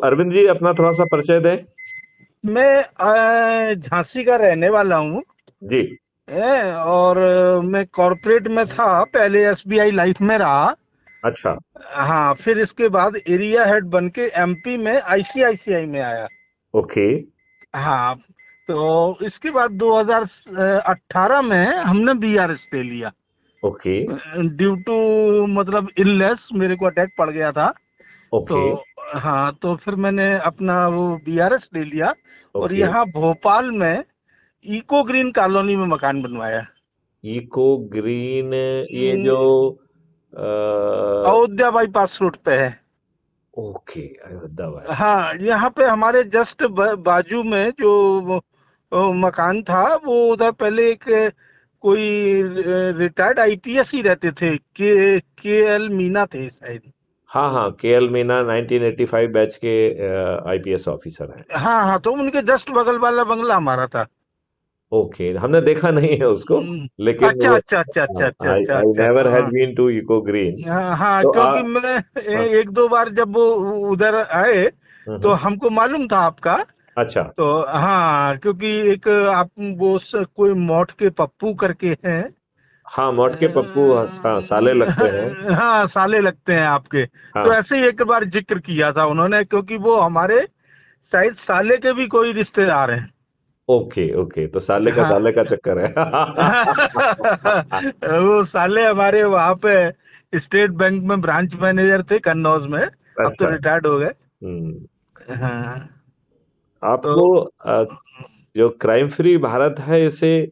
अरविंद जी, अपना थोड़ा सा परिचय दें। मैं झांसी का रहने वाला हूँ। जी। और मैं कॉरपोरेट में था, पहले एसबीआई लाइफ में रहा। अच्छा। हाँ, फिर इसके बाद एरिया हेड बन के एमपी में आईसीआईसीआई में आया। ओके। हाँ, तो इसके बाद 2018 में हमने बीआरएस ले लिया। ओके। ड्यू टू मतलब इलनेस मेरे को अटैक पड़ गया था। तो ओके। हाँ, तो फिर मैंने अपना वो बीआरएस ले लिया और ओके। यहाँ भोपाल में इको ग्रीन कॉलोनी में मकान बनवाया। इको ग्रीन, ये जो अयोध्या बाईपास रोड पे है। ओके, अयोध्या भाई। हाँ, यहाँ पे हमारे जस्ट बाजू में जो मकान था, वो उधर पहले एक कोई रिटायर्ड आईपीएस ही रहते थे, के एल मीना थे शायद। हाँ हाँ, केएल मीना 1985 बैच के आईपीएस ऑफिसर हैं। हाँ हाँ, तो उनके जस्ट बगल वाला बंगला हमारा था। ओके, हमने देखा नहीं है उसको, लेकिन अच्छा अच्छा अच्छा अच्छा अच्छा आई अच्छा आई अच्छा, नेवर हैड हाँ बीन टू इको ग्रीन। हाँ हाँ, तो क्योंकि मैं हाँ, एक दो बार जब वो उधर आए तो हम्म, हमको मालूम था आपका। अच्छा। तो हाँ, क्योंकि एक आप वो कोई मौत के पप्पू करके हैं। हाँ, मौट के पप्पू, हाँ, साले लगते हैं। हाँ, साले लगते हैं आपके। तो हाँ। ऐसे ही एक बार जिक्र किया था उन्होंने, क्योंकि वो हमारे शायद साले के भी कोई रिश्तेदार हैं। ओके ओके, तो साले का हाँ। साले का चक्कर है। वो साले हमारे वहाँ पे स्टेट बैंक में ब्रांच मैनेजर थे कन्नौज में, अब तो अच्छा। रिटायर्ड हो गए। हम्म। हाँ। तो आपको जो क्राइम फ्री भारत है, इसे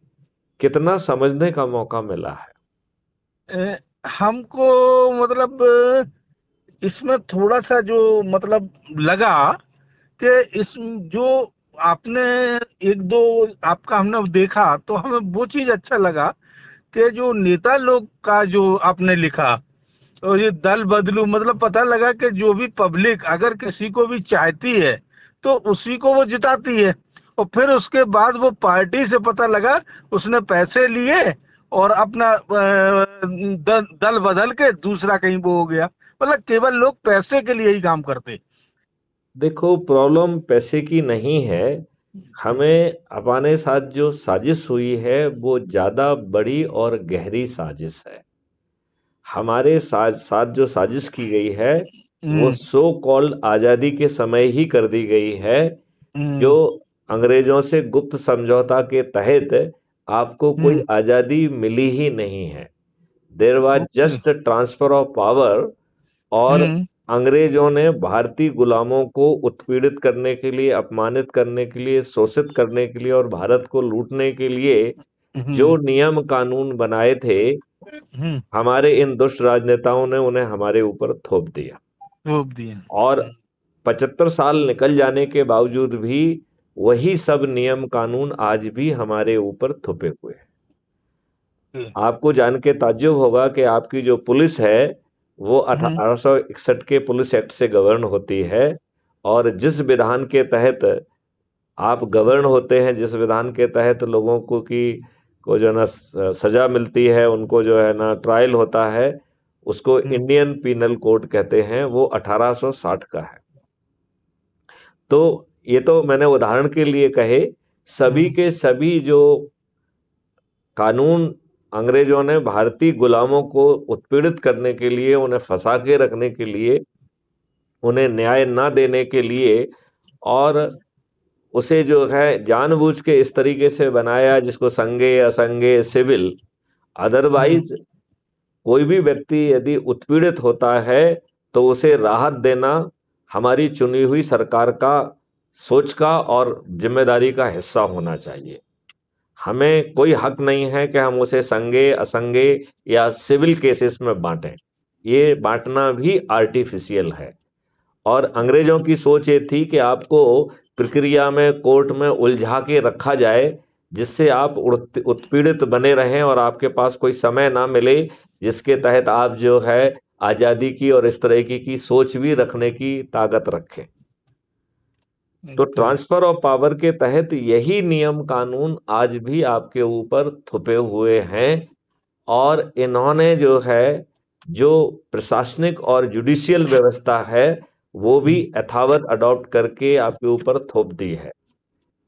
कितना समझने का मौका मिला है? हमको मतलब इसमें थोड़ा सा जो मतलब लगा कि इस जो आपने एक दो आपका हमने देखा, तो हमें वो चीज अच्छा लगा कि जो नेता लोग का जो आपने लिखा, तो ये दल बदलू, मतलब पता लगा कि जो भी पब्लिक अगर किसी को भी चाहती है तो उसी को वो जिताती है। और फिर उसके बाद वो पार्टी से पता लगा उसने पैसे लिए और अपना दल बदल के दूसरा कहीं वो हो गया। मतलब केवल लोग पैसे के लिए ही काम करते। देखो, प्रॉब्लम पैसे की नहीं है। हमें अपने साथ जो साजिश हुई है वो ज्यादा बड़ी और गहरी साजिश है। हमारे साथ जो साजिश की गई है वो हम्म सो कॉल्ड आजादी के समय ही कर दी गई है। जो हम्म अंग्रेजों से गुप्त समझौता के तहत आपको कोई हम्म। आजादी मिली ही नहीं है। There was okay. Just transfer of power. और हम्म अंग्रेजों ने भारतीय गुलामों को उत्पीड़ित करने के लिए, अपमानित करने के लिए, शोषित करने के लिए और भारत को लूटने के लिए जो हम्म नियम कानून बनाए थे, हम्म। हमारे इन दुष्ट राजनेताओं ने उन्हें हमारे ऊपर थोप दिया। रोप दिए। और 75 साल निकल जाने के बावजूद भी वही सब नियम कानून आज भी हमारे ऊपर थोपे हुए हैं। आपको जान के ताज्जुब होगा कि आपकी जो पुलिस है वो हम्म 1861 के पुलिस एक्ट से गवर्न होती है। और जिस विधान के तहत आप गवर्न होते हैं, जिस विधान के तहत लोगों को जो है ना सजा मिलती है, उनको जो है ना ट्रायल होता है, उसको हम्म इंडियन पीनल कोड कहते हैं। वो 1860 का है। तो ये तो मैंने उदाहरण के लिए कहे। सभी हम्म के सभी जो कानून अंग्रेजों ने भारतीय गुलामों को उत्पीड़ित करने के लिए, उन्हें फंसा के रखने के लिए, उन्हें न्याय ना देने के लिए, और उसे जो है जानबूझ के इस तरीके से बनाया जिसको संगे असंगे सिविल। हम्म। अदरवाइज कोई भी व्यक्ति यदि उत्पीड़ित होता है तो उसे राहत देना हमारी चुनी हुई सरकार का सोच का और जिम्मेदारी का हिस्सा होना चाहिए। हमें कोई हक नहीं है कि हम उसे संगे असंगे या सिविल केसेस में बांटें। ये बांटना भी आर्टिफिशियल है। और अंग्रेजों की सोच ये थी कि आपको प्रक्रिया में, कोर्ट में उलझा के रखा जाए, जिससे आप उत्पीड़ित बने रहें और आपके पास कोई समय ना मिले जिसके तहत आप जो है आज़ादी की और इस तरह की सोच भी रखने की ताकत रखें। तो ओके। ट्रांसफर ऑफ पावर के तहत यही नियम कानून आज भी आपके ऊपर थुपे हुए हैं। और इन्होंने जो है, जो प्रशासनिक और जुडिशियल व्यवस्था है, वो भी यथावत अडॉप्ट करके आपके ऊपर थोप दी है,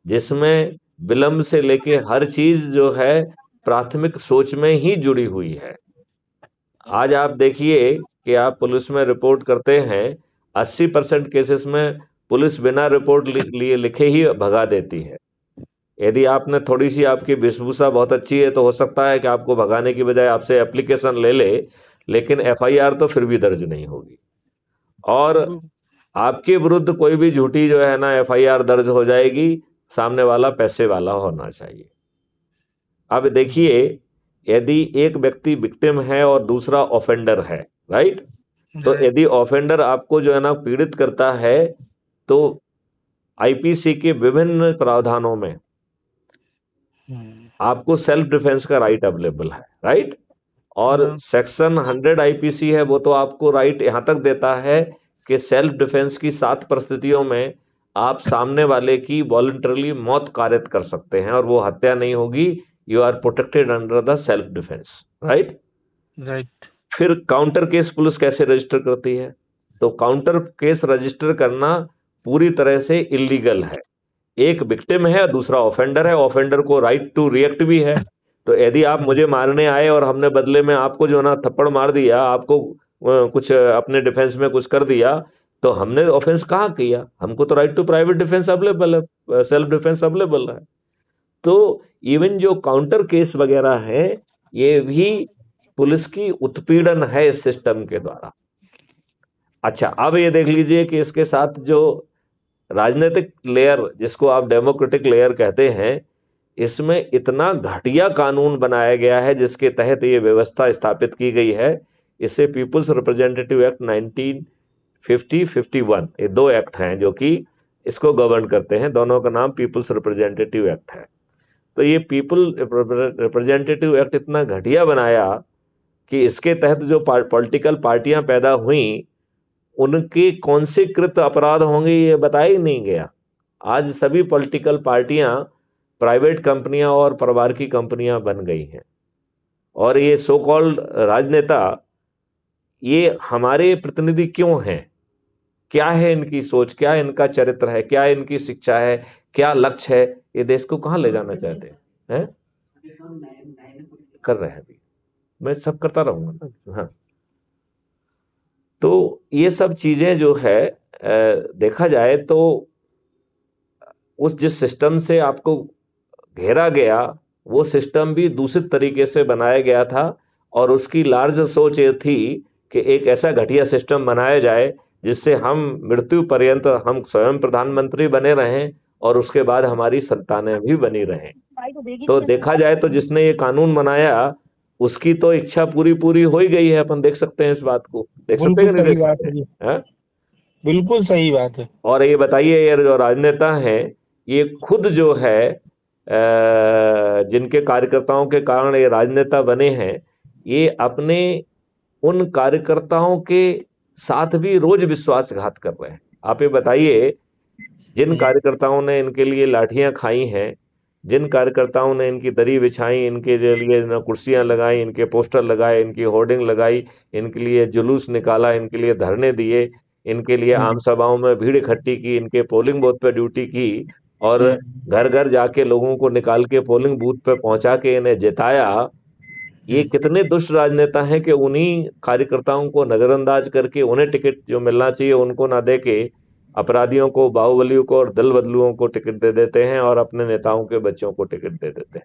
जिसमें विलंब से लेके हर चीज जो है प्राथमिक सोच में ही जुड़ी हुई है। आज आप देखिए कि आप पुलिस में रिपोर्ट करते हैं, 80% केसेस में पुलिस बिना रिपोर्ट लिए लिखे ही भगा देती है। यदि आपने थोड़ी सी, आपकी वेशभूषा बहुत अच्छी है, तो हो सकता है कि आपको भगाने की बजाय आपसे एप्लीकेशन ले ले, लेकिन एफआईआर तो फिर भी दर्ज नहीं होगी। और आपके विरुद्ध कोई भी झूठी जो है ना एफआईआर दर्ज हो जाएगी, सामने वाला पैसे वाला होना चाहिए। अब देखिए, यदि एक व्यक्ति विक्टिम है और दूसरा ऑफेंडर है, राइट, तो यदि ऑफेंडर आपको जो है ना पीड़ित करता है, तो आईपीसी के विभिन्न प्रावधानों में आपको सेल्फ डिफेंस का राइट अवेलेबल है, राइट। और सेक्शन 100 आईपीसी है, वो तो आपको राइट यहां तक देता है कि सेल्फ डिफेंस की 7 परिस्थितियों में आप सामने वाले की वॉलंटरली मौत कारित कर सकते हैं और वो हत्या नहीं होगी। You are protected under the self defence, right. फिर काउंटर केस पुलिस कैसे रजिस्टर करती है? तो काउंटर केस रजिस्टर करना पूरी तरह से इलीगल है। एक विक्टिम है, दूसरा ऑफेंडर है, ऑफेंडर को राइट टू रिएक्ट भी है। तो यदि आप मुझे मारने आए और हमने बदले में आपको जो ना थप्पड़ मार दिया, आपको कुछ अपने डिफेंस में कुछ कर दिया, तो हमने ऑफेंस कहाँ किया? हमको तो right to private defence available है, सेल्फ डिफेंस अवेलेबल है। तो इवन जो काउंटर केस वगैरह है, ये भी पुलिस की उत्पीड़न है इस सिस्टम के द्वारा। अच्छा, अब ये देख लीजिए कि इसके साथ जो राजनीतिक लेयर, जिसको आप डेमोक्रेटिक लेयर कहते हैं, इसमें इतना घटिया कानून बनाया गया है जिसके तहत ये व्यवस्था स्थापित की गई है। इसे पीपुल्स रिप्रेजेंटेटिव एक्ट 1950-51, ये 2 एक्ट हैं जो कि इसको गवर्न करते हैं। दोनों का नाम पीपुल्स रिप्रेजेंटेटिव एक्ट है। तो ये पीपल रिप्रेजेंटेटिव एक्ट इतना घटिया बनाया कि इसके तहत जो पॉलिटिकल पार्टियां पैदा हुई, उनके कौन से कृत अपराध होंगे ये बताया ही नहीं गया। आज सभी पॉलिटिकल पार्टियां प्राइवेट कंपनियां और परिवार की कंपनियां बन गई हैं। और ये सो कॉल्ड राजनेता, ये हमारे प्रतिनिधि क्यों हैं? क्या है इनकी सोच, क्या इनका चरित्र है, क्या इनकी शिक्षा है, क्या लक्ष्य है? ये देश को कहाँ ले जाना चाहते हैं? कर रहे हैं अभी, मैं सब करता रहूंगा ना। हाँ, तो ये सब चीजें जो है देखा जाए तो उस जिस सिस्टम से आपको घेरा गया, वो सिस्टम भी दूषित तरीके से बनाया गया था। और उसकी लार्ज सोच ये थी कि एक ऐसा घटिया सिस्टम बनाया जाए जिससे हम मृत्यु पर्यंत हम स्वयं प्रधानमंत्री बने रहें और उसके बाद हमारी संतानें भी बनी रहें। तो देखा जाए तो जिसने ये कानून बनाया, उसकी तो इच्छा पूरी हो ही गई है। अपन देख सकते हैं इस बात को, देख सकते हैं, नहीं देख सकते हैं? बिल्कुल सही बात है। और ये बताइए, ये जो राजनेता हैं, ये खुद जो है जिनके कार्यकर्ताओं के कारण ये राजनेता बने हैं, ये अपने उन कार्यकर्ताओं के साथ भी रोज विश्वासघात कर रहे हैं। आप ये बताइए, जिन कार्यकर्ताओं ने इनके लिए लाठियां खाई हैं, जिन कार्यकर्ताओं ने इनकी दरी बिछाई, इनके लिए कुर्सियां लगाई, इनके पोस्टर लगाए, इनकी होर्डिंग लगाई, इनके लिए जुलूस निकाला, इनके लिए धरने दिए, इनके लिए आम सभाओं में भीड़ इकट्ठी की, इनके पोलिंग बूथ पे ड्यूटी की और घर घर जाके लोगों को निकाल के पोलिंग बूथ पे पहुंचा के इन्हें जिताया। ये कितने दुष्ट राजनेता हैं कि उन्हीं कार्यकर्ताओं को नजरअंदाज करके उन्हें टिकट जो मिलना चाहिए उनको ना दे के अपराधियों को, बाहुबलियों को और दल बदलुओं को टिकट दे देते हैं और अपने नेताओं के बच्चों को टिकट दे देते हैं।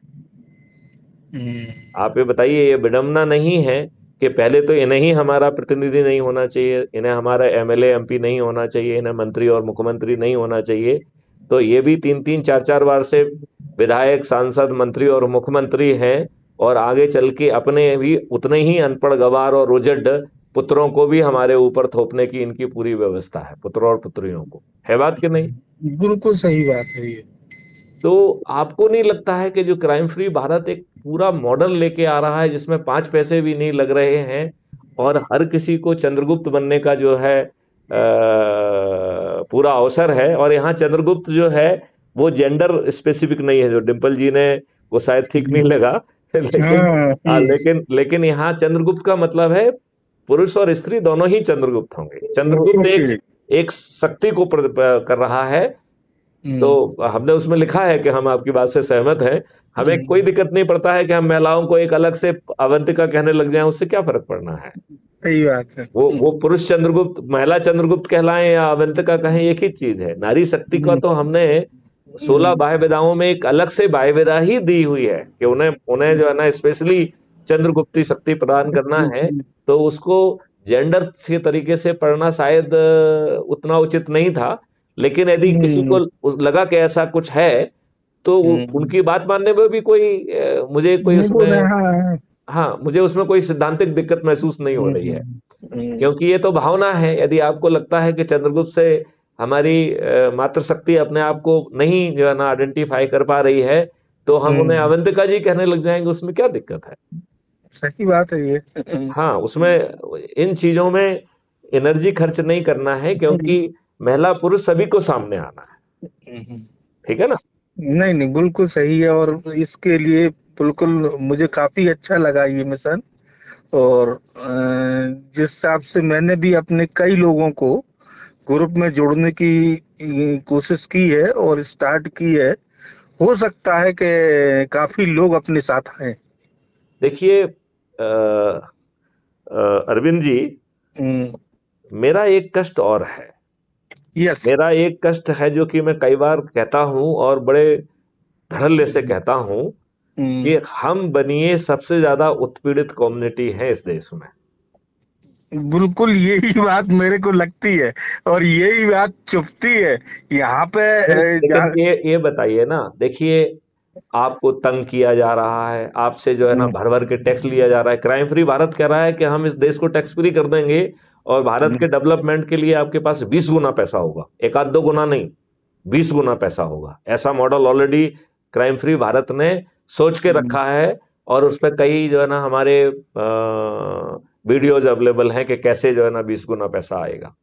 आप ये बताइए, ये विडंबना नहीं है कि पहले तो इन्हें ही हमारा प्रतिनिधि नहीं होना चाहिए, इन्हें हमारा एमएलए एमपी नहीं होना चाहिए, इन्हें मंत्री और मुख्यमंत्री नहीं होना चाहिए, तो ये भी 3-3, 4-4 बार से विधायक, सांसद, मंत्री और मुख्यमंत्री हैं और आगे चल के अपने भी उतने ही अनपढ़, गवार और उजड़ पुत्रों को भी हमारे ऊपर थोपने की इनकी पूरी व्यवस्था है, पुत्र और पुत्रियों को। है बात कि नहीं? बिल्कुल सही बात है ये। तो आपको नहीं लगता है कि जो क्राइम फ्री भारत एक पूरा मॉडल लेके आ रहा है जिसमें 5 पैसे भी नहीं लग रहे हैं और हर किसी को चंद्रगुप्त बनने का जो है पूरा अवसर है? और यहाँ चंद्रगुप्त जो है वो जेंडर स्पेसिफिक नहीं है, जो डिम्पल जी ने वो शायद ठीक नहीं लगा लेकिन यहाँ चंद्रगुप्त का मतलब है पुरुष और स्त्री दोनों ही चंद्रगुप्त होंगे। चंद्रगुप्त एक शक्ति को कर रहा है। तो हमने उसमें लिखा है कि हम आपकी बात से सहमत हैं। हमें कोई दिक्कत नहीं पड़ता है कि हम महिलाओं को एक अलग से अवंतिका कहने लग जाएं, उससे क्या फर्क पड़ना है। सही बात है। वो पुरुष चंद्रगुप्त, महिला चंद्रगुप्त कहलाएं या अवंतिका कहें, एक ही चीज है। नारी शक्ति का तो हमने 16 बाह्य विधाओं में एक अलग से बाह्य विधा ही दी हुई है कि उन्हें उन्हें जो है ना स्पेशली चंद्रगुप्ती शक्ति प्रदान करना है। तो उसको जेंडर के तरीके से पढ़ना शायद उतना उचित नहीं था, लेकिन यदि किसी को लगा कि ऐसा कुछ है तो उनकी बात मानने में भी कोई मुझे कोई उसमें, हाँ, मुझे उसमें कोई सिद्धांतिक दिक्कत महसूस नहीं हो रही है, क्योंकि ये तो भावना है। यदि आपको लगता है कि चंद्रगुप्त से हमारी मातृशक्ति अपने आप को नहीं जो है ना आइडेंटिफाई कर पा रही है, तो हम उन्हें अवंतिका जी कहने लग जाएंगे, उसमें क्या दिक्कत है। सही बात है ये। हाँ, उसमें इन चीजों में एनर्जी खर्च नहीं करना है, क्योंकि महिला पुरुष सभी को सामने आना है। ठीक है ना। नहीं नहीं, बिल्कुल सही है। और इसके लिए बिल्कुल मुझे काफी अच्छा लगा ये मिशन। और जिस हिसाब से मैंने भी अपने कई लोगों को ग्रुप में जोड़ने की कोशिश की है और स्टार्ट की है, हो सकता है कि काफी लोग अपने साथ आए। देखिए अरविंद जी, मेरा एक कष्ट और है। यस। मेरा एक कष्ट है जो कि मैं कई बार कहता हूं और बड़े धड़ल्ले से कहता हूं कि हम बनिए सबसे ज्यादा उत्पीड़ित कम्युनिटी है इस देश में। बिल्कुल यही बात मेरे को लगती है और यही बात चुभती है यहाँ पे। लेकिन ये बताइए ना, देखिए आपको तंग किया जा रहा है, आपसे जो है ना भर भर के टैक्स लिया जा रहा है। क्राइम फ्री भारत कह रहा है कि हम इस देश को टैक्स फ्री कर देंगे और भारत के डेवलपमेंट के लिए आपके पास 20 गुना पैसा होगा, एक आध दो गुना नहीं, 20 गुना पैसा होगा। ऐसा model already crime free Bharat ने सोच के रखा है और उस पर कई जो है ना हमारे वीडियोज अवेलेबल हैं कि कैसे जो है ना 20 गुना पैसा आएगा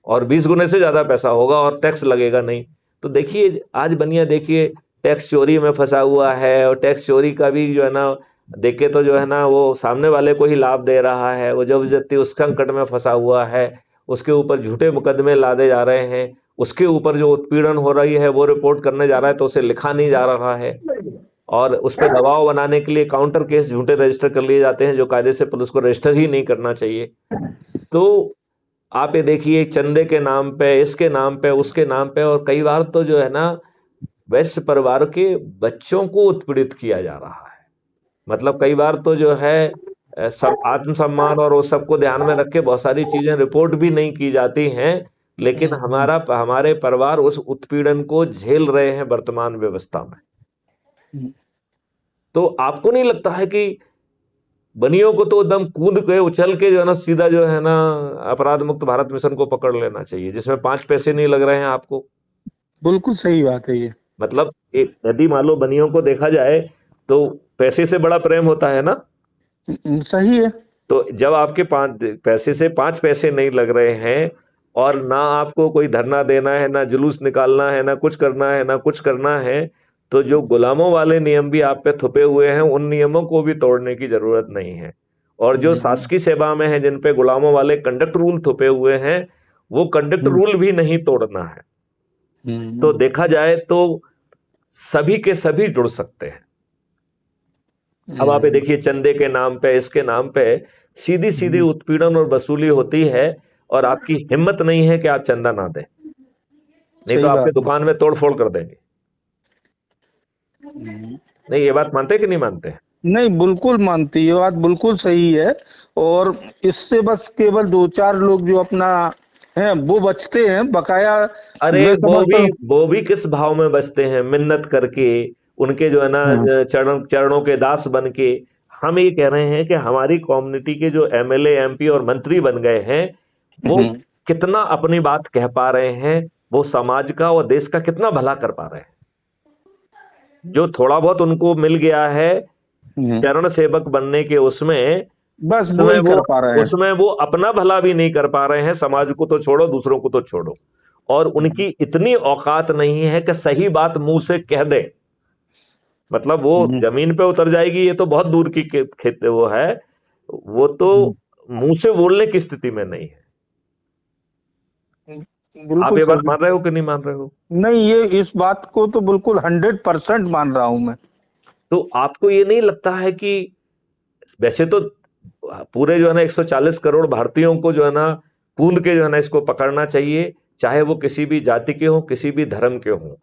और 20 गुने से ज्यादा पैसा होगा और टैक्स लगेगा नहीं। तो देखिए आज बनिया देखिए टैक्स चोरी में फंसा हुआ है, और टैक्स चोरी का भी जो है ना देखे तो जो है ना वो सामने वाले को ही लाभ दे रहा है, वो जबरदस्ती उस संकट में फंसा हुआ है, उसके ऊपर झूठे मुकदमे लादे जा रहे हैं, उसके ऊपर जो उत्पीड़न हो रही है वो रिपोर्ट करने जा रहा है तो उसे लिखा नहीं जा रहा है, और उस पर दबाव बनाने के लिए काउंटर केस झूठे रजिस्टर कर लिए जाते हैं जो कायदे से पुलिस को रजिस्टर ही नहीं करना चाहिए। तो आप ये देखिए चंदे के नाम पे, इसके नाम पे, उसके नाम पे, और कई बार तो जो है ना वैश्य परिवार के बच्चों को उत्पीड़ित किया जा रहा है। मतलब कई बार तो जो है सब आत्मसम्मान और वो सबको ध्यान में रख के बहुत सारी चीजें रिपोर्ट भी नहीं की जाती हैं, लेकिन हमारे परिवार उस उत्पीड़न को झेल रहे हैं वर्तमान व्यवस्था में। तो आपको नहीं लगता है कि बनियों को तो एकदम कूद के उछल के जो है ना सीधा जो है ना अपराध मुक्त भारत मिशन को पकड़ लेना चाहिए, जिसमें 5 पैसे नहीं लग रहे हैं आपको। बिल्कुल सही बात है ये। मतलब यदि मान लो बनियों को देखा जाए तो पैसे से बड़ा प्रेम होता है ना। सही है। तो जब आपके 5 पैसे से 5 पैसे नहीं लग रहे हैं और ना आपको कोई धरना देना है, ना जुलूस निकालना है, ना कुछ करना है, ना कुछ करना है, तो जो गुलामों वाले नियम भी आप पे थुपे हुए हैं उन नियमों को भी तोड़ने की जरूरत नहीं है। और जो शासकीय सेवा में है जिन पे गुलामों वाले कंडक्ट रूल थुपे हुए हैं वो कंडक्ट रूल भी नहीं तोड़ना है। तो देखा जाए तो सभी के सभी जुड़ सकते हैं। अब आप ये देखिए चंदे के नाम पे, इसके नाम पे सीधी सीधी उत्पीड़न और वसूली होती है और आपकी हिम्मत नहीं है कि आप चंदा ना दें, नहीं तो आपके दुकान में तोड़फोड़ कर देंगे। नहीं, ये बात मानते कि नहीं मानते? नहीं, बिल्कुल मानती, ये बात बिल्कुल सही है। और इससे बस केवल 2-4 लोग जो अपना हैं वो बचते हैं, बकाया। अरे वो भी किस भाव में बचते हैं, मिन्नत करके, उनके जो है ना चरणों के दास बन के। हम ये कह रहे हैं कि हमारी कम्युनिटी के जो एमएलए, एमपी और मंत्री बन गए हैं वो कितना अपनी बात कह पा रहे हैं, वो समाज का और देश का कितना भला कर पा रहे हैं। जो थोड़ा बहुत उनको मिल गया है चरण सेवक बनने के, उसमें बस वो कर पा रहे हैं। उसमें वो अपना भला भी नहीं कर पा रहे हैं, समाज को तो छोड़ो दूसरों को तो छोड़ो। और उनकी इतनी औकात नहीं है कि सही बात मुंह से कह दे। मतलब वो जमीन पे उतर जाएगी ये तो बहुत दूर की खेत वो है, वो तो मुंह से बोलने की स्थिति में नहीं है। आप बिल्कुल ये बात सही। मान रहे हो कि नहीं मान रहे हो? नहीं, ये इस बात को तो बिल्कुल 100% मान रहा हूँ मैं। तो आपको ये नहीं लगता है कि वैसे तो पूरे जो है ना 140 करोड़ भारतीयों को जो है ना कूद के जो है ना इसको पकड़ना चाहिए, चाहे वो किसी भी जाति के हों, किसी भी धर्म के हों,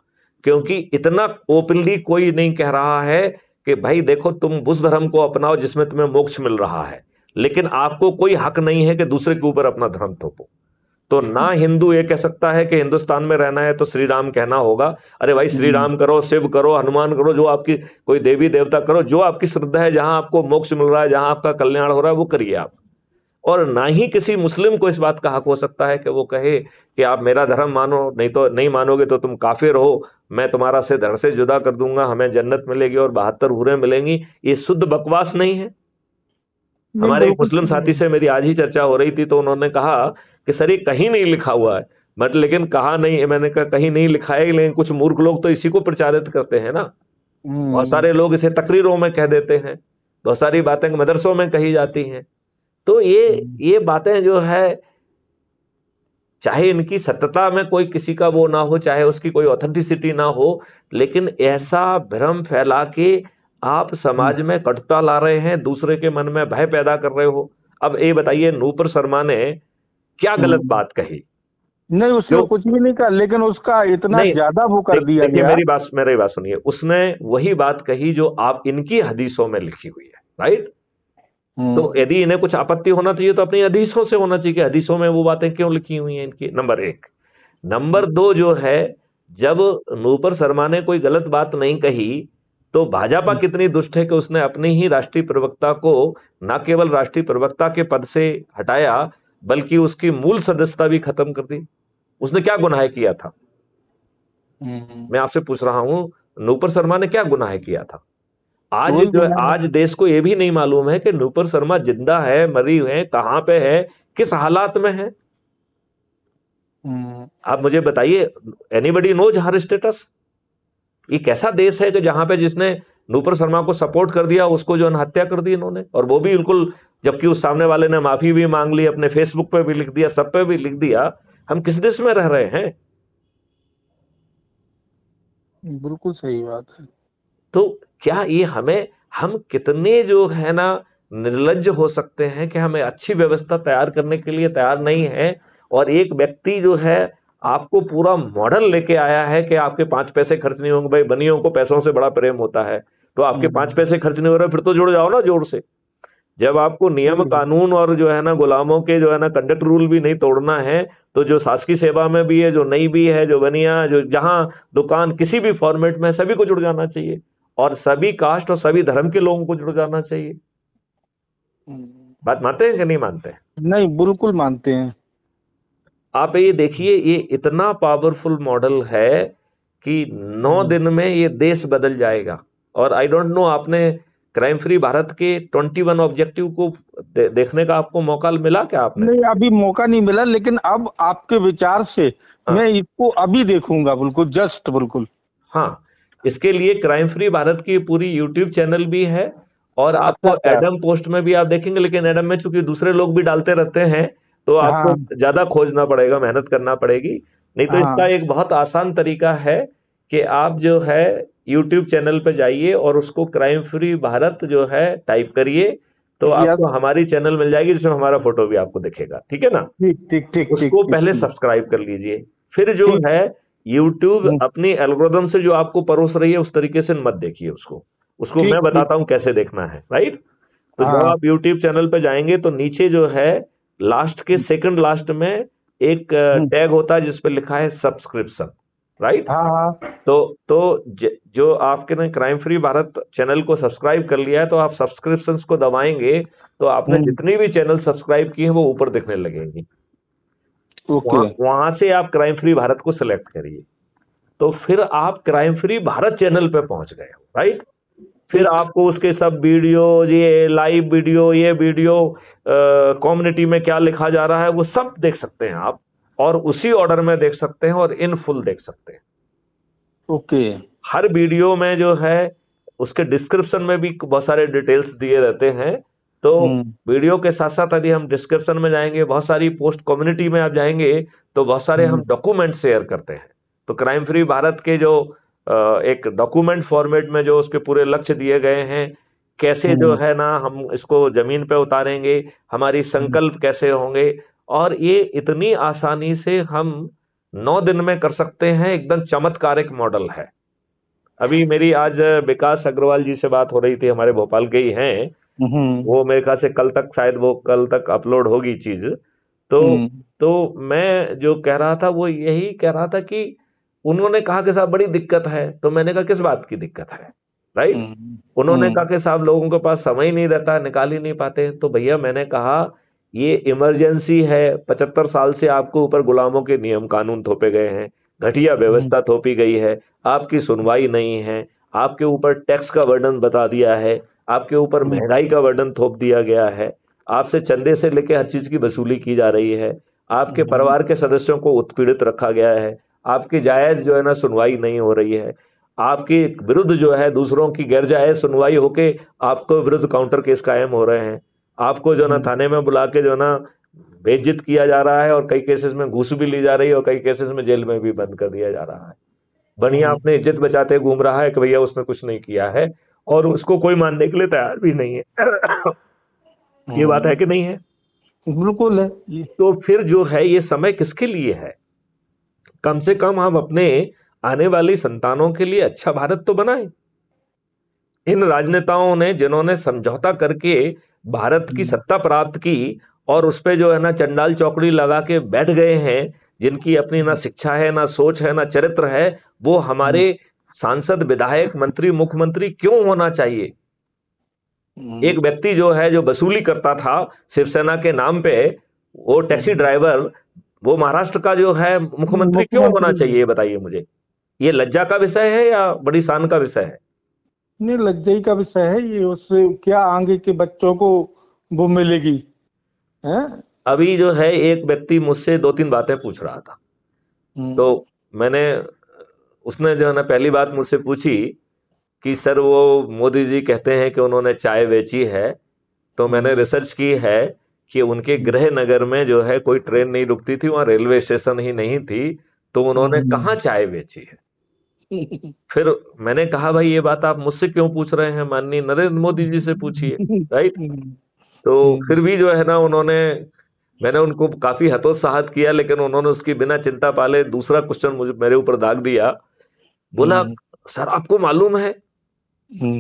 क्योंकि इतना ओपनली कोई नहीं कह रहा है कि भाई देखो तुम उस धर्म को अपनाओ जिसमें तुम्हें मोक्ष मिल रहा है, लेकिन आपको कोई हक नहीं है कि दूसरे के ऊपर अपना धर्म थोपो। तो ना हिंदू ये कह सकता है कि हिंदुस्तान में रहना है तो श्री राम कहना होगा। अरे भाई श्री राम करो, शिव करो, हनुमान करो, जो आपकी कोई देवी देवता करो, जो आपकी श्रद्धा है, जहां आपको मोक्ष मिल रहा है, जहां आपका कल्याण हो रहा है, वो करिए आप। और ना ही किसी मुस्लिम को इस बात का हक हो सकता है कि वो कहे कि आप मेरा धर्म मानो, नहीं तो नहीं मानोगे तो तुम काफिर हो, मैं तुम्हारा से धड़ से जुदा कर दूंगा, हमें जन्नत मिलेगी और 72 हूरें मिलेंगी। ये शुद्ध बकवास नहीं है? नहीं, हमारे एक बिल्कुल मुस्लिम सही साथी है। से मेरी आज ही चर्चा हो रही थी, तो उन्होंने कहा कि सर ये कहीं नहीं लिखा हुआ है। मतलब लेकिन कहा नहीं, मैंने कहा कहीं नहीं लिखा है, लेकिन कुछ मूर्ख लोग तो इसी को प्रचारित करते हैं ना। बहुत हम्म। सारे लोग इसे तकरीरों में कह देते हैं, बहुत सारी बातें मदरसों में कही जाती हैं। तो ये बातें जो है, चाहे इनकी सत्यता में कोई किसी का वो ना हो, चाहे उसकी कोई ऑथेंटिसिटी ना हो, लेकिन ऐसा भ्रम फैला के आप समाज में कटुता ला रहे हैं, दूसरे के मन में भय पैदा कर रहे हो। अब ये बताइए, नूपुर शर्मा ने क्या गलत हम्म। बात कही? नहीं, उसने जो कुछ भी नहीं कहा, लेकिन उसका इतना नहीं, ज्यादा वो कर दिया देखिए गया। मेरी बात सुनिए, उसने वही बात कही जो आप इनकी हदीसों में लिखी हुई है, राइट? तो हम्म। यदि इन्हें कुछ आपत्ति होना चाहिए तो अपनी हदीसों से होना चाहिए कि हदीसों में वो बातें क्यों लिखी हुई हैं इनकी। नंबर एक। नंबर दो जो है, जब नूपुर शर्मा ने कोई गलत बात नहीं कही, तो भाजपा कितनी दुष्ट है कि उसने अपनी ही राष्ट्रीय प्रवक्ता को न केवल राष्ट्रीय प्रवक्ता के पद से हटाया, बल्कि उसकी मूल सदस्यता भी खत्म कर दी। उसने क्या गुनाह किया था? मैं आपसे पूछ रहा हूं, नूपुर शर्मा ने क्या गुनाह किया था? आज वही जो है, गुनाह है। आज देश को यह भी नहीं मालूम है कि नूपुर शर्मा जिंदा है, मरी है, कहां पे है, किस हालात में है। हम्म। आप मुझे बताइए, एनीबडी नोज हर स्टेटस? ये कैसा देश है कि जहां पे जिसने नूपुर शर्मा को सपोर्ट कर दिया उसको जो है हत्या कर दी इन्होंने, और वो भी बिल्कुल, जबकि उस सामने वाले ने माफी भी मांग ली, अपने फेसबुक पे भी लिख दिया, सब पे भी लिख दिया। हम किस देश में रह रहे हैं? बिल्कुल सही बात है। तो क्या ये हमें, हम कितने जो है ना निर्लज्ज हो सकते हैं कि हमें अच्छी व्यवस्था तैयार करने के लिए तैयार नहीं है, और एक व्यक्ति जो है आपको पूरा मॉडल लेके आया है कि आपके 5 पैसे खर्च नहीं होंगे। भाई बनियों को पैसों से बड़ा प्रेम होता है, तो आपके 5 पैसे खर्च नहीं हो रहे, फिर तो जुड़ जाओ ना जोर से। जब आपको नियम वही। कानून और जो है ना गुलामों के जो है ना कंडक्ट रूल भी नहीं तोड़ना है, तो जो शासकीय सेवा में भी है, जो नहीं भी है, जो बनिया, जो जहां दुकान, किसी भी फॉर्मेट में सभी को जुड़ जाना चाहिए, और सभी कास्ट और सभी धर्म के लोगों को जुड़ जाना चाहिए। हम्म। बात मानते हैं कि नहीं मानते हैं? नहीं, बिल्कुल मानते हैं। आप ये देखिए, ये इतना पावरफुल मॉडल है कि 9 दिन में ये देश बदल जाएगा। और आई डोंट नो, आपने क्राइम फ्री भारत के 21 ऑब्जेक्टिव को देखने का आपको मौका मिला क्या आपने? नहीं, अभी मौका नहीं मिला, लेकिन अब आपके विचार से हाँ मैं इसको अभी देखूंगा, बिल्कुल जस्ट बिल्कुल। हाँ, इसके लिए क्राइम फ्री भारत की पूरी यूट्यूब चैनल भी है, और अच्छा आपको अच्छा। एडम पोस्ट में भी आप देखेंगे, लेकिन एडम में चूंकि दूसरे लोग भी डालते रहते हैं, तो आपको हाँ ज्यादा खोजना पड़ेगा, मेहनत करना पड़ेगी। नहीं तो इसका हाँ। एक बहुत आसान तरीका है कि आप जो है यूट्यूब चैनल पे जाइए और उसको क्राइम फ्री भारत जो है टाइप करिए, तो यस। आपको हमारी चैनल मिल जाएगी, जिसमें हमारा फोटो भी आपको दिखेगा, ठीक है ना? ठीक ठीक ठीक ठीक उसको ठीक पहले ठीक सब्सक्राइब कर लीजिए। फिर जो ठीक। है, यूट्यूब हम्म। अपनी एल्गोरिदम से जो आपको परोस रही है उस तरीके से मत देखिए उसको, उसको ठीक मैं ठीक। बताता हूं कैसे देखना है, राइट? तो जब हाँ। आप यूट्यूब चैनल पे जाएंगे तो नीचे जो है, लास्ट के सेकंड लास्ट में एक हम्म। टैग होता है जिस पे लिखा है सब्सक्रिप्शन, राइट? हाँ हाँ। जो आपके ने क्राइम फ्री भारत चैनल को सब्सक्राइब कर लिया है, तो आप सब्सक्रिप्शंस को दबाएंगे तो आपने हम्म। जितनी भी चैनल सब्सक्राइब की है वो ऊपर दिखने लगेंगी। ओके। वहां वहां से आप क्राइम फ्री भारत को सिलेक्ट करिए, तो फिर आप क्राइम फ्री भारत चैनल पे पहुंच गए हो, राइट? फिर ठीक। आपको उसके सब वीडियो, ये लाइव वीडियो, ये वीडियो कम्युनिटी में क्या लिखा जा रहा है, वो सब देख सकते हैं आप, और उसी ऑर्डर में देख सकते हैं, और इन फुल देख सकते हैं। ओके। हर वीडियो में जो है उसके डिस्क्रिप्शन में भी बहुत सारे डिटेल्स दिए रहते हैं। तो हम्म। वीडियो के साथ साथ यदि हम डिस्क्रिप्शन में जाएंगे, बहुत सारी पोस्ट कम्युनिटी में आप जाएंगे, तो बहुत सारे हम डॉक्यूमेंट शेयर करते हैं। तो क्राइम फ्री भारत के जो एक डॉक्यूमेंट फॉर्मेट में जो उसके पूरे लक्ष्य दिए गए हैं, कैसे जो है ना हम इसको जमीन पे उतारेंगे, हमारी संकल्प कैसे होंगे, और ये इतनी आसानी से हम 9 दिन में कर सकते हैं। एकदम चमत्कारिक मॉडल है। अभी मेरी आज विकास अग्रवाल जी से बात हो रही थी, हमारे भोपाल के ही हैं, वो मेरे ख्याल से कल तक, शायद वो कल तक अपलोड होगी चीज। तो मैं जो कह रहा था वो यही कह रहा था कि उन्होंने कहा कि साहब बड़ी दिक्कत है। तो मैंने कहा किस बात की दिक्कत है, राइट? उन्होंने कहा कि साहब लोगों के पास समय ही नहीं रहता, निकाल ही नहीं पाते। तो भैया मैंने कहा ये इमरजेंसी है। 75 साल से आपके ऊपर गुलामों के नियम कानून थोपे गए हैं, घटिया व्यवस्था थोपी गई है, आपकी सुनवाई नहीं है, आपके ऊपर टैक्स का बर्डन बता दिया है, आपके ऊपर महंगाई का बर्डन थोप दिया गया है, आपसे चंदे से लेकर हर चीज की वसूली की जा रही है, आपके परिवार के सदस्यों को उत्पीड़ित रखा गया है, आपकी जायज जो है ना सुनवाई नहीं हो रही है, आपके विरुद्ध जो है दूसरों की गैर जायज सुनवाई होके आपको विरुद्ध काउंटर केस कायम हो रहे हैं, आपको जो ना थाने में बुला के जो ना बेइज्जत किया जा रहा है, और कई केसेस में घूस भी ली जा रही है, और कई केसेस में जेल में भी बंद कर दिया जा रहा है। बढ़िया अपने इज्जत बचाते घूम रहा है कि भैया उसने कुछ नहीं किया है, और उसको कोई मानने के लिए तैयार भी नहीं है। ये बात है कि नहीं है? बिल्कुल है। तो फिर जो है ये समय किसके लिए है? कम से कम हम अपने आने वाली संतानों के लिए अच्छा भारत तो बनाएं। इन राजनेताओं ने जिन्होंने समझौता करके भारत की सत्ता प्राप्त की, और उस पे जो है ना चंडाल चौकड़ी लगा के बैठ गए हैं, जिनकी अपनी ना शिक्षा है, ना सोच है, ना चरित्र है, वो हमारे सांसद, विधायक, मंत्री, मुख्यमंत्री क्यों होना चाहिए? एक व्यक्ति जो है जो वसूली करता था शिवसेना के नाम पे, वो टैक्सी ड्राइवर, वो महाराष्ट्र का जो है मुख्यमंत्री क्यों होना चाहिए? बताइए मुझे। ये लज्जा का विषय है या बड़ी शान का विषय है? नहीं, लज्जा का विषय है ये। उससे क्या आगे के बच्चों को वो मिलेगी है? अभी जो है एक व्यक्ति मुझसे 2-3 बातें पूछ रहा था, तो मैंने, उसने जो है ना पहली बात मुझसे पूछी कि सर वो मोदी जी कहते हैं कि उन्होंने चाय बेची है। तो मैंने रिसर्च की है कि उनके गृह नगर में जो है कोई ट्रेन नहीं रुकती थी, वहां रेलवे स्टेशन ही नहीं थी, तो उन्होंने कहाँ चाय बेची है? फिर मैंने कहा भाई ये बात आप मुझसे क्यों पूछ रहे हैं, माननीय नरेंद्र मोदी जी से पूछिए, राइट? तो फिर भी जो है ना उन्होंने, मैंने उनको काफी हतोत्साहित किया, लेकिन उन्होंने उसकी बिना चिंता पाले दूसरा क्वेश्चन मुझे मेरे ऊपर दाग दिया। बोला सर आपको मालूम है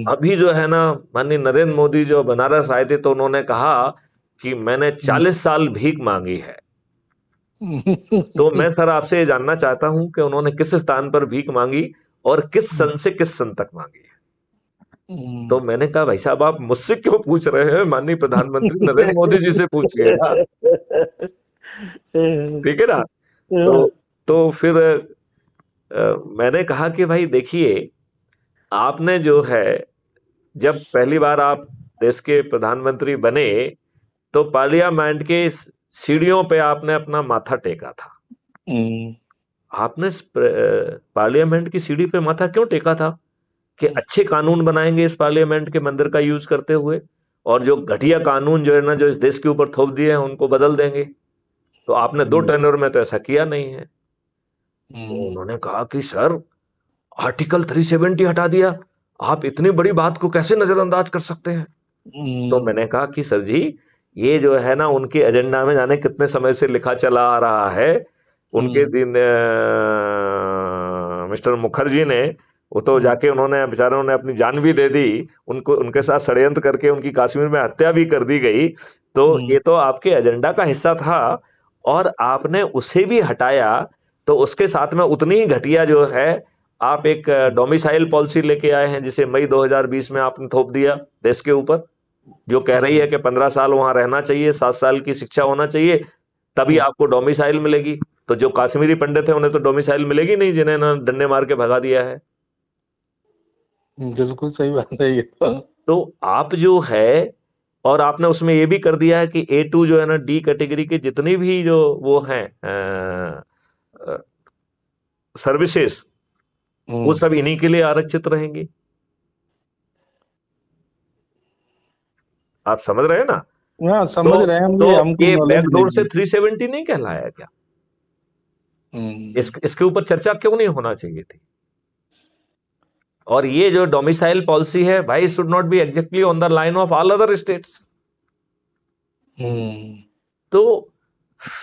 अभी जो है ना माननीय नरेंद्र मोदी जो बनारस आए थे, तो उन्होंने कहा कि मैंने 40 साल भीख मांगी है। तो मैं सर आपसे ये जानना चाहता हूं कि उन्होंने किस स्थान पर भीख मांगी और किस सन से किस सन तक मांगी है? तो मैंने कहा भाई साहब आप मुझसे क्यों पूछ रहे हैं, माननीय प्रधानमंत्री नरेंद्र मोदी जी से पूछिए ना, ठीक है ना? तो फिर मैंने कहा कि भाई देखिए, आपने जो है जब पहली बार आप देश के प्रधानमंत्री बने, तो पार्लियामेंट के सीढ़ियों पे आपने अपना माथा टेका था। आपने पार्लियामेंट की सीढ़ी पे माथा क्यों टेका था? कि अच्छे कानून बनाएंगे इस पार्लियामेंट के मंदिर का यूज करते हुए, और जो घटिया कानून जो है ना जो इस देश के ऊपर थोप दिए हैं उनको बदल देंगे। तो आपने 2 टेन्योर में तो ऐसा किया नहीं है। तो उन्होंने कहा कि सर आर्टिकल 370 हटा दिया, आप इतनी बड़ी बात को कैसे नजरअंदाज कर सकते हैं? तो मैंने कहा कि सर जी ये जो है ना उनके एजेंडा में जाने कितने समय से लिखा चला आ रहा है। उनके दिन मिस्टर मुखर्जी ने, वो तो जाके उन्होंने बेचारों ने अपनी जान भी दे दी, उनको उनके साथ षड्यंत्र करके उनकी कश्मीर में हत्या भी कर दी गई। तो ये तो आपके एजेंडा का हिस्सा था, और आपने उसे भी हटाया। तो उसके साथ में उतनी ही घटिया जो है आप एक डोमिसाइल पॉलिसी लेके आए हैं, जिसे मई 2020 में आपने थोप दिया देश के ऊपर, जो कह रही है कि 15 साल वहां रहना चाहिए, 7 साल की शिक्षा होना चाहिए, तभी आपको डोमिसाइल मिलेगी। तो जो कश्मीरी पंडित है उन्हें तो डोमिसाइल मिलेगी नहीं, जिन्हें ना डंडे मार के भगा दिया है। बिल्कुल सही बात है ये तो आप जो है, और आपने उसमें ये भी कर दिया है कि A2 जो है ना D कैटेगरी के जितनी भी जो वो हैं सर्विसेज, वो सब इन्हीं के लिए आरक्षित रहेंगी। आप समझ रहे हैं ना? समझ रहे हैं हम। तो ये बैकडोर से 370 नहीं कहलाया क्या? इसके ऊपर चर्चा क्यों नहीं होना चाहिए थी? और ये जो डोमिसाइल पॉलिसी है भाई, should not be exactly on the line of all other states. तो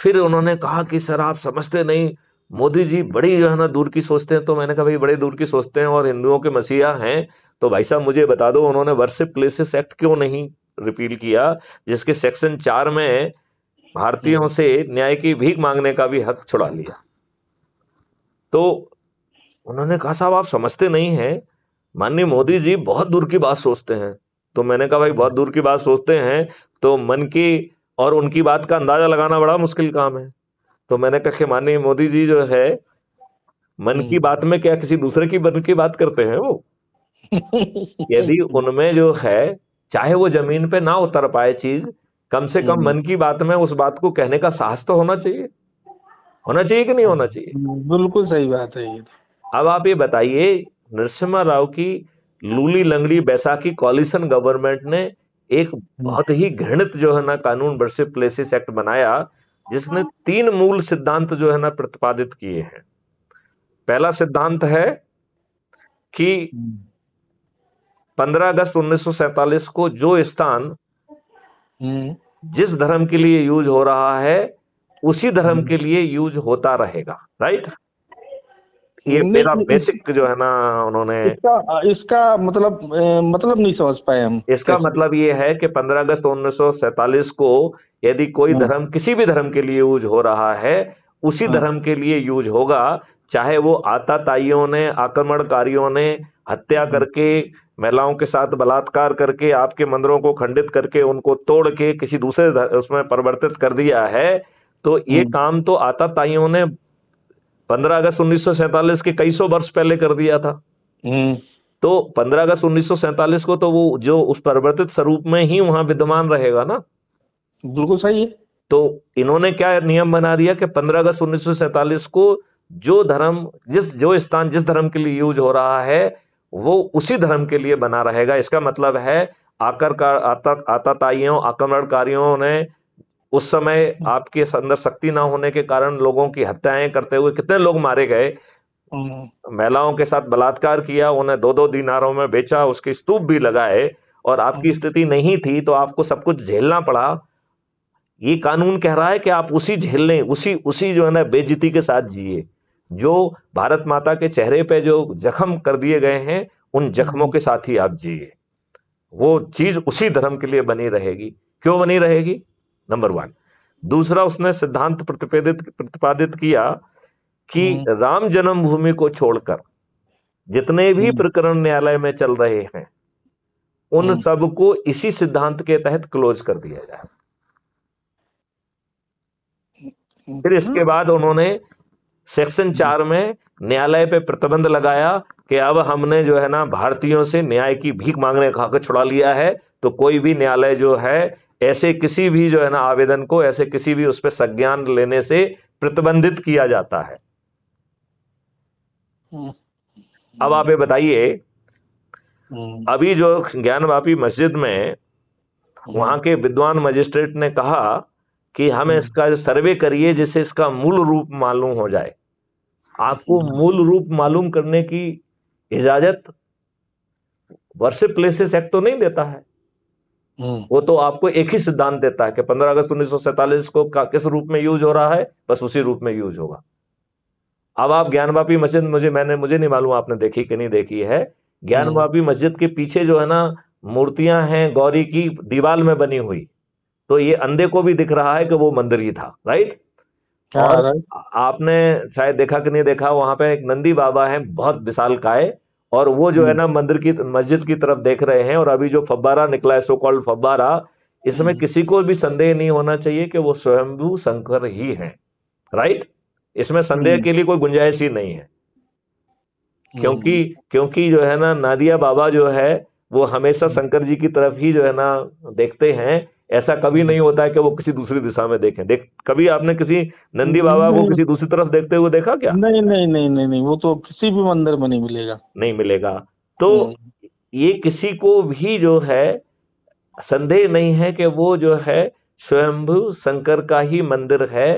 फिर उन्होंने कहा कि सर आप समझते नहीं, मोदी जी बड़ी जो है ना दूर की सोचते हैं। तो मैंने कहा भाई बड़े दूर की सोचते हैं और हिंदुओं के मसीहा हैं, तो भाई साहब मुझे बता दो उन्होंने वर्शिप प्लेसेस एक्ट क्यों नहीं रिपील किया, जिसके सेक्शन 4 में भारतीयों से न्याय की भीख मांगने का भी हक छुड़ा लिया। तो उन्होंने कहा साहब आप समझते नहीं हैं, माननीय मोदी जी बहुत दूर की बात सोचते हैं। तो मैंने कहा भाई बहुत दूर की बात सोचते हैं तो मन की और उनकी बात का अंदाजा लगाना बड़ा मुश्किल काम है। तो मैंने कहा कि माननीय मोदी जी जो है मन की बात में क्या किसी दूसरे की मन की बात करते हैं वो? यदि उनमें जो है, चाहे वो जमीन पे ना उतर पाए चीज, कम से कम मन की बात में उस बात को कहने का साहस तो होना चाहिए। होना चाहिए कि नहीं होना चाहिए? बिल्कुल सही बात है ये। अब आप ये बताइए, नरसिम्हा राव की लूली लंगड़ी बैसाखी कॉलिशन गवर्नमेंट ने एक बहुत ही घृणित जो है ना कानून वर्शिप प्लेसेस एक्ट बनाया, जिसने 3 मूल सिद्धांत जो है ना प्रतिपादित किए हैं। पहला सिद्धांत है कि 15 अगस्त 1947 को जो स्थान जिस धर्म के लिए यूज हो रहा है उसी धर्म के लिए यूज होता रहेगा। राइट? ये मेरा बेसिक जो है ना उन्होंने इसका मतलब नहीं समझ पाए हम। इसका मतलब ये है कि 15 अगस्त 1947 को यदि कोई धर्म किसी भी धर्म के लिए यूज हो रहा है, उसी धर्म के लिए यूज होगा, चाहे वो आताताइयों ने, आक्रमणकारियों ने हत्या करके, महिलाओं के साथ बलात्कार करके, आपके मंदिरों को खंडित करके, उनको तोड़ के किसी दूसरे उसमें परिवर्तित कर दिया है। तो ये काम तो आताताइयों ने 15 अगस्त 1947 के कई सौ वर्ष पहले कर दिया था। तो 15 अगस्त 1947 को तो वो जो उस परिवर्तित स्वरूप में ही वहां विद्यमान रहेगा ना। बिल्कुल सही है। तो इन्होंने क्या नियम बना दिया कि 15 अगस्त 1947 को जो धर्म जो स्थान जिस धर्म के लिए यूज हो रहा है वो उसी धर्म के लिए बना रहेगा। इसका मतलब है आताताइयों, आक्रमणकारियों ने उस समय आपके अंदर शक्ति ना होने के कारण लोगों की हत्याएं करते हुए कितने लोग मारे गए, महिलाओं के साथ बलात्कार किया, उन्हें 2-2 दीनारों में बेचा, उसके स्तूप भी लगाए, और आपकी स्थिति नहीं थी तो आपको सब कुछ झेलना पड़ा। ये कानून कह रहा है कि आप उसी झेलने, उसी जो है ना बेइज्जती के साथ जिए। जो भारत माता के चेहरे पे जो जख्म कर दिए गए हैं उन जख्मों के साथ ही आप जिए। वो चीज उसी धर्म के लिए बनी रहेगी। क्यों बनी रहेगी? नंबर 1। दूसरा, उसने सिद्धांत प्रतिपादित किया कि राम जन्मभूमि को छोड़कर जितने भी प्रकरण न्यायालय में चल रहे हैं उन सबको इसी सिद्धांत के तहत क्लोज कर दिया जाए। फिर इसके बाद उन्होंने सेक्शन 4 में न्यायालय पे प्रतिबंध लगाया कि अब हमने जो है ना भारतीयों से न्याय की भीख मांगने का हक छुड़ा लिया है, तो कोई भी न्यायालय जो है ऐसे किसी भी जो है ना आवेदन को, ऐसे किसी भी उस पर संज्ञान लेने से प्रतिबंधित किया जाता है। अब आप ये बताइए, अभी जो ज्ञानवापी मस्जिद में वहां के विद्वान मजिस्ट्रेट ने कहा कि हमें इसका सर्वे करिए जिससे इसका मूल रूप मालूम हो जाए। आपको मूल रूप मालूम करने की इजाजत वर्शिप प्लेसेस एक्ट तो नहीं देता है। वो तो आपको एक ही सिद्धांत देता है कि 15 अगस्त 1947 को किस रूप में यूज हो रहा है, बस उसी रूप में यूज होगा। अब आप ज्ञानवापी मस्जिद, मुझे नहीं मालूम आपने देखी कि नहीं देखी है। ज्ञानवापी मस्जिद के पीछे जो है ना मूर्तियां हैं गौरी की दीवार में बनी हुई, तो ये अंधे को भी दिख रहा है कि वो मंदिर ही था। राइट? और आपने शायद देखा कि नहीं देखा, वहां पे एक नंदी बाबा है बहुत विशालकाय, और वो जो है ना मस्जिद की तरफ देख रहे हैं। और अभी जो फव्वारा निकला है, सो कॉल्ड फव्वारा, इसमें किसी को भी संदेह नहीं होना चाहिए कि वो स्वयंभू शंकर ही हैं। राइट? इसमें संदेह के लिए कोई गुंजाइश ही नहीं है, क्योंकि जो है ना नादिया बाबा जो है वो हमेशा शंकर जी की तरफ ही जो है ना देखते हैं। ऐसा कभी नहीं होता है कि वो किसी दूसरी दिशा में देखें। कभी आपने किसी नंदी बाबा को किसी दूसरी तरफ देखते हुए देखा क्या? नहीं नहीं नहीं नहीं नहीं, वो तो किसी भी मंदिर में नहीं मिलेगा, नहीं मिलेगा। तो ये किसी को भी जो है संदेह नहीं है कि वो जो है स्वयंभू शंकर का ही मंदिर है।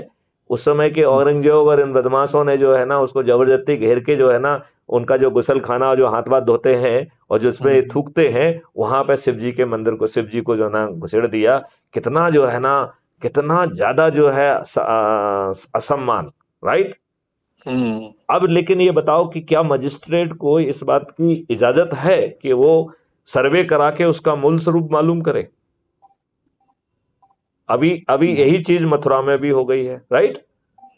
उस समय के औरंगजेब और इन बदमाशों ने जो है ना उसको जबरदस्ती घेर के जो है ना उनका जो गुसल खाना जो हाथ पाथ धोते हैं और जिसमें थूकते हैं वहां पे शिव जी के मंदिर को, शिव जी को जो है ना घुसेड़ दिया। कितना जो है ना, कितना ज्यादा जो है असम्मान, राइट। अब लेकिन ये बताओ कि क्या मजिस्ट्रेट को इस बात की इजाजत है कि वो सर्वे करा के उसका मूल स्वरूप मालूम करे? अभी अभी यही चीज मथुरा में भी हो गई है, राइट।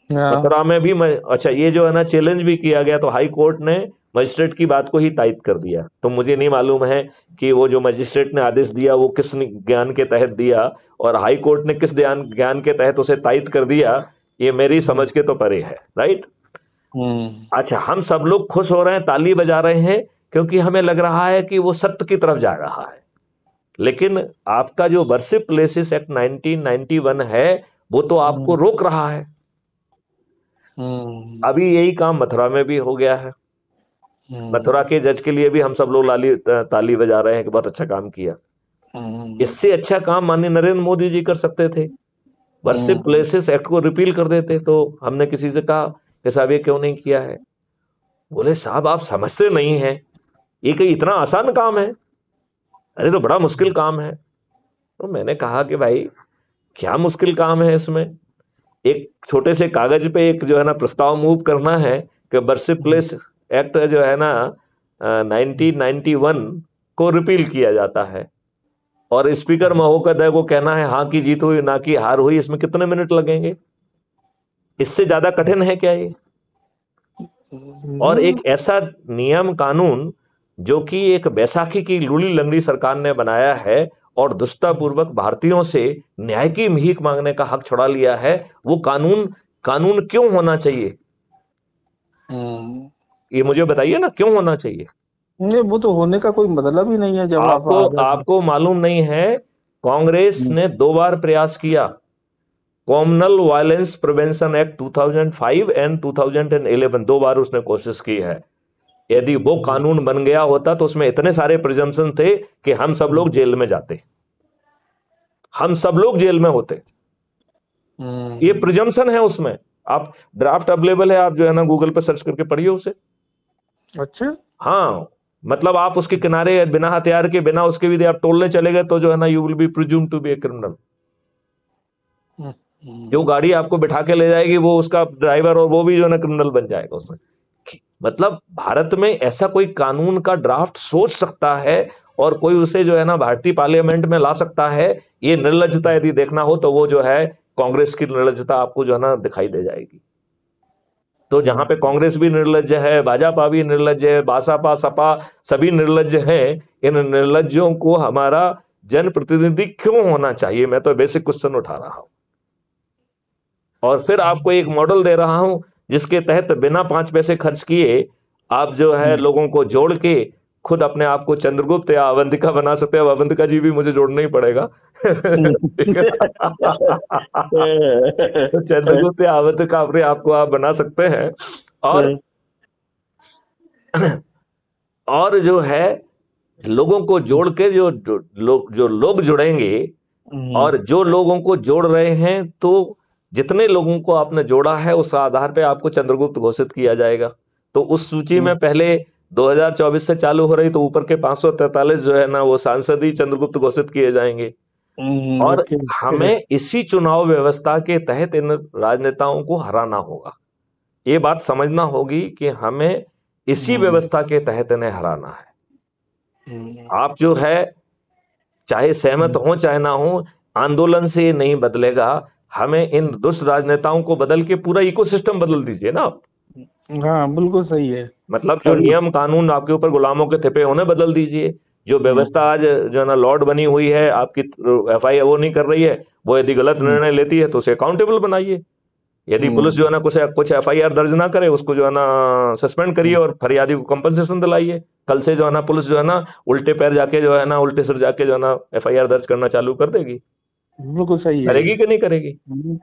मथुरा में भी अच्छा, ये जो है ना चैलेंज भी किया गया तो हाई कोर्ट ने मजिस्ट्रेट की बात को ही तायद कर दिया। तो मुझे नहीं मालूम है कि वो जो मजिस्ट्रेट ने आदेश दिया वो किस ज्ञान के तहत दिया और हाई कोर्ट ने किस ज्ञान के तहत उसे तायद कर दिया, ये मेरी समझ के तो परे है, राइट। अच्छा, हम सब लोग खुश हो रहे हैं, ताली बजा रहे हैं क्योंकि हमें लग रहा है कि वो सत्य की तरफ जा रहा है। लेकिन आपका जो वर्शिप प्लेसेस एक्ट 1991 है वो तो आपको रोक रहा है। अभी यही काम मथुरा में भी हो गया है। मथुरा के जज के लिए भी हम सब लोग ताली बजा रहे हैं कि बहुत अच्छा काम किया। इससे अच्छा काम माननीय नरेंद्र मोदी जी कर सकते थे, वर्शिप प्लेसेस एक्ट को रिपील कर देते। तो हमने किसी से कहा कि साहब ये क्यों नहीं किया है? बोले साहब आप समझते नहीं हैं, ये कहीं इतना आसान काम है? अरे तो बड़ा मुश्किल काम है। तो मैंने कहा कि भाई क्या मुश्किल काम है इसमें? एक छोटे से कागज पे एक जो है ना प्रस्ताव मूव करना है कि वर्शिप प्लेस एक्ट जो है ना 1991 को रिपील किया जाता है और स्पीकर महोदय को कहना है हाँ की जीत हुई ना की हार हुई। इसमें कितने मिनट लगेंगे? इससे ज्यादा कठिन है क्या ये? और एक ऐसा नियम कानून जो कि एक बैसाखी की लूली लंगड़ी सरकार ने बनाया है और दुष्टतापूर्वक भारतीयों से न्याय की भीख मांगने का हक छुड़ा लिया है, वो कानून क्यों होना चाहिए? ये मुझे बताइए ना, क्यों होना चाहिए? नहीं, वो तो होने का कोई मतलब ही नहीं है। जब आपको मालूम नहीं है, कांग्रेस ने 2 बार प्रयास किया। Communal violence prevention act 2005 and 2011, 2 बार उसने कोशिश की है। यदि वो कानून बन गया होता तो उसमें इतने सारे प्रिजम्पशन थे कि हम सब लोग जेल में जाते, हम सब लोग जेल में होते। ये प्रिजम्पशन है उसमें। आप ड्राफ्ट अवेलेबल है, आप जो है ना गूगल पे सर्च करके पढ़िए उसे। अच्छा, हाँ, मतलब आप उसके किनारे बिना हथियार के, बिना उसके भी आप टोलने चले गए तो जो है ना you will be presumed to be a criminal. जो गाड़ी आपको बिठा के ले जाएगी वो उसका ड्राइवर और वो भी जो है ना क्रिमिनल बन जाएगा उसमें। मतलब भारत में ऐसा कोई कानून का ड्राफ्ट सोच सकता है और कोई उसे जो है ना भारतीय पार्लियामेंट में ला सकता है? ये निर्लज्जता यदि देखना हो तो वो जो है कांग्रेस की निर्लज्जता आपको जो है ना दिखाई दे जाएगी। तो जहां पे कांग्रेस भी निर्लज्ज है, भाजपा भी निर्लज्ज है, बासपा सपा सभी निर्लज्ज हैं, इन निर्लज्जों को हमारा जनप्रतिनिधि क्यों होना चाहिए? मैं तो बेसिक क्वेश्चन उठा रहा हूं और फिर आपको एक मॉडल दे रहा हूं जिसके तहत बिना 5 पैसे खर्च किए आप जो है लोगों को जोड़ के खुद अपने आप को चंद्रगुप्त या अवंतिका बना सकते हैं। अवंतिका जी भी मुझे जोड़ना ही पड़ेगा। तो चंद्रगुप्त या अवंतिका अपने आप को आप बना सकते हैं और जो है लोगों को जोड़ के जो लोग जुड़ेंगे और जो लोगों को जोड़ रहे हैं, तो जितने लोगों को आपने जोड़ा है उस आधार पे आपको चंद्रगुप्त घोषित किया जाएगा। तो उस सूची में पहले 2024 से चालू हो रही तो ऊपर के 543 जो है ना वो सांसद ही चंद्रगुप्त घोषित किए जाएंगे। और हमें इसी चुनाव व्यवस्था के तहत इन राजनेताओं को हराना होगा। ये बात समझना होगी कि हमें इसी व्यवस्था के तहत इन्हें हराना है। आप जो है चाहे सहमत हो चाहे ना हो, आंदोलन से नहीं बदलेगा। हमें इन दुष्ट राजनेताओं को बदल के पूरा इकोसिस्टम बदल दीजिए ना। हाँ, बिल्कुल सही है। मतलब जो नियम कानून आपके ऊपर गुलामों के थिपे उन्हें बदल दीजिए। जो व्यवस्था आज जो ना लॉर्ड बनी हुई है, आपकी FIR वो नहीं कर रही है, वो यदि गलत निर्णय लेती है तो उसे अकाउंटेबल बनाइए। यदि पुलिस जो है ना कुछ FIR दर्ज ना करे उसको जो है ना सस्पेंड करिए और फरियादी को कंपनसेशन दिलाइए। कल से जो है ना पुलिस जो है ना उल्टे पैर जाके जो है ना उल्टे सिर जाके जो है ना FIR दर्ज करना चालू कर देगी। बिल्कुल सही है। करेगी कि नहीं करेगी?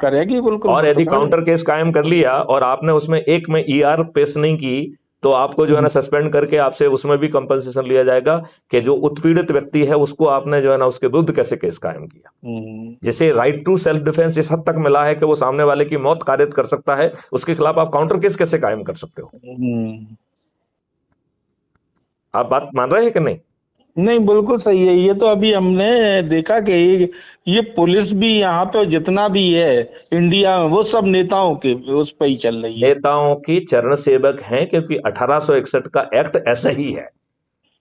करेगी, बिल्कुल। और यदि काउंटर केस कायम कर लिया और आपने उसमें एक में ER पेश नहीं की तो आपको जो है ना सस्पेंड करके आपसे उसमें भी कंपनसेशन लिया जाएगा कि जो उत्पीड़ित व्यक्ति है उसको आपने जो है ना उसके विरुद्ध कैसे केस कायम किया। जैसे राइट टू सेल्फ डिफेंस इस हद तक मिला है कि वो सामने वाले की मौत कारित कर सकता है, उसके खिलाफ आप काउंटर केस कैसे कायम कर सकते हो? आप बात मान रहे हैं कि नहीं? नहीं, बिल्कुल सही है। ये तो अभी हमने देखा कि ये पुलिस भी यहाँ पे जितना भी है इंडिया में वो सब नेताओं के उस पर ही चल रही है। नेताओं की चरण सेवक हैं, क्योंकि 1861 का एक्ट ऐसा ही है।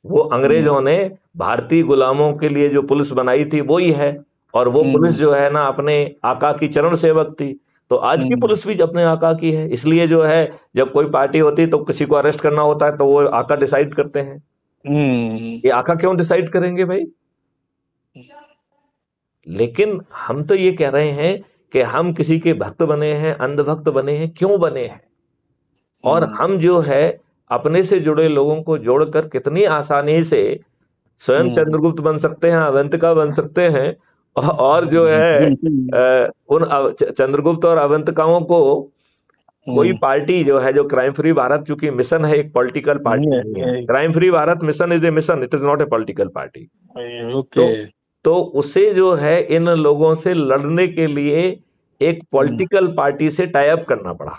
वो अंग्रेजों ने भारतीय गुलामों के लिए जो पुलिस बनाई थी वो ही है, और वो पुलिस जो है ना अपने आका की चरण सेवक थी। तो आज की पुलिस भी अपने आका की है, इसलिए जो है जब कोई पार्टी होती है तो किसी को अरेस्ट करना होता है तो वो आका डिसाइड करते हैं। ये आका क्यों डिसाइड करेंगे भाई? लेकिन हम तो ये कह रहे हैं कि हम किसी के भक्त बने हैं, अंधभक्त बने हैं, क्यों बने हैं? और हम जो है अपने से जुड़े लोगों को जोड़कर कितनी आसानी से स्वयं चंद्रगुप्त बन सकते हैं, अवंतिका बन सकते हैं, और जो है उन चंद्रगुप्त और अवंतिकाओं को कोई पार्टी जो है, जो क्राइम फ्री भारत, चूंकि मिशन है, एक पॉलिटिकल पार्टी नहीं है। Crime free Bharat mission is a mission, it is not a political party. तो उसे जो है इन लोगों से लड़ने के लिए एक पॉलिटिकल पार्टी से टाई अप करना पड़ा,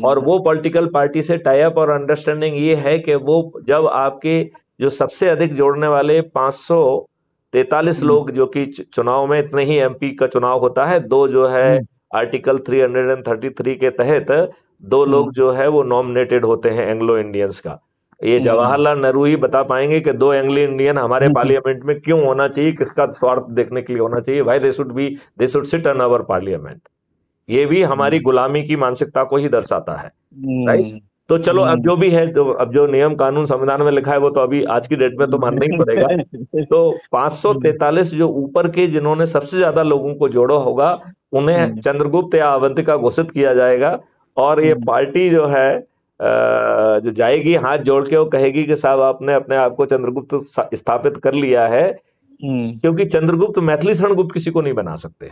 और वो पॉलिटिकल पार्टी से टाई अप और अंडरस्टैंडिंग ये है कि वो जब आपके जो सबसे अधिक जोड़ने वाले 543 लोग, जो कि चुनाव में इतने ही एमपी का चुनाव होता है, दो जो है आर्टिकल 333 के तहत 2 लोग जो है वो नॉमिनेटेड होते हैं एंग्लो इंडियंस का। ये जवाहरलाल नेहरू ही बता पाएंगे कि 2 एंग्लो इंडियन हमारे पार्लियामेंट में क्यों होना चाहिए, किसका स्वार्थ देखने के लिए होना चाहिए। भाई they should sit in our parliament. ये भी हमारी गुलामी की मानसिकता को ही दर्शाता है, राइट? तो चलो, अब जो भी है, अब जो नियम कानून संविधान में लिखा है वो तो अभी आज की डेट में तो मानना ही पड़ेगा। तो 543 जो ऊपर के जिन्होंने सबसे ज्यादा लोगों को जोड़ा होगा उन्हें चंद्रगुप्त या अवंतिका घोषित किया जाएगा, और ये पार्टी जो है जो जाएगी हाथ जोड़ के, वो कहेगी कि साहब आपने अपने आप को चंद्रगुप्त स्थापित कर लिया है, क्योंकि चंद्रगुप्त मैथिली शरणगुप्त किसी को नहीं बना सकते।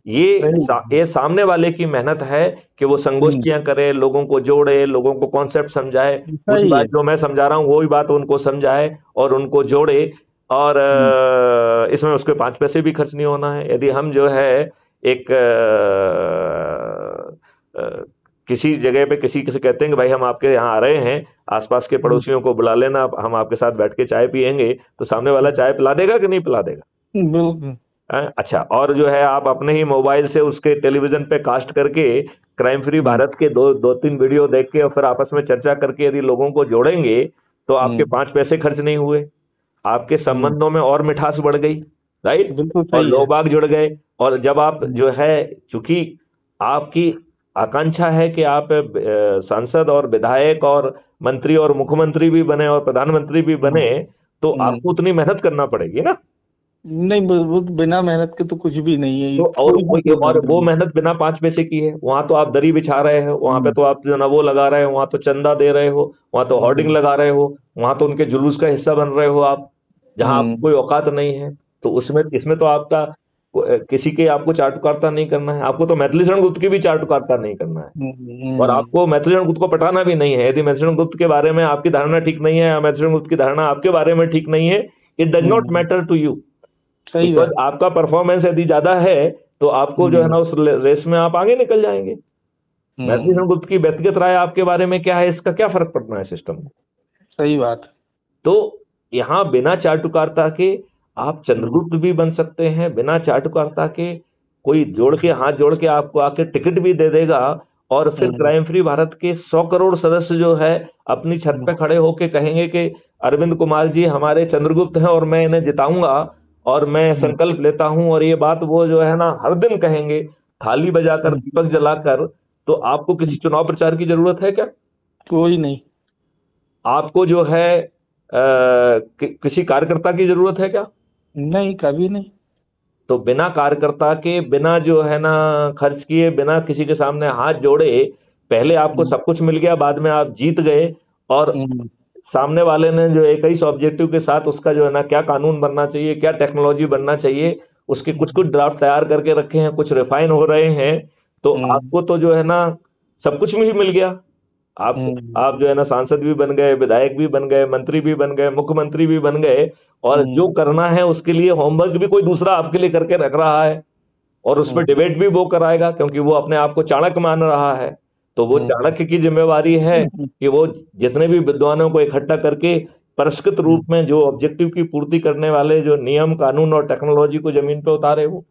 ये सामने वाले की मेहनत है कि वो संगोष्ठियां करे, लोगों को जोड़े, लोगों को कॉन्सेप्ट समझाए, उस बात जो मैं समझा रहा हूँ वही बात उनको समझाए और उनको जोड़े, और इसमें उसके 5 पैसे भी खर्च नहीं होना है। यदि हम जो है एक किसी जगह पे किसी से कहते हैं कि भाई हम आपके यहाँ आ रहे हैं, आसपास के पड़ोसियों को बुला लेना, हम आपके साथ बैठ के चाय पियेंगे, तो सामने वाला चाय पिला देगा कि नहीं पिला देगा? बिल्कुल। अच्छा, और जो है आप अपने ही मोबाइल से उसके टेलीविजन पे कास्ट करके क्राइम फ्री भारत के 2-3 वीडियो देख के और फिर आपस में चर्चा करके यदि लोगों को जोड़ेंगे तो आपके 5 पैसे खर्च नहीं हुए, आपके संबंधों में और मिठास बढ़ गई, राइट? और लोग बाग जुड़ गए। और जब आप जो है, चूंकि आपकी आकांक्षा है कि आप सांसद और विधायक और मंत्री और मुख्यमंत्री भी बने और प्रधानमंत्री भी बने, तो आपको उतनी मेहनत करना पड़ेगी ना। नहीं, बिना मेहनत के तो कुछ भी नहीं है। तो और वो मेहनत बिना 5 पैसे की है। वहां तो आप दरी बिछा रहे हो, वहां पे तो आप जो ना वो लगा रहे हो, वहां तो चंदा दे रहे हो, वहां तो होर्डिंग लगा रहे हो, वहां तो उनके जुलूस का हिस्सा बन रहे हो आप, जहां आपको कोई औकात नहीं है। तो इसमें तो आपका किसी के आपको चाटुकारिता नहीं करना है, आपको तो मैथिली शरणगुप्त की भी चाटुकारिता नहीं करना है, और आपको मैथिली शरणगुप्त को पटाना भी नहीं है। यदि मैथिली शरणगुप्त के बारे में आपकी धारणा ठीक नहीं है या मैथिली शरणगुप्त की धारणा आपके बारे में ठीक नहीं है, it does not matter to you. आपका परफॉर्मेंस यदि ज्यादा है तो आपको जो है ना उस रेस में आप आगे निकल जाएंगे। मैथिली शरणगुप्त की व्यक्तिगत राय आपके बारे में क्या है, इसका क्या फर्क पड़ना है सिस्टम को? सही बात। तो यहाँ बिना चाटुकारिता के आप चंद्रगुप्त भी बन सकते हैं, बिना चाटुकारिता के कोई जोड़ के हाथ जोड़ के आपको आके टिकट भी दे देगा, और फिर क्राइम फ्री भारत के 100 करोड़ सदस्य जो है अपनी छत पे खड़े होके कहेंगे कि अरविंद कुमार जी हमारे चंद्रगुप्त हैं और मैं इन्हें जिताऊंगा और मैं संकल्प लेता हूं, और ये बात वो जो है ना हर दिन कहेंगे, थाली बजाकर, दीपक जलाकर। तो आपको किसी चुनाव प्रचार की जरूरत है क्या? कोई नहीं। आपको जो है किसी कार्यकर्ता की जरूरत है क्या? नहीं, कभी नहीं। तो बिना कार्यकर्ता के, बिना जो है ना खर्च किए, बिना किसी के सामने हाथ जोड़े, पहले आपको सब कुछ मिल गया, बाद में आप जीत गए, और सामने वाले ने जो एक ही ऑब्जेक्टिव के साथ उसका जो है ना क्या कानून बनना चाहिए, क्या टेक्नोलॉजी बनना चाहिए, उसके कुछ ड्राफ्ट तैयार करके रखे हैं, कुछ रिफाइन हो रहे हैं, तो आपको तो जो है ना सब कुछ भी मिल गया, आप जो है ना सांसद भी बन गए, विधायक भी बन गए, मंत्री भी बन गए, मुख्यमंत्री भी बन गए, और जो करना है उसके लिए होमवर्क भी कोई दूसरा आपके लिए करके रख रहा है, और उसमें डिबेट भी वो कराएगा, क्योंकि वो अपने आप को चाणक्य मान रहा है। तो वो चाणक्य की जिम्मेवारी है कि वो जितने भी विद्वानों को इकट्ठा करके परिष्कृत रूप में जो ऑब्जेक्टिव की पूर्ति करने वाले जो नियम कानून और टेक्नोलॉजी को जमीन पे उतारे वो।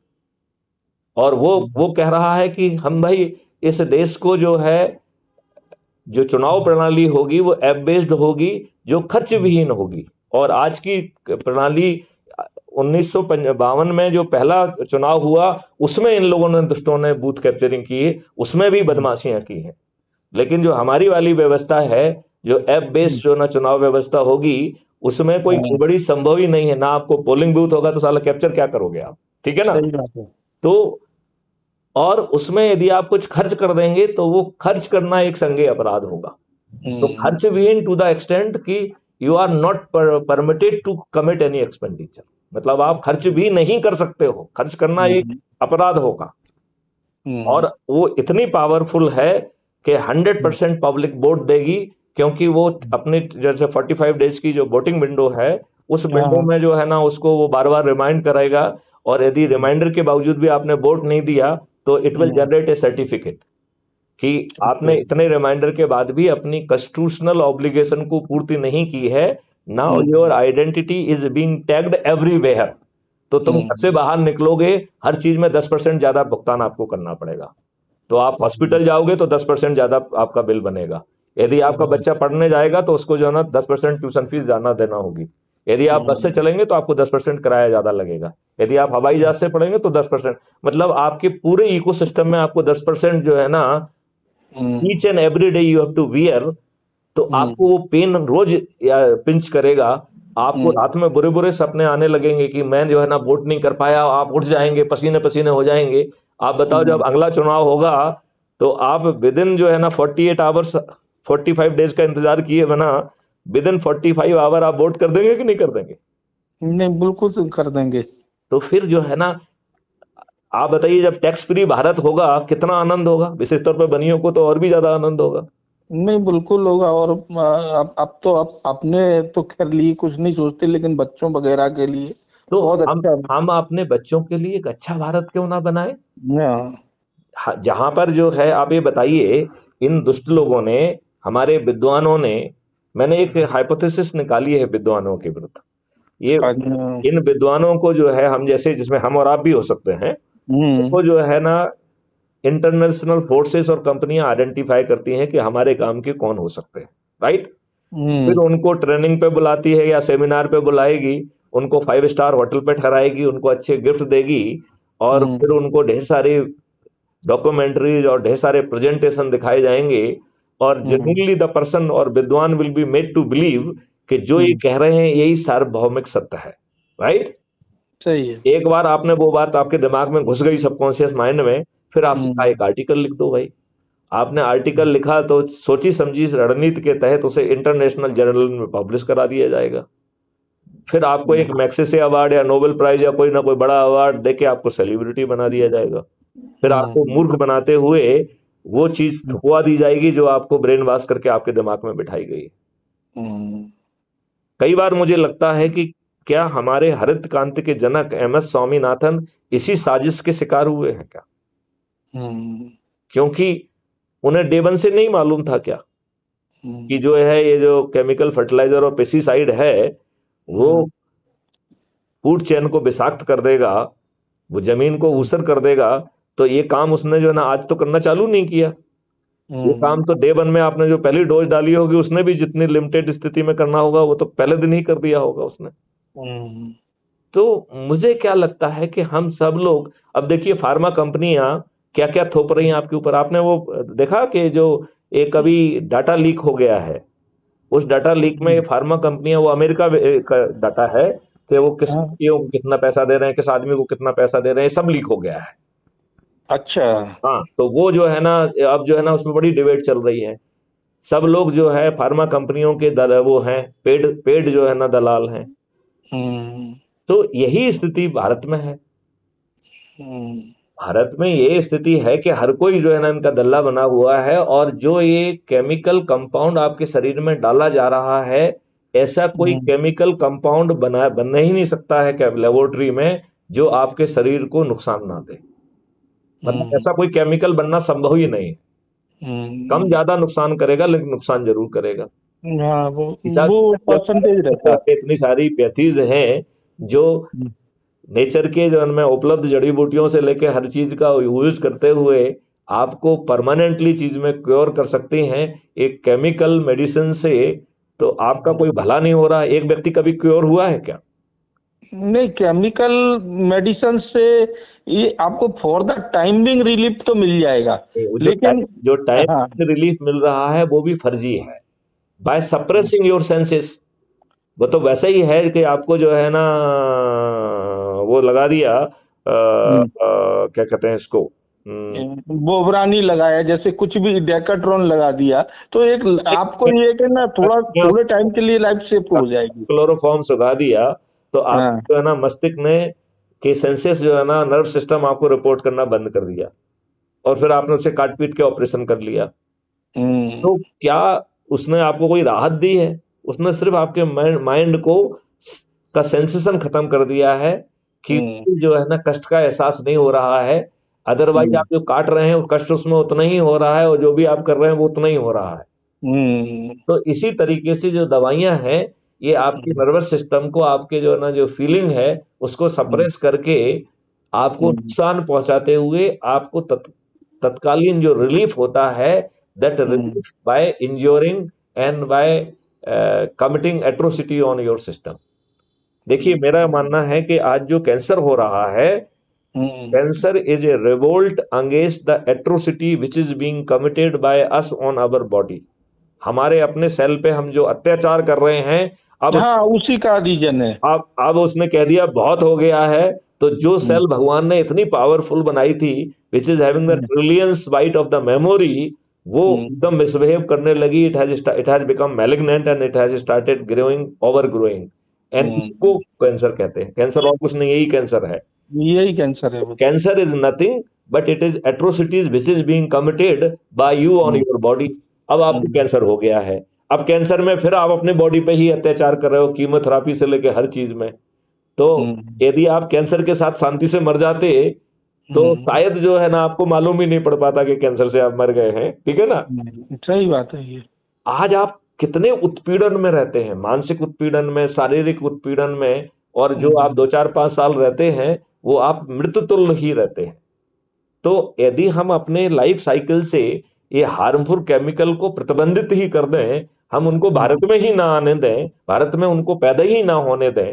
और वो कह रहा है कि हम भाई इस देश को जो है, जो चुनाव प्रणाली होगी वो ऐप बेस्ड होगी, जो खर्च विहीन होगी। और आज की प्रणाली 1952 में जो पहला चुनाव हुआ उसमें इन लोगों ने, दुष्टों ने बूथ कैप्चरिंग की, उसमें भी बदमाशियां की हैं। लेकिन जो हमारी वाली व्यवस्था है, जो ऐप बेस्ड जो ना चुनाव व्यवस्था होगी, उसमें कोई गड़बड़ी संभव ही नहीं है। ना आपको पोलिंग बूथ होगा तो साला कैप्चर क्या करोगे आप, ठीक है ना। तो और उसमें यदि आप कुछ खर्च कर देंगे तो वो खर्च करना एक संज्ञेय अपराध होगा। तो खर्च विहीन टू द एक्सटेंट कि you are not permitted to commit any expenditure, मतलब आप खर्च भी नहीं कर सकते हो, खर्च करना एक अपराध होगा। और वो इतनी पावरफुल है कि 100% पब्लिक वोट देगी, क्योंकि वो अपने जैसे 45 डेज की जो वोटिंग विंडो है, उस विंडो में जो है ना उसको वो बार बार रिमाइंड करेगा। और यदि रिमाइंडर के बावजूद भी आपने वोट नहीं दिया तो it will generate A certificate कि आपने इतने रिमाइंडर के बाद भी अपनी कॉन्स्टिट्यूशनल ऑब्लिगेशन को पूर्ति नहीं की है। Now your identity is being tagged everywhere. तो तुम घर से बाहर निकलोगे, हर चीज में 10% ज्यादा भुगतान आपको करना पड़ेगा। तो आप हॉस्पिटल जाओगे तो 10% ज्यादा आपका बिल बनेगा। यदि आपका बच्चा पढ़ने जाएगा तो उसको जो है ना 10% ट्यूशन फीस ज्यादा देना होगी। यदि आप बस से चलेंगे तो आपको 10% किराया ज्यादा लगेगा। यदि आप हवाई जहाज से पढ़ेंगे तो 10%, मतलब आपके पूरे इकोसिस्टम में आपको 10% जो है ना each and every day you have to wear. तो आपको वो पेन रोज पिंच करेगा, आपको रात में बुरे बुरे सपने आने लगेंगे कि मैं जो है ना वोट नहीं कर पाया, आप उठ जाएंगे, पसीने पसीने हो जाएंगे। आप बताओ जब अगला चुनाव होगा तो आप विद इन जो है ना 48 आवर्स 45 डेज का इंतजार किए बिना विद इन 45 आवर आप वोट कर देंगे कि नहीं कर देंगे? नहीं, बिल्कुल कर देंगे। तो फिर जो है ना आप बताइए, जब टैक्स फ्री भारत होगा कितना आनंद होगा, विशेष तौर पर बनियों को तो और भी ज्यादा आनंद होगा। नहीं, बिल्कुल होगा। और अब तो अपने तो खैर लिए कुछ नहीं सोचते, लेकिन बच्चों वगैरह के लिए तो बहुत अच्छा। हम अपने बच्चों के लिए एक अच्छा भारत क्यों ना बनाए, हाँ। जहां पर जो है आप ये बताइए, इन दुष्ट लोगों ने, हमारे विद्वानों ने, मैंने एक हाइपोथेसिस निकाली है विद्वानों के विरुद्ध। ये इन विद्वानों को जो है, हम जैसे जिसमें हम और आप भी हो सकते हैं, वो जो है ना इंटरनेशनल फोर्सेस और कंपनियां आइडेंटिफाई करती हैं कि हमारे काम के कौन हो सकते हैं, राइट। फिर उनको ट्रेनिंग पे बुलाती है या सेमिनार पे बुलाएगी, उनको 5 स्टार होटल पे ठहराएगी, उनको अच्छे गिफ्ट देगी, और फिर उनको ढेर सारी डॉक्यूमेंट्रीज और ढेर सारे प्रेजेंटेशन दिखाए जाएंगे। और जनरली द पर्सन और विद्वान will be made to believe कि जो ये कह रहे हैं यही सार्वभौमिक सत्य है, राइट। सही है। एक बार आपने वो बात आपके दिमाग में घुस गई, सबकॉन्शियस माइंड में, फिर आप एक आर्टिकल लिख दो भाई। आपने आर्टिकल लिखा तो सोची समझी रणनीति के तहत उसे इंटरनेशनल जर्नल में पब्लिश करा दिया जाएगा। फिर आपको एक मैग्सेसे अवार्ड या नोबेल प्राइज या कोई ना कोई बड़ा अवार्ड देके आपको सेलिब्रिटी बना दिया जाएगा। फिर आपको मूर्ख बनाते हुए वो चीज ठुकवा दी जाएगी जो आपको ब्रेन वॉश करके आपके दिमाग में बिठाई गई। कई बार मुझे लगता है कि क्या हमारे हरित क्रांति के जनक MS स्वामीनाथन इसी साजिश के शिकार हुए हैं क्या? क्योंकि उन्हें डे वन से नहीं मालूम था क्या कि जो है ये जो केमिकल फर्टिलाइजर और पेस्टिसाइड है वो फूड चेन को विषाक्त कर देगा, वो जमीन को ऊसर कर देगा। तो ये काम उसने जो है ना आज तो करना चालू नहीं किया। ये काम तो डे वन में आपने जो पहली डोज डाली होगी उसने भी जितनी लिमिटेड स्थिति में करना होगा वो तो पहले दिन ही कर दिया होगा उसने। तो मुझे क्या लगता है कि हम सब लोग, अब देखिए फार्मा कंपनियां क्या क्या थोप रही हैं आपके ऊपर। आपने वो देखा कि जो एक अभी डाटा लीक हो गया है, उस डाटा लीक में फार्मा कंपनियां, वो अमेरिका का डाटा है कि वो किस को कितना पैसा दे रहे हैं, किस आदमी को कितना पैसा दे रहे हैं, सब लीक हो गया है। अच्छा। हाँ, तो वो जो है ना अब जो है ना उसमें बड़ी डिबेट चल रही है। सब लोग जो है फार्मा कंपनियों के वो हैं पेड जो है ना दलाल हैं। तो यही स्थिति भारत में है। भारत में ये स्थिति है कि हर कोई जो है ना इनका दल्ला बना हुआ है, और जो ये केमिकल कंपाउंड आपके शरीर में डाला जा रहा है, ऐसा कोई केमिकल कंपाउंड बनना ही नहीं सकता है लेबोरेटरी में जो आपके शरीर को नुकसान ना दे। मतलब ऐसा कोई केमिकल बनना संभव ही नहीं है। कम ज्यादा नुकसान करेगा, लेकिन नुकसान जरूर करेगा। हाँ, वो परसेंटेज रहता है। इतनी सारी पैथीज हैं जो नेचर के जो उनमें उपलब्ध जड़ी बूटियों से लेके हर चीज का यूज करते हुए आपको परमानेंटली चीज में क्योर कर सकती हैं। एक केमिकल मेडिसिन से तो आपका कोई भला नहीं हो रहा। एक व्यक्ति कभी क्योर हुआ है क्या? नहीं, केमिकल मेडिसिन से ये आपको for the time being relief तो मिल जाएगा, लेकिन जो टाइम हाँ, से रिलीफ मिल रहा है वो भी फर्जी है, बाय सप्रेसिंग योर सेंसेस। वो तो वैसा ही है कि आपको जो है ना वो लगा दिया क्या कहते हैं इसको, बोबरानी लगाया, जैसे कुछ भी डेकाट्रॉन लगा दिया, तो एक आपको ये कि ना थोड़े टाइम के लिए लाइफ सेफ हो जाएगी। क्लोरोफॉर्म सुखा दिया तो आप हाँ। जो है ना मस्तिष्क ने के सेंसेस जो है ना नर्व सिस्टम आपको रिपोर्ट करना बंद कर दिया, और फिर आपने उसे काट पीट के ऑपरेशन कर लिया। तो क्या उसने आपको कोई राहत दी है? उसने सिर्फ आपके माइंड को का सेंसेशन खत्म कर दिया है कि जो है ना कष्ट का एहसास नहीं हो रहा है। अदरवाइज आप जो काट रहे हैं वो कष्ट उसमें उतना ही हो रहा है, और जो भी आप कर रहे हैं वो उतना ही हो रहा है। तो इसी तरीके से जो दवाइयां हैं ये आपके नर्वस सिस्टम को, आपके जो है ना जो फीलिंग है उसको सप्रेस करके आपको नुकसान पहुंचाते हुए आपको तत्कालीन जो रिलीफ होता है, that relief by injuring and by committing atrocity on your system. देखिए, मेरा मानना है कि आज जो कैंसर हो रहा है, cancer is a revolt against the atrocity which is being committed by us on our body. हमारे अपने सेल पे हम जो अत्याचार कर रहे हैं, अब हाँ, उसी का रीजन है। अब उसने कह दिया बहुत हो गया है, तो जो सेल भगवान ने इतनी पावरफुल बनाई थी, which is having the trillions byte of the memory, वो एकदम मिसबिहेव करने लगी। It has become malignant and it has started growing, over growing, and इसको कैंसर कहते हैं। कैंसर और कुछ नहीं, यही कैंसर है। यही कैंसर है। Cancer is nothing but it is atrocities which is being committed bye you on your body. अब आपको कैंसर हो गया है, अब कैंसर में फिर आप अपने बॉडी पे ही अत्याचार कर रहे हो, कीमोथेरेपी से लेके हर चीज में। तो यदि आप कैंसर के साथ शांति से मर जाते तो शायद जो है ना आपको मालूम ही नहीं पड़ पाता कि कैंसर से आप मर गए हैं। ठीक है ना? सही बात है ये। आज आप कितने उत्पीड़न में रहते हैं, मानसिक उत्पीड़न में, शारीरिक उत्पीड़न में, और जो आप 2-4-5 साल रहते हैं वो आप मृत्यु तुल्य ही रहते हैं। तो यदि हम अपने लाइफ साइकिल से ये हार्मफुल केमिकल को प्रतिबंधित ही कर दें, हम उनको भारत में ही ना आने दें, भारत में उनको पैदा ही ना होने दें।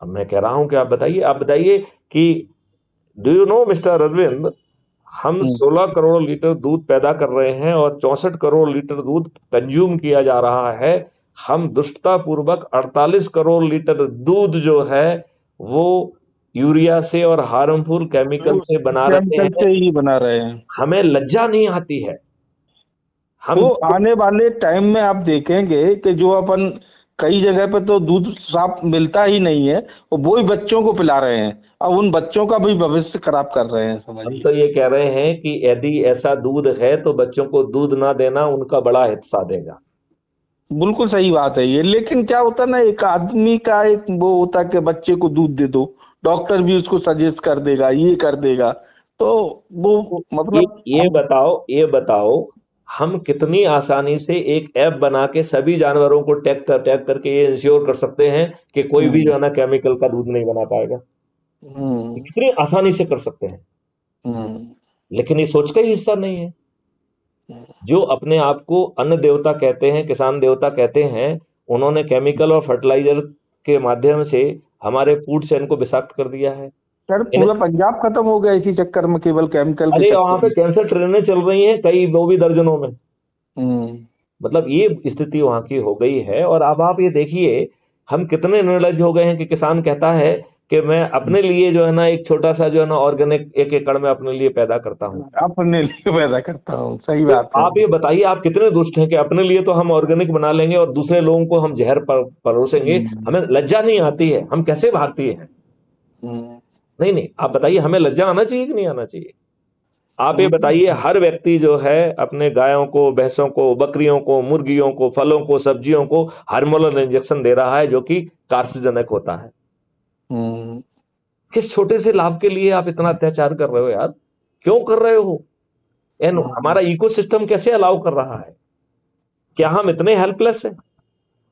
अब मैं कह रहा हूं कि आप बताइए कि do you know mister Arvind, हम 16 करोड़ लीटर दूध पैदा कर रहे हैं और 64 करोड़ लीटर दूध कंज्यूम किया जा रहा है। हम दुष्टता पूर्वक 48 करोड़ लीटर दूध जो है वो यूरिया से और हार्मफुल केमिकल से बना रहे हैं। हमें लज्जा नहीं आती है। हम तो आने वाले टाइम में आप देखेंगे कि जो अपन कई जगह पे तो दूध साफ मिलता ही नहीं है, और वो ही बच्चों को पिला रहे हैं, और उन बच्चों का भी भविष्य खराब कर रहे हैं। समझिए, हम तो ये कह रहे हैं कि यदि ऐसा दूध है तो बच्चों को दूध ना देना उनका बड़ा हिस्सा देगा। बिल्कुल सही बात है ये। लेकिन क्या होता है ना, एक आदमी का एक वो होता है कि बच्चे को दूध दे दो, डॉक्टर भी उसको सजेस्ट कर देगा, ये कर देगा, तो वो मतलब ये बताओ हम कितनी आसानी से एक ऐप बना के सभी जानवरों को टैग करके ये इंश्योर कर सकते हैं कि कोई भी जो है ना केमिकल का दूध नहीं बना पाएगा। कितनी आसानी से कर सकते हैं, लेकिन ये सोच का ही हिस्सा नहीं है। जो अपने आप को अन्न देवता कहते हैं, किसान देवता कहते हैं, उन्होंने केमिकल और फर्टिलाइजर के माध्यम से हमारे फूड चेन को विषाक्त कर दिया है। सर, पूरा पंजाब खत्म हो गया इसी चक्कर में, केवल केमिकल। अरे वहां पे कैंसर ट्रेनें चल रही हैं, कई वो भी दर्जनों में। मतलब ये स्थिति वहां की हो गई है। और अब आप ये देखिए हम कितने निर्लज्ज हो गए हैं कि किसान कहता है कि मैं अपने लिए जो है ना एक छोटा सा जो है ना ऑर्गेनिक 1 एकड़ में अपने लिए पैदा करता हूँ। अपने लिए पैदा करता हूँ, सही बात है। आप ये बताइए आप कितने दुष्ट हैं कि अपने लिए तो हम ऑर्गेनिक बना लेंगे और दूसरे लोगों को हम जहर परोसेंगे। हमें लज्जा नहीं आती है, हम कैसे भागती है। नहीं नहीं, आप बताइए, हमें लज्जा आना चाहिए कि नहीं आना चाहिए? आप ये बताइए, हर व्यक्ति जो है अपने गायों को, भैंसों को, बकरियों को, मुर्गियों को, फलों को, सब्जियों को हार्मोनल इंजेक्शन दे रहा है जो कि कार्सिनोजेनिक होता है। किस छोटे से लाभ के लिए आप इतना अत्याचार कर रहे हो यार? क्यों कर रहे हो? हमारा इकोसिस्टम कैसे अलाउ कर रहा है? क्या हम इतने हेल्पलेस हैं?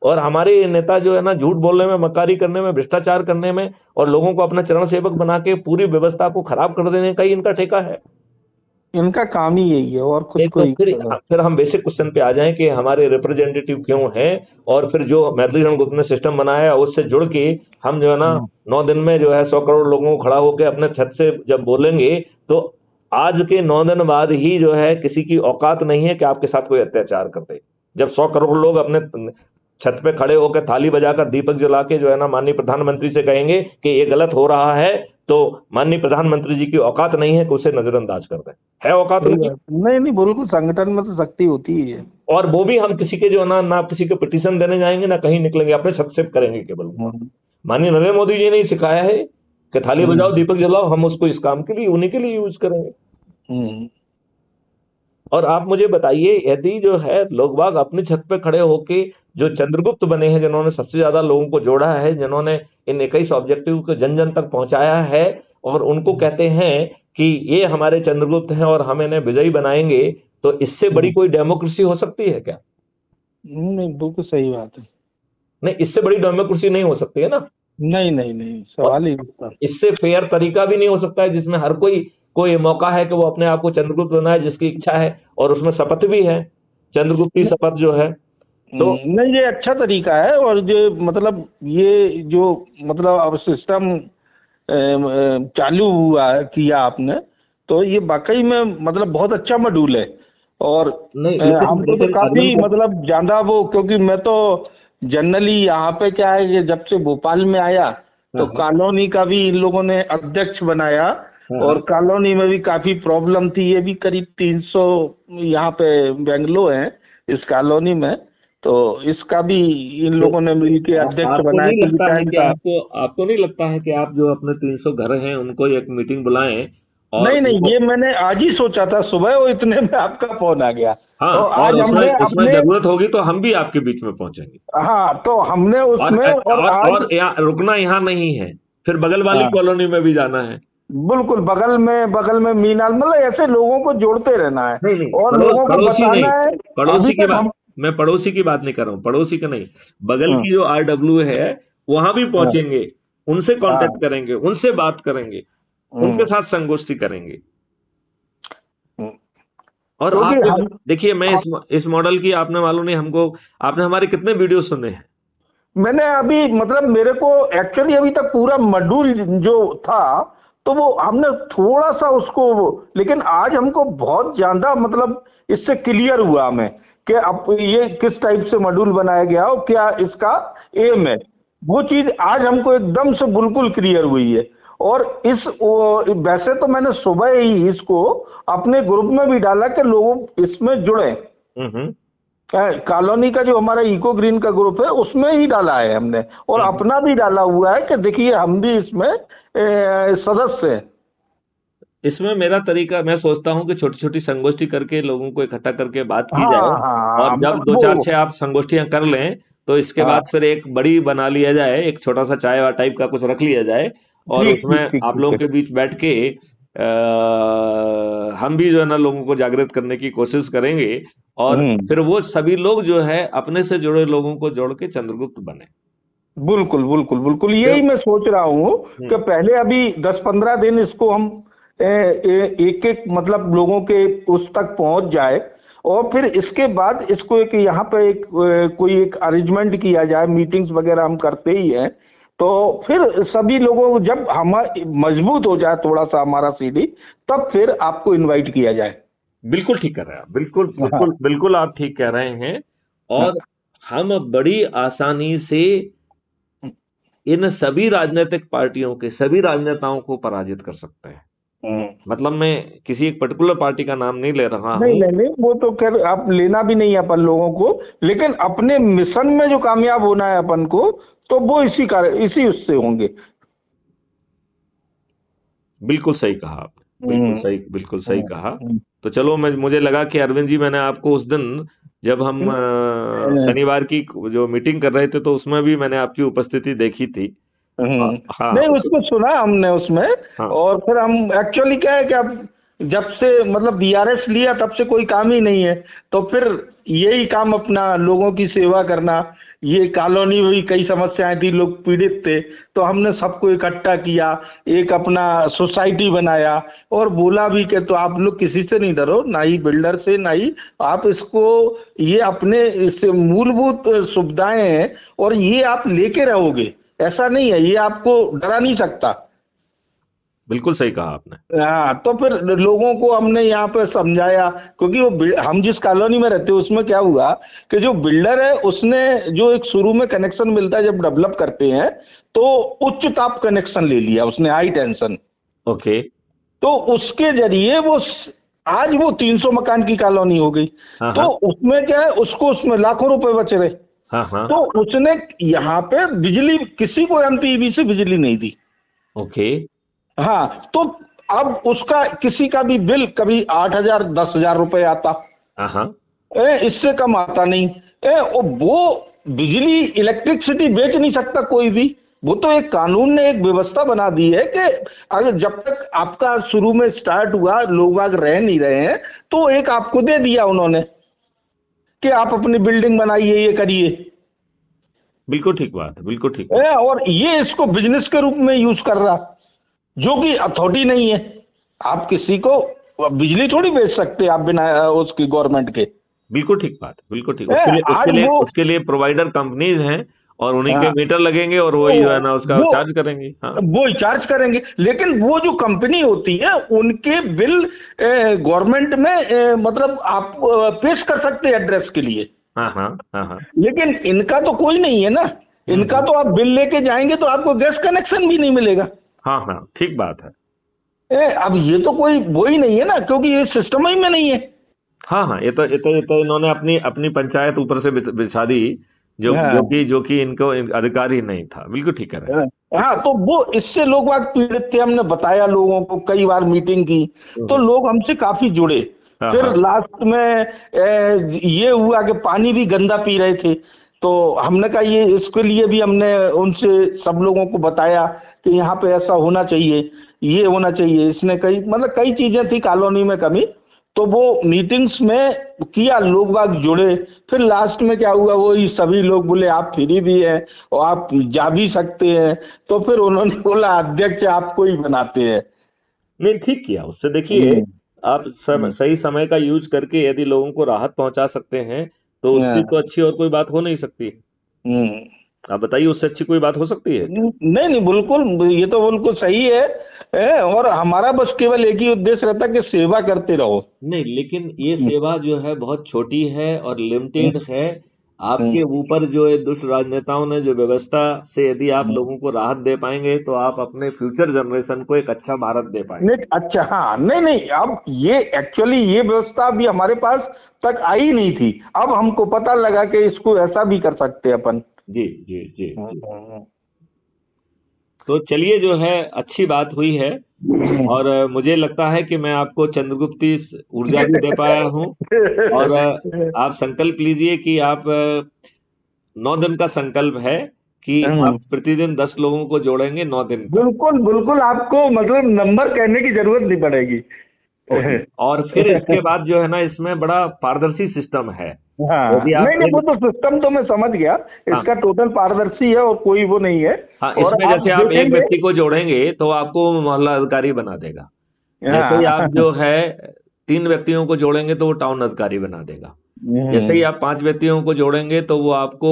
और हमारे नेता जो है ना, झूठ बोलने में, मक्कारी करने में, भ्रष्टाचार करने में और लोगों को अपना चरण सेवक बना के पूरी व्यवस्था को खराब कर देने का ही इनका ठेका है। इनका काम ही यही है और कुछ तो कोई। फिर हम बेसिक क्वेश्चन पे आ जाएं कि हमारे रिप्रेजेंटेटिव क्यों हैं, और फिर जो मैथिली गुप्त ने सिस्टम बनाया उससे जुड़ के हम जो है ना 9 दिन में जो है 100 करोड़ लोगों को खड़ा होकर अपने छत से जब बोलेंगे, तो आज के 9 दिन बाद ही जो है किसी की औकात नहीं है कि आपके साथ कोई अत्याचार कर दे। जब 100 करोड़ लोग अपने छत पे खड़े होकर थाली बजाकर दीपक जला के जो है ना माननीय प्रधानमंत्री से कहेंगे कि ये गलत हो रहा है, तो माननीय प्रधानमंत्री जी की औकात नहीं है कि उसे नजरअंदाज कर दें। है औकात उनकी? नहीं, बिल्कुल संगठन में तो शक्ति होती ही है। और वो भी हम किसी के जो ना किसी के पिटीशन देने जाएंगे, ना कहीं निकलेंगे, अपने छत से करेंगे केवल। माननीय नरेंद्र मोदी जी ने ही सिखाया है कि थाली बजाओ, दीपक जलाओ, हम उसको इस काम के लिए, उन्हीं के लिए यूज करेंगे। और आप मुझे बताइए, यदि जो है लोग बाग अपनी छत पे खड़े होके जो चंद्रगुप्त बने हैं, जिन्होंने सबसे ज्यादा लोगों को जोड़ा है, जिन्होंने इन 21 ऑब्जेक्टिव को जन जन तक पहुंचाया है, और उनको कहते हैं कि ये हमारे चंद्रगुप्त हैं और हम इन्हें विजयी बनाएंगे, तो इससे बड़ी कोई डेमोक्रेसी हो सकती है क्या? नहीं, बिल्कुल सही बात है। नहीं, इससे बड़ी डेमोक्रेसी नहीं हो सकती है ना। नहीं, सवाल ही। इससे फेयर तरीका भी नहीं हो सकता है जिसमें हर कोई मौका है कि वो अपने आप को चंद्रगुप्त बनाए जिसकी इच्छा है, और उसमें शपथ भी है, चंद्रगुप्ती शपथ जो है। तो नहीं, ये अच्छा तरीका है। और जो मतलब ये जो मतलब अब सिस्टम चालू हुआ है, किया आपने, तो ये वाकई में मतलब बहुत अच्छा मॉड्यूल है। और हमको तो काफी मतलब ज्यादा वो, क्योंकि मैं तो जनरली यहाँ पे क्या है कि जब से भोपाल में आया तो कॉलोनी का भी इन लोगों ने अध्यक्ष बनाया, और कॉलोनी में भी काफी प्रॉब्लम थी। ये भी करीब 300 यहाँ पे बेंगलो हैं इस कॉलोनी में, तो इसका भी इन लोगों ने मिलकर अध्यक्ष बनाया। आपको नहीं लगता है कि आप जो अपने 300 घर हैं उनको एक मीटिंग बुलाएं? और नहीं, ये मैंने आज ही सोचा था सुबह, वो इतने में आपका फोन आ गया। हाँ, तो आज हमने उसमें जरूरत होगी तो हम भी आपके बीच में पहुंचेंगे। हाँ, तो हमने उसमें और रुकना यहाँ नहीं है, फिर बगल वाली कॉलोनी में भी जाना है। बिल्कुल, बगल में मीनाल, मतलब ऐसे लोगों को जोड़ते रहना है। नहीं, और लोगों को बताना है। पड़ोसी की बात, मैं पड़ोसी की बात नहीं कर रहा हूँ, पड़ोसी का नहीं, बगल की जो RW है वहां भी पहुंचेंगे, उनसे कांटेक्ट करेंगे, उनसे बात करेंगे, उनके साथ संगोष्ठी करेंगे। और आप देखिए, मैं इस मॉडल की, आपने मालूम नहीं हमको, आपने हमारे कितने वीडियो सुने हैं? मैंने अभी मतलब मेरे को एक्चुअली अभी तक पूरा मॉड्यूल जो था तो वो हमने थोड़ा सा उसको, लेकिन आज हमको बहुत ज्यादा मतलब इससे क्लियर हुआ हमें कि अब ये किस टाइप से मॉड्यूल बनाया गया और क्या इसका एम है। वो चीज आज हमको एकदम से बिल्कुल क्लियर हुई है। और वैसे तो मैंने सुबह ही इसको अपने ग्रुप में भी डाला कि लोग इसमें जुड़े। कॉलोनी का जो हमारा इको ग्रीन का ग्रुप है उसमें ही डाला है हमने, और अपना भी डाला हुआ है कि देखिए हम भी इसमें सदस्य हैं। इसमें मेरा तरीका, मैं सोचता हूं कि छोटी छोटी संगोष्ठी करके लोगों को इकट्ठा करके बात की जाए, और जब 2-4-6 आप संगोष्ठियां कर लें तो इसके बाद फिर एक बड़ी बना लिया जाए, एक छोटा सा चाय टाइप का कुछ रख लिया जाए, और उसमें आप लोगों के बीच बैठ के हम भी जो है ना लोगों को जागृत करने की कोशिश करेंगे, और फिर वो सभी लोग जो है अपने से जुड़े लोगों को जोड़ के चंद्रगुप्त बने। बिल्कुल, यही मैं सोच रहा हूँ कि पहले अभी 10-15 दिन इसको हम एक मतलब लोगों के उस तक पहुंच जाए, और फिर इसके बाद इसको एक यहाँ पे कोई एक अरेंजमेंट किया जाए। मीटिंग्स वगैरह हम करते ही हैं, तो फिर सभी लोगों को जब हमारा मजबूत हो जाए थोड़ा सा हमारा सीढ़ी, तब फिर आपको इनवाइट किया जाए। बिल्कुल ठीक कर रहे हैं आप, बिल्कुल आप ठीक कह रहे हैं। और हम बड़ी आसानी से इन सभी राजनीतिक पार्टियों के सभी राजनेताओं को पराजित कर सकते हैं। मतलब मैं किसी एक पर्टिकुलर पार्टी का नाम नहीं ले रहा हूँ। नहीं, वो तो खैर आप लेना भी नहीं है अपन लोगों को, लेकिन अपने मिशन में जो कामयाब होना है अपन को, तो वो इसी उससे होंगे। बिल्कुल सही कहा आपने, बिल्कुल सही कहा। तो चलो, मुझे लगा कि अरविंद जी, मैंने आपको उस दिन जब हम शनिवार की जो मीटिंग कर रहे थे तो उसमें भी मैंने आपकी उपस्थिति देखी थी। हाँ नहीं, उसको सुना हमने उसमें। हाँ और फिर हम एक्चुअली क्या है कि अब जब से मतलब बीआरएस लिया तब से कोई काम ही नहीं है, तो फिर यही काम अपना लोगों की सेवा करना। ये कॉलोनी में भी कई समस्याएं थी, लोग पीड़ित थे, तो हमने सबको इकट्ठा किया, एक अपना सोसाइटी बनाया और बोला भी कि तो आप लोग किसी से नहीं डरो, ना ही बिल्डर से, ना ही आप इसको, ये अपने इससे मूलभूत सुविधाएं हैं और ये आप लेके रहोगे, ऐसा नहीं है, ये आपको डरा नहीं सकता। बिल्कुल सही कहा आपने। हाँ, तो फिर लोगों को हमने यहाँ पे समझाया, क्योंकि वो हम जिस कॉलोनी में रहते हैं उसमें क्या हुआ कि जो बिल्डर है उसने जो एक शुरू में कनेक्शन मिलता है जब डेवलप करते हैं, तो उच्च ताप कनेक्शन ले लिया उसने, हाई टेंशन। ओके। तो उसके जरिए आज वो 300 मकान की कॉलोनी हो गई। हाँ तो उसमें क्या है, उसको उसमें लाखों रुपए बच रहे। हाँ। तो उसने यहाँ पे बिजली, किसी को एमपीईबी से बिजली नहीं दी। ओके। हाँ, तो अब उसका किसी का भी बिल कभी 8,000 10,000 रुपए आता, हाँ। इससे कम आता नहीं। और वो बिजली इलेक्ट्रिसिटी बेच नहीं सकता कोई भी। वो तो एक कानून ने एक व्यवस्था बना दी है कि अगर जब तक आपका शुरू में स्टार्ट हुआ, लोग आज रह नहीं रहे हैं, तो एक आपको दे दिया उन्होंने कि आप अपनी बिल्डिंग बनाइए, ये करिए। बिल्कुल ठीक बात है, बिल्कुल ठीक बात। और ये इसको बिजनेस के रूप में यूज कर रहा, जो कि अथॉरिटी नहीं है। आप किसी को बिजली थोड़ी बेच सकते आप बिना उसकी गवर्नमेंट के। बिल्कुल ठीक बात, बिल्कुल ठीक। उसके लिए प्रोवाइडर कंपनीज हैं और उन्हीं के मीटर लगेंगे और वही जो है ना उसका चार्ज करेंगे। हाँ, वो चार्ज करेंगे, लेकिन वो जो कंपनी होती है उनके बिल गवर्नमेंट में मतलब आप पेश कर सकते हैं एड्रेस के लिए। हाँ। लेकिन इनका तो कोई नहीं है ना, इनका तो आप बिल लेके जाएंगे तो आपको गैस कनेक्शन भी नहीं मिलेगा। हाँ, ठीक बात है। अब ये तो कोई वो ही नहीं है ना, क्योंकि ये सिस्टम ही में नहीं है। हाँ, ये तो इन्होंने अपनी पंचायत ऊपर से बिछा दी, जो कि इनको अधिकार ही नहीं था। बिल्कुल ठीक है। हाँ, तो वो इससे लोग बाग पीड़ित थे, हमने बताया लोगों को, कई बार मीटिंग की, तो लोग हमसे काफी जुड़े। फिर लास्ट में ये हुआ कि पानी भी गंदा पी रहे थे, तो हमने कहा ये इसके लिए भी हमने उनसे सब लोगों को बताया कि यहाँ पे ऐसा होना चाहिए, ये होना चाहिए। इसने कई चीजें थी कॉलोनी में कमी, तो वो मीटिंग्स में किया, लोग बाग जुड़े। फिर लास्ट में क्या हुआ, वो सभी लोग बोले आप फ्री भी हैं और आप जा भी सकते हैं, तो फिर उन्होंने बोला अध्यक्ष आपको ही बनाते हैं। नहीं, ठीक किया। उससे देखिए, आप सही समय का यूज करके यदि लोगों को राहत पहुंचा सकते हैं तो उससे तो अच्छी और कोई बात हो नहीं सकती। आप बताइए, उससे अच्छी कोई बात हो सकती है? नहीं, बिल्कुल, ये तो बिल्कुल सही है। और हमारा बस केवल एक ही उद्देश्य रहता है कि सेवा करते रहो। नहीं, लेकिन ये सेवा जो है बहुत छोटी है और लिमिटेड है। आपके ऊपर जो है दुष्ट राजनेताओं ने जो व्यवस्था से यदि आप लोगों को राहत दे पाएंगे तो आप अपने फ्यूचर जनरेशन को एक अच्छा भारत दे पाएंगे। नहीं, अच्छा, हाँ, नहीं, अब ये एक्चुअली ये व्यवस्था अभी हमारे पास तक आई नहीं थी, अब हमको पता लगा कि इसको ऐसा भी कर सकते हैं अपन। जी। तो चलिए, जो है अच्छी बात हुई है और मुझे लगता है कि मैं आपको चंद्रगुप्ती ऊर्जा भी दे पाया हूँ। और आप संकल्प लीजिए कि आप 9 दिन का संकल्प है कि आप प्रतिदिन 10 लोगों को जोड़ेंगे 9 दिन। बिल्कुल, आपको मतलब नंबर कहने की जरूरत नहीं पड़ेगी। और फिर इसके बाद जो है ना, इसमें बड़ा पारदर्शी सिस्टम है। हाँ, नहीं, वो तो सिस्टम तो मैं समझ गया, इसका टोटल पारदर्शी है और कोई वो नहीं है। हाँ, इसमें जैसे आप एक व्यक्ति को जोड़ेंगे तो आपको मोहल्ला अधिकारी बना देगा। जैसे ही आप जो है 3 व्यक्तियों को जोड़ेंगे तो वो टाउन अधिकारी बना देगा। जैसे ही आप 5 व्यक्तियों को जोड़ेंगे तो वो आपको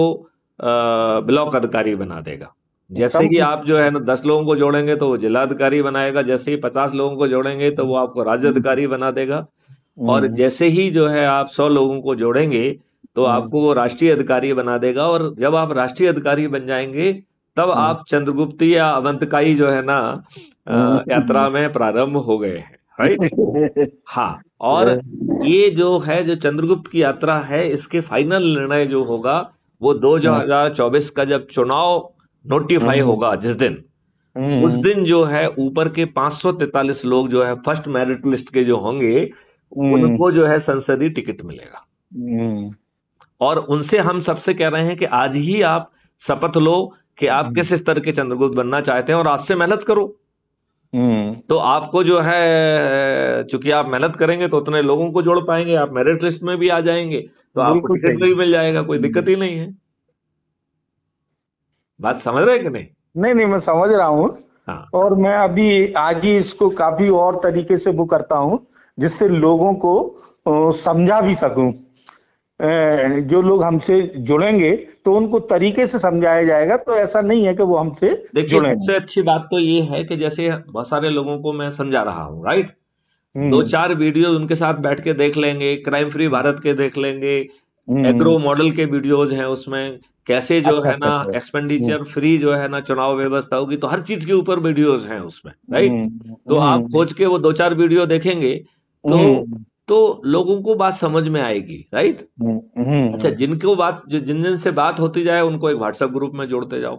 ब्लॉक अधिकारी बना देगा। जैसे ही आप जो है ना 10 लोगों को जोड़ेंगे तो वो जिला अधिकारी बनाएगा। जैसे ही 50 लोगों को जोड़ेंगे तो वो आपको राज्य अधिकारी बना देगा। और जैसे ही जो है आप 100 लोगों को जोड़ेंगे तो आपको वो राष्ट्रीय अधिकारी बना देगा। और जब आप राष्ट्रीय अधिकारी बन जाएंगे तब आप चंद्रगुप्ती या अवंतकाई जो है ना यात्रा में प्रारंभ हो गए हैं, राइट? हाँ, और ये जो है जो चंद्रगुप्त की यात्रा है, इसके फाइनल निर्णय जो होगा वो 2024 का जब चुनाव नोटिफाई होगा जिस दिन, उस दिन जो है ऊपर के 543 लोग जो है फर्स्ट मेरिट लिस्ट के जो होंगे उनको जो है संसदीय टिकट मिलेगा। और उनसे हम सबसे कह रहे हैं कि आज ही आप शपथ लो कि आप किस स्तर के चंद्रगुप्त बनना चाहते हैं और आज से मेहनत करो। तो आपको जो है, चूंकि आप मेहनत करेंगे तो उतने लोगों को जोड़ पाएंगे, आप मेरिट लिस्ट में भी आ जाएंगे, तो आपको टिकट भी मिल जाएगा, कोई दिक्कत ही नहीं है। बात समझ रहे हैं कि नहीं? नहीं, मैं समझ रहा हूँ। हाँ। और मैं अभी आज ही इसको काफी और तरीके से वो करता हूँ जिससे लोगों को समझा भी सकूं। जो लोग हमसे जुड़ेंगे तो उनको तरीके से समझाया जाएगा, तो ऐसा नहीं है कि वो हमसे देखिए, सबसे अच्छी बात तो ये है कि जैसे बहुत सारे लोगों को मैं समझा रहा हूँ, राइट, 2-4 वीडियो उनके साथ बैठ के देख लेंगे, क्राइम फ्री भारत के देख लेंगे, एग्रो मॉडल के वीडियोज हैं, उसमें कैसे जो है ना एक्सपेंडिचर फ्री जो है ना चुनाव व्यवस्था होगी, तो हर चीज के ऊपर वीडियोज हैं उसमें, राइट। तो आप खोज के वो 2-4 वीडियो देखेंगे तो लोगों को बात समझ में आएगी, राइट। अच्छा, जिन से बात होती जाए उनको एक व्हाट्सएप ग्रुप में जोड़ते जाओ,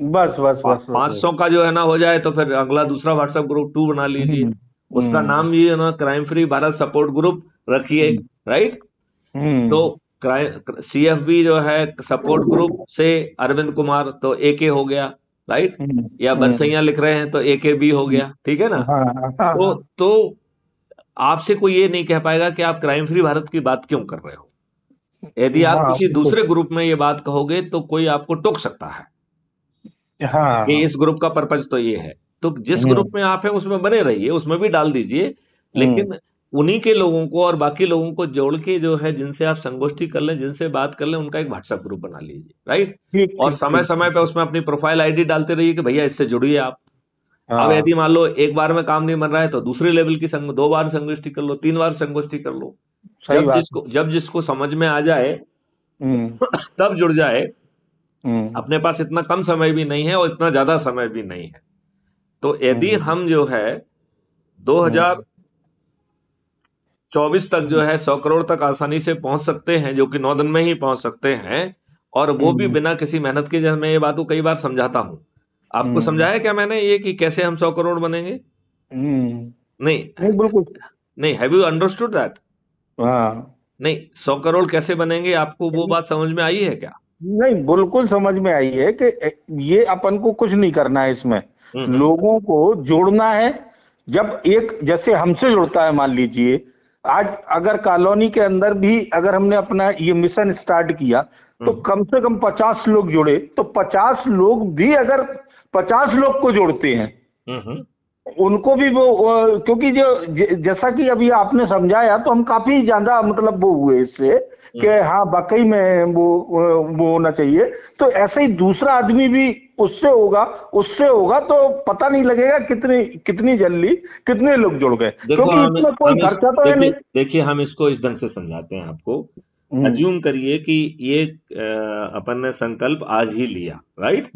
बस 500 का जो है ना हो जाए तो फिर अगला दूसरा व्हाट्सएप ग्रुप 2 बना लीजिए, उसका नाम भी है ना crime free Bharat support group रखिए, राइट। तो CFB जो है सपोर्ट ग्रुप से अरविंद कुमार तो AK हो गया, राइट, या बरसैया लिख रहे हैं तो AKB हो गया, ठीक है ना। तो आपसे कोई ये नहीं कह पाएगा कि आप क्राइम फ्री भारत की बात क्यों कर रहे हो। यदि आप किसी दूसरे ग्रुप में ये बात कहोगे तो कोई आपको टोक सकता है कि इस ग्रुप का पर्पज तो ये है। तो जिस ग्रुप में आप हैं उसमें बने रहिए, उसमें भी डाल दीजिए, लेकिन उन्हीं के लोगों को और बाकी लोगों को जोड़ के जो है जिनसे आप संगोष्ठी कर लें, जिनसे बात कर लें, उनका एक व्हाट्सएप ग्रुप बना लीजिए, राइट। और समय समय पे उसमें अपनी प्रोफाइल ID डालते रहिए कि भैया इससे जुड़िए आप। अब यदि मान लो एक बार में काम नहीं बन रहा है तो दूसरे लेवल की 2 बार संगोष्ठी कर लो, 3 बार संगोष्ठी कर लो, जब जिसको समझ में आ जाए तब जुड़ जाए। अपने पास इतना कम समय भी नहीं है और इतना ज्यादा समय भी नहीं है, तो यदि हम जो है 2024 तक जो है 100 करोड़ तक आसानी से पहुंच सकते हैं, जो कि 9 दिन में ही पहुंच सकते हैं, और वो भी बिना किसी मेहनत के। जैसे मैं ये बात को कई बार समझाता हूँ, आपको समझाया क्या मैंने ये कि कैसे हम 100 करोड़ बनेंगे? नहीं, बिल्कुल नहीं। Have you understood that? नहीं, 100 करोड़ कैसे बनेंगे, आपको वो बात समझ में आई है क्या? नहीं, बिल्कुल समझ में आई है कि ये अपन को कुछ नहीं करना है इसमें, लोगों को जोड़ना है। जब एक जैसे हमसे जुड़ता है, मान लीजिए आज अगर कॉलोनी के अंदर भी अगर हमने अपना ये मिशन स्टार्ट किया तो कम से कम 50 लोग जुड़े, तो 50 लोग भी अगर 50 लोग को जोड़ते हैं उनको भी वो क्योंकि जो जैसा कि अभी आपने समझाया तो हम काफी ज्यादा मतलब वो हुए इससे कि हाँ वाकई में वो होना चाहिए। तो ऐसे ही दूसरा आदमी भी उससे होगा तो पता नहीं लगेगा कितनी जल्दी कितने लोग जुड़ गए, क्योंकि इसमें कोई खर्चा तो है नहीं। देखिए, हम इसको इस ढंग से समझाते हैं आपको। अज्यूम करिए कि ये अपन ने संकल्प आज ही लिया, राइट,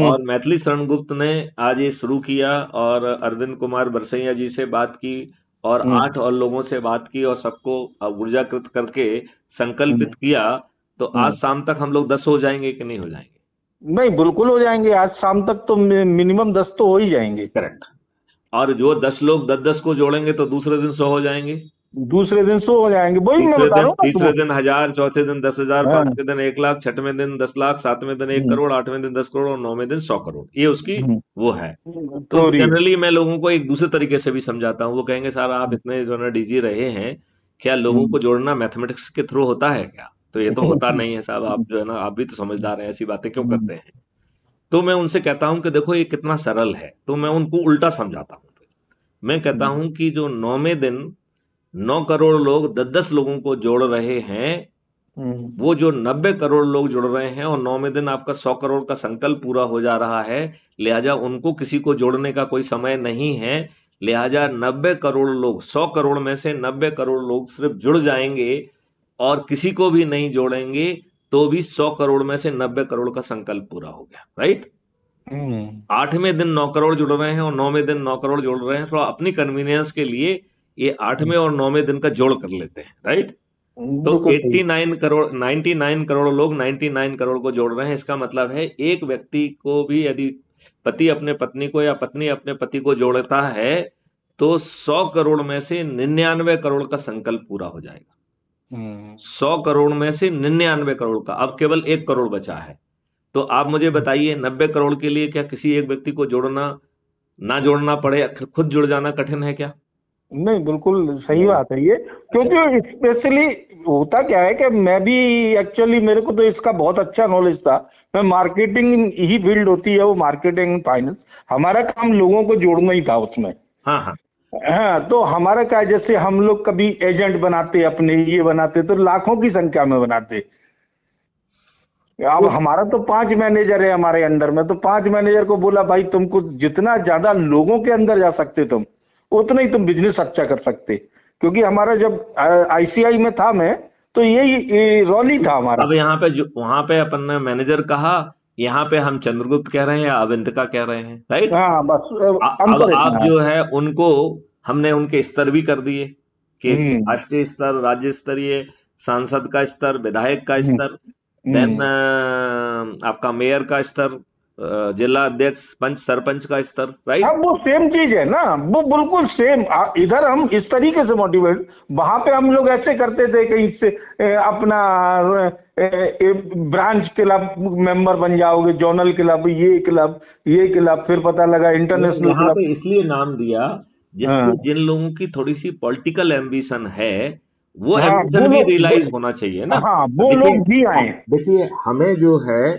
और मैथिली शरण गुप्त ने आज ये शुरू किया और अरविंद कुमार बरसैया जी से बात की और 8 और लोगों से बात की और सबको ऊर्जाकृत करके संकल्पित किया, तो आज शाम तक हम लोग 10 हो जाएंगे कि नहीं हो जाएंगे? नहीं, बिल्कुल हो जाएंगे। आज शाम तक तो मिनिमम 10 तो हो ही जाएंगे। करेक्ट। और जो 10 लोग 10-10 को जोड़ेंगे तो दूसरे दिन 100 हो जाएंगे, दूसरे दिन 100 हो जाएंगे। वही मैं बता रहा हूँ। तीसरे दिन 1000, चौथे दिन 10,000, पांचवें दिन 1 लाख, छठवें दिन 10 लाख, सातवें दिन 1 करोड़, 8वें दिन 10 करोड़ और 9वें दिन 100 करोड़। ये उसकी वो है। तो जनरली मैं लोगों को एक दूसरे तरीके से भी समझाता हूँ। वो कहेंगे सर आप इतने जो है DG रहे हैं, क्या लोगों को जोड़ना मैथमेटिक्स के थ्रू होता है क्या? तो ये तो होता नहीं है साहब, आप जो है ना आप भी तो समझदार हैं, ऐसी बातें क्यों करते हैं? तो मैं उनसे कहता हूं कि देखो ये कितना सरल है, तो मैं उनको उल्टा समझाता हूं। मैं कहता हूं कि जो 9वें दिन 9 करोड़ लोग 10-10 लोगों को जोड़ रहे हैं, वो जो 90 करोड़ लोग जुड़ रहे हैं और 9वें दिन आपका 100 करोड़ का संकल्प पूरा हो जा रहा है, लिहाजा उनको किसी को जोड़ने का कोई समय नहीं है। लिहाजा 90 करोड़ लोग, 100 करोड़ में से 90 करोड़ लोग सिर्फ जुड़ जाएंगे और किसी को भी नहीं जोड़ेंगे, तो भी 100 करोड़ में से 90 करोड़ का संकल्प पूरा हो गया, राइट। 8वें दिन 9 करोड़ जुड़ रहे हैं और 9वें दिन 9 करोड़ जुड़ रहे हैं, थोड़ा अपनी कन्वीनियंस के लिए ये 8वें और 9वें दिन का जोड़ कर लेते हैं, राइट। तो 99 करोड़ लोग 99 करोड़ को जोड़ रहे हैं। इसका मतलब है एक व्यक्ति को भी यदि पति अपने पत्नी को या पत्नी अपने पति को जोड़ता है तो 100 करोड़ में से 99 करोड़ का संकल्प पूरा हो जाएगा। 100 करोड़ में से 99 करोड़ का, अब केवल 1 करोड़ बचा है। तो आप मुझे बताइए 90 करोड़ के लिए क्या किसी एक व्यक्ति को ना जोड़ना पड़े, खुद जुड़ जाना कठिन है क्या? नहीं, बिल्कुल सही बात है ये, क्योंकि स्पेशली होता क्या है कि मैं भी एक्चुअली मेरे को तो इसका बहुत अच्छा नॉलेज था। मैं मार्केटिंग ही फील्ड होती है वो, मार्केटिंग फाइनेंस, हमारा काम लोगों को जोड़ना ही था उसमें। हाँ हाँ हाँ, तो हमारा क्या, जैसे हम लोग कभी एजेंट बनाते, अपने ये बनाते, तो लाखों की संख्या में बनाते। अब हमारा तो 5 मैनेजर है हमारे अंडर में, तो 5 मैनेजर को बोला भाई तुमको जितना ज्यादा लोगों के अंदर जा सकते तुम, उतना ही तुम बिजनेस अच्छा कर सकते। क्योंकि हमारा जब आईसीआई में था मैं, तो यही रोल ही था हमारा। अब यहाँ पे वहां पे अपन ने मैनेजर कहा, यहाँ पे हम चंद्रगुप्त कह रहे हैं या अविंतिका कह रहे हैं, राइट? हाँ बस अब आप जो है उनको हमने उनके स्तर भी कर दिए कि राष्ट्रीय स्तर, राज्य स्तरीय, सांसद का स्तर, विधायक का स्तर, देन आपका मेयर का स्तर, जिला अध्यक्ष, पंच सरपंच का स्तर, राइट? अब वो सेम चीज है ना, वो बिल्कुल सेम। इधर हम इस तरीके से मोटिवेट, वहां पे हम लोग ऐसे करते थे कि इससे अपना ब्रांच क्लब मेंबर बन जाओगे, जोनल क्लब, ये क्लब, फिर पता लगा इंटरनेशनल क्लब। इसलिए नाम दिया जिसको जिन लोगों की थोड़ी सी पॉलिटिकल एम्बिशन है वो एम्बिशन भी रियलाइज होना चाहिए ना। हाँ, वो लोग भी आए। देखिए हमें जो है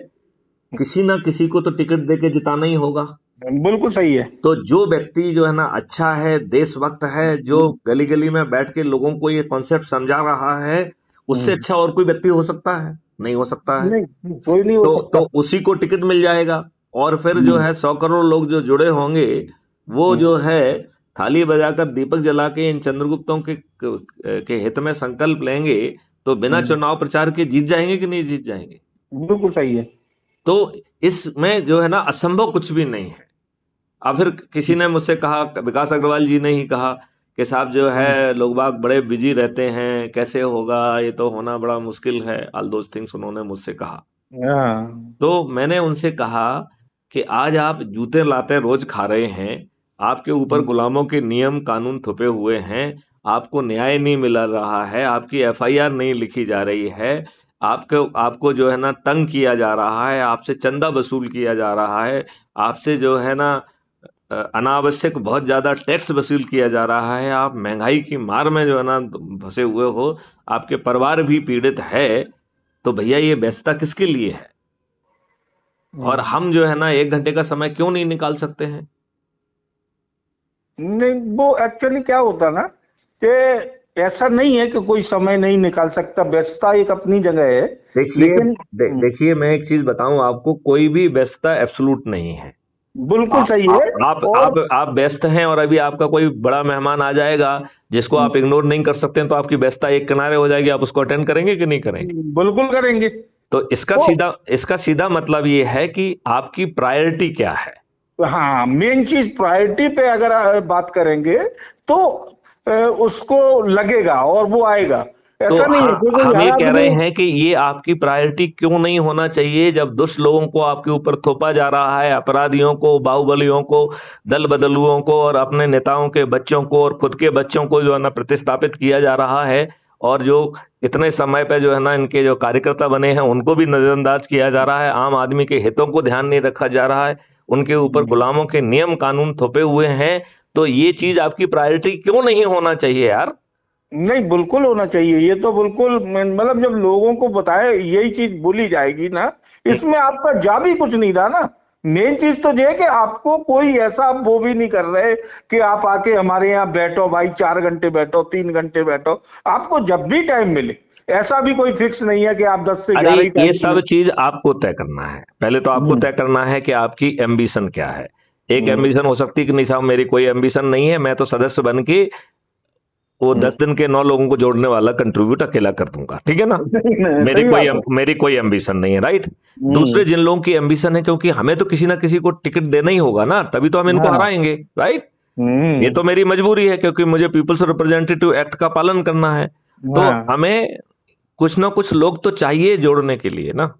किसी ना किसी को तो टिकट देके जिताना ही होगा। बिल्कुल सही है। तो जो व्यक्ति जो है ना अच्छा है, देशभक्त है, जो गली गली में बैठ के लोगों को ये कॉन्सेप्ट समझा रहा है, उससे अच्छा और कोई व्यक्ति हो सकता है? नहीं हो सकता है। नहीं, कोई नहीं हो सकता। तो उसी को टिकट मिल जाएगा और फिर जो है 100 करोड़ लोग जो जुड़े होंगे वो जो है थाली बजाकर दीपक जला के इन चंद्रगुप्तों के हित में संकल्प लेंगे तो बिना चुनाव प्रचार के जीत जाएंगे कि नहीं जीत जाएंगे? बिल्कुल सही है। तो इसमें जो है ना असंभव कुछ भी नहीं है। अब फिर किसी ने मुझसे कहा, विकास अग्रवाल जी ने ही कहा कि साहब जो है लोग बाग बड़े बिजी रहते हैं, कैसे होगा, ये तो होना बड़ा मुश्किल है, ऑल दोस थिंग्स उन्होंने मुझसे कहा। तो मैंने उनसे कहा कि आज आप जूते लाते रोज खा रहे हैं, आपके ऊपर गुलामों के नियम कानून थुपे हुए हैं, आपको न्याय नहीं मिल रहा है, आपकी एफआईआर नहीं लिखी जा रही है, आपको जो है ना तंग किया जा रहा है, आपसे चंदा वसूल किया जा रहा है, आपसे जो है ना अनावश्यक बहुत ज्यादा टैक्स वसूल किया जा रहा है, आप महंगाई की मार में जो है ना फंसे हुए हो, आपके परिवार भी पीड़ित है, तो भैया ये व्यस्तता किसके लिए है? और हम जो है ना 1 घंटे का समय क्यों नहीं निकाल सकते हैं? नहीं, वो एक्चुअली क्या होता ना कि ऐसा नहीं है कि कोई समय नहीं निकाल सकता, व्यस्तता एक अपनी जगह है। देखिए मैं एक चीज बताऊं आपको, कोई भी व्यस्तता एब्सोल्यूट नहीं है। बिल्कुल सही है। आप व्यस्त हैं और अभी आपका कोई बड़ा मेहमान आ जाएगा जिसको आप इग्नोर नहीं कर सकते हैं, तो आपकी व्यस्तता एक किनारे हो जाएगी, आप उसको अटेंड करेंगे कि नहीं करेंगे? बिल्कुल करेंगे। तो इसका सीधा मतलब ये है कि आपकी प्रायोरिटी क्या है। हाँ, मेन चीज प्रायोरिटी पे अगर बात करेंगे तो उसको लगेगा और वो आएगा। तो हम ये कह रहे हैं कि ये आपकी प्रायोरिटी क्यों नहीं होना चाहिए जब दुष्ट लोगों को आपके ऊपर थोपा जा रहा है, अपराधियों को, बाहुबलियों को, दल बदलुओं को और अपने नेताओं के बच्चों को और खुद के बच्चों को जो है ना प्रतिस्थापित किया जा रहा है, और जो इतने समय पे जो है ना इनके जो कार्यकर्ता बने हैं उनको भी नजरअंदाज किया जा रहा है, आम आदमी के हितों को ध्यान नहीं रखा जा रहा है, उनके ऊपर गुलामों के नियम कानून थोपे हुए हैं, तो ये चीज आपकी प्रायोरिटी क्यों नहीं होना चाहिए यार? नहीं, बिल्कुल होना चाहिए। ये तो बिल्कुल, मतलब जब लोगों को बताए यही चीज बोली जाएगी ना, इसमें आपका जा भी कुछ नहीं था ना। मेन चीज तो ये है कि आपको कोई ऐसा वो भी नहीं कर रहे कि आप आके हमारे यहाँ बैठो भाई, 4 घंटे बैठो, 3 घंटे बैठो, आपको जब भी टाइम मिले। ऐसा भी कोई फिक्स नहीं है कि आप 10 से 11 ये सब चीज आपको तय करना है। पहले तो आपको तय करना है कि आपकी एम्बिशन क्या है। एक एम्बिशन हो सकती है कि नहीं साहब मेरी कोई एम्बिशन नहीं है, मैं तो सदस्य बन के वो 10 दिन के 9 लोगों को जोड़ने वाला कंट्रीब्यूट अकेला कर दूंगा, ठीक है ना? मेरी कोई एम्बिशन नहीं है, राइट? दूसरे जिन लोगों की एम्बिशन है, क्योंकि हमें तो किसी ना किसी को टिकट देना ही होगा ना, तभी तो हम इनको हराएंगे, राइट? ये तो मेरी मजबूरी है क्योंकि मुझे पीपल्स रिप्रेजेंटेटिव एक्ट का पालन करना है। तो हमें कुछ ना कुछ लोग तो चाहिए जोड़ने के लिए ना।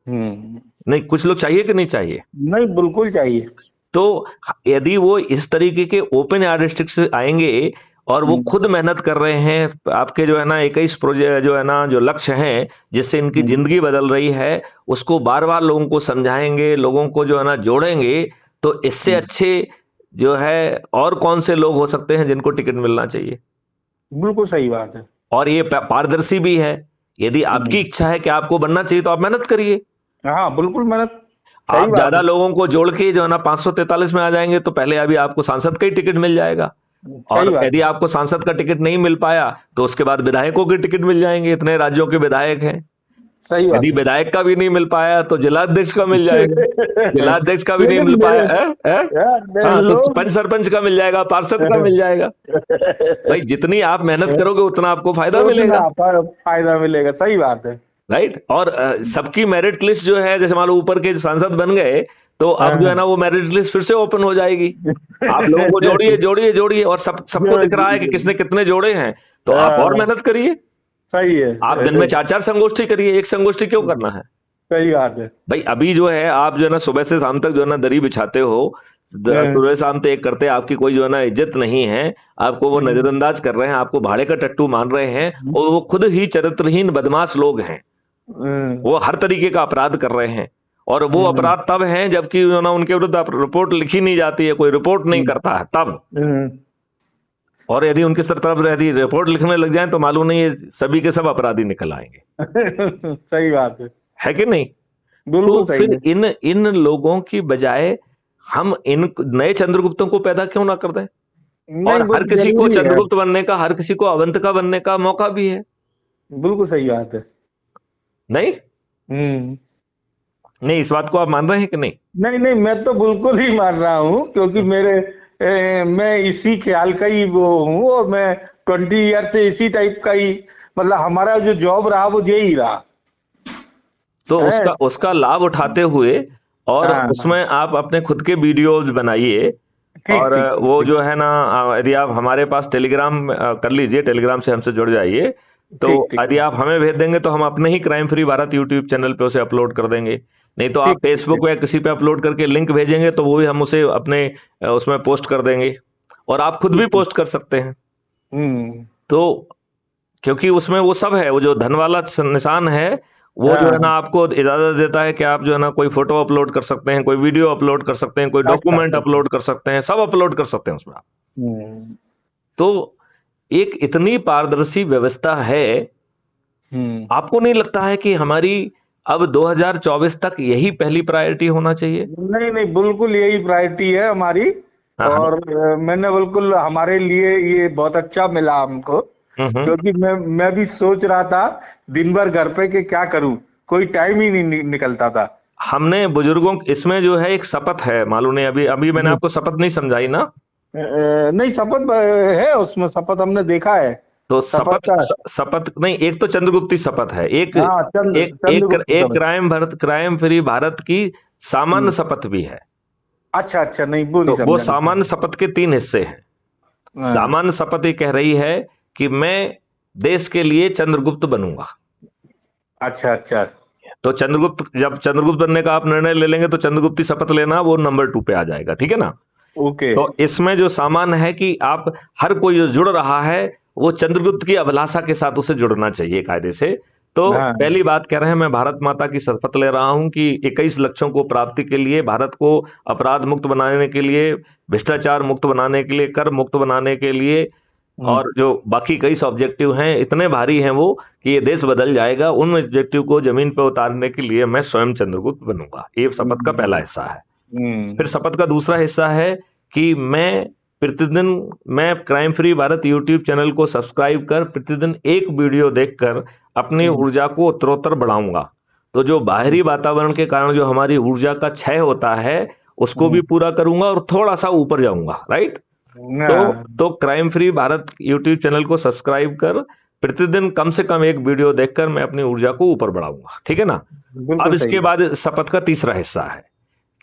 नहीं, कुछ लोग चाहिए कि नहीं चाहिए? नहीं, बिल्कुल चाहिए। तो यदि वो इस तरीके के ओपन यार्डस्टिक से आएंगे और वो खुद मेहनत कर रहे हैं, आपके जो है ना 21 प्रोजेक्ट जो है ना, जो लक्ष्य हैं जिससे इनकी जिंदगी बदल रही है, उसको बार बार लोगों को समझाएंगे, लोगों को जो है ना जोड़ेंगे, तो इससे अच्छे जो है और कौन से लोग हो सकते हैं जिनको टिकट मिलना चाहिए? बिल्कुल सही बात है। और ये पारदर्शी भी है। यदि आपकी इच्छा है कि आपको बनना चाहिए तो आप मेहनत करिए। हाँ, बिल्कुल मेहनत। आप ज्यादा लोगों को जोड़ के जो है ना 543 में आ जाएंगे तो पहले अभी आपको सांसद का ही टिकट मिल जाएगा, और यदि आपको सांसद का टिकट नहीं मिल पाया तो उसके बाद विधायकों के टिकट मिल जाएंगे, इतने राज्यों के विधायक हैं। सही बात। यदि विधायक का भी नहीं मिल पाया तो जिलाध्यक्ष का मिल जाएगा, जिलाध्यक्ष का भी नहीं मिल पाया हाँ तो पंच सरपंच का मिल जाएगा, पार्षद का मिल जाएगा। भाई जितनी आप मेहनत करोगे उतना आपको फायदा मिलेगा। फायदा मिलेगा, सही बात है। राइट। और सबकी मेरिट लिस्ट जो है, जैसे मान लो ऊपर के सांसद बन गए तो अब जो है ना वो मेरिट लिस्ट फिर से ओपन हो जाएगी। आप लोगों को जोड़िए जोड़िए जोड़िए, और सबको दिख रहा है कि किसने कितने जोड़े हैं, तो आप और मेहनत करिए। सही है। आप दिन में 4-4 संगोष्ठी करिए, एक संगोष्ठी क्यों करना है? सही बात है भाई। अभी जो है आप जो है ना सुबह से शाम तक जो है ना दरी बिछाते हो, सुबह शाम तक एक करते, आपकी कोई जो है ना इज्जत नहीं है, आपको वो नजरअंदाज कर रहे हैं, आपको भाड़े का टट्टू मान रहे हैं, और वो खुद ही चरित्रहीन बदमाश लोग हैं। वो हर तरीके का अपराध कर रहे हैं, और वो अपराध तब हैं जबकि जो ना उनके विरुद्ध रिपोर्ट लिखी नहीं जाती है, कोई रिपोर्ट नहीं करता है तब। और यदि उनकी तरफ यदि रिपोर्ट लिखने लग जाए तो मालूम नहीं ये सभी के सब अपराधी निकल आएंगे। सही बात है कि नहीं? तो फिर इन लोगों की बजाय हम इन नए चंद्रगुप्तों को पैदा क्यों ना कर दें? और हर किसी को चंद्रगुप्त बनने का, हर किसी को अवंतिका बनने का मौका भी है। बिल्कुल सही बात है। नहीं नहीं, इस बात को आप मान रहे हैं कि नहीं? नहीं नहीं, मैं तो बिल्कुल ही मान रहा हूँ, क्योंकि मैं इसी ख्याल का ही वो हूँ, और मैं 20 ईयर से इसी टाइप का ही, मतलब हमारा जो जॉब रहा वो यही रहा। तो उसका लाभ उठाते हुए और उसमें आप अपने खुद के वीडियोज बनाइए, और वो जो है ना, यदि आप हमारे पास टेलीग्राम कर लीजिए, टेलीग्राम से हमसे जुड़ जाइए, तो यदि आप हमें भेज देंगे तो हम अपने ही crime free Bharat YouTube channel पे उसे अपलोड कर देंगे। नहीं तो आप फेसबुक या किसी पे अपलोड करके लिंक भेजेंगे तो वो भी हम उसे अपने उसमें पोस्ट कर देंगे, और आप खुद भी पोस्ट कर सकते हैं। तो क्योंकि उसमें वो सब है, वो जो धन वाला निशान है वो जो है ना आपको इजाजत देता है कि आप जो है ना कोई फोटो अपलोड कर सकते हैं, कोई वीडियो अपलोड कर सकते हैं, कोई डॉक्यूमेंट अपलोड कर सकते हैं, सब अपलोड कर सकते हैं उसमें आप। तो एक इतनी पारदर्शी व्यवस्था है, आपको नहीं लगता है कि हमारी अब 2024 तक यही पहली प्रायोरिटी होना चाहिए? नहीं नहीं, बिल्कुल यही प्रायोरिटी है हमारी। और मैंने बिल्कुल, हमारे लिए ये बहुत अच्छा मिला हमको, क्योंकि मैं भी सोच रहा था दिन भर घर पे कि क्या करूं, कोई टाइम ही नहीं निकलता था। हमने बुजुर्गों, इसमें जो है एक शपथ है, मालूम नहीं, अभी मैंने आपको शपथ नहीं समझाई ना? नहीं, शपथ है उसमें, शपथ हमने देखा है। तो शपथ नहीं, एक तो चंद्रगुप्ती शपथ है, एक क्राइम फ्री भारत की सामान्य शपथ भी है। अच्छा, नहीं वो नहीं, तो वो सामान्य शपथ के 3 हिस्से हैं। सामान्य शपथ ये कह रही है कि मैं देश के लिए चंद्रगुप्त बनूंगा। अच्छा। तो जब चंद्रगुप्त बनने का आप निर्णय ले लेंगे तो चंद्रगुप्ती शपथ लेना वो नंबर 2 पे आ जाएगा, ठीक है ना? ओके। तो इसमें जो सामान्य है कि आप हर कोई जो जुड़ रहा है वो चंद्रगुप्त की अभिलाषा के साथ उसे जुड़ना चाहिए कायदे से। तो पहली बात कह रहे हैं, मैं भारत माता की शपथ ले रहा हूं कि 21 लक्ष्यों को प्राप्ति के लिए, भारत को अपराध मुक्त बनाने के लिए, भ्रष्टाचार मुक्त बनाने के लिए, कर मुक्त बनाने के लिए, और जो बाकी कई ऑब्जेक्टिव हैं इतने भारी हैं वो कि ये देश बदल जाएगा, उन ऑब्जेक्टिव को जमीन पर उतारने के लिए मैं स्वयं चंद्रगुप्त बनूंगा। ये शपथ का पहला हिस्सा है। फिर शपथ का दूसरा हिस्सा है कि मैं प्रतिदिन crime free Bharat YouTube channel को सब्सक्राइब कर प्रतिदिन एक वीडियो देखकर अपनी ऊर्जा को उत्तरोत्तर बढ़ाऊंगा। तो जो बाहरी वातावरण के कारण जो हमारी ऊर्जा का क्षय होता है उसको भी पूरा करूंगा और थोड़ा सा ऊपर जाऊंगा। राइट। तो crime free Bharat YouTube channel को सब्सक्राइब कर प्रतिदिन कम से कम एक वीडियो देखकर मैं अपनी ऊर्जा को ऊपर बढ़ाऊंगा, ठीक है ना? अब इसके बाद शपथ का तीसरा हिस्सा है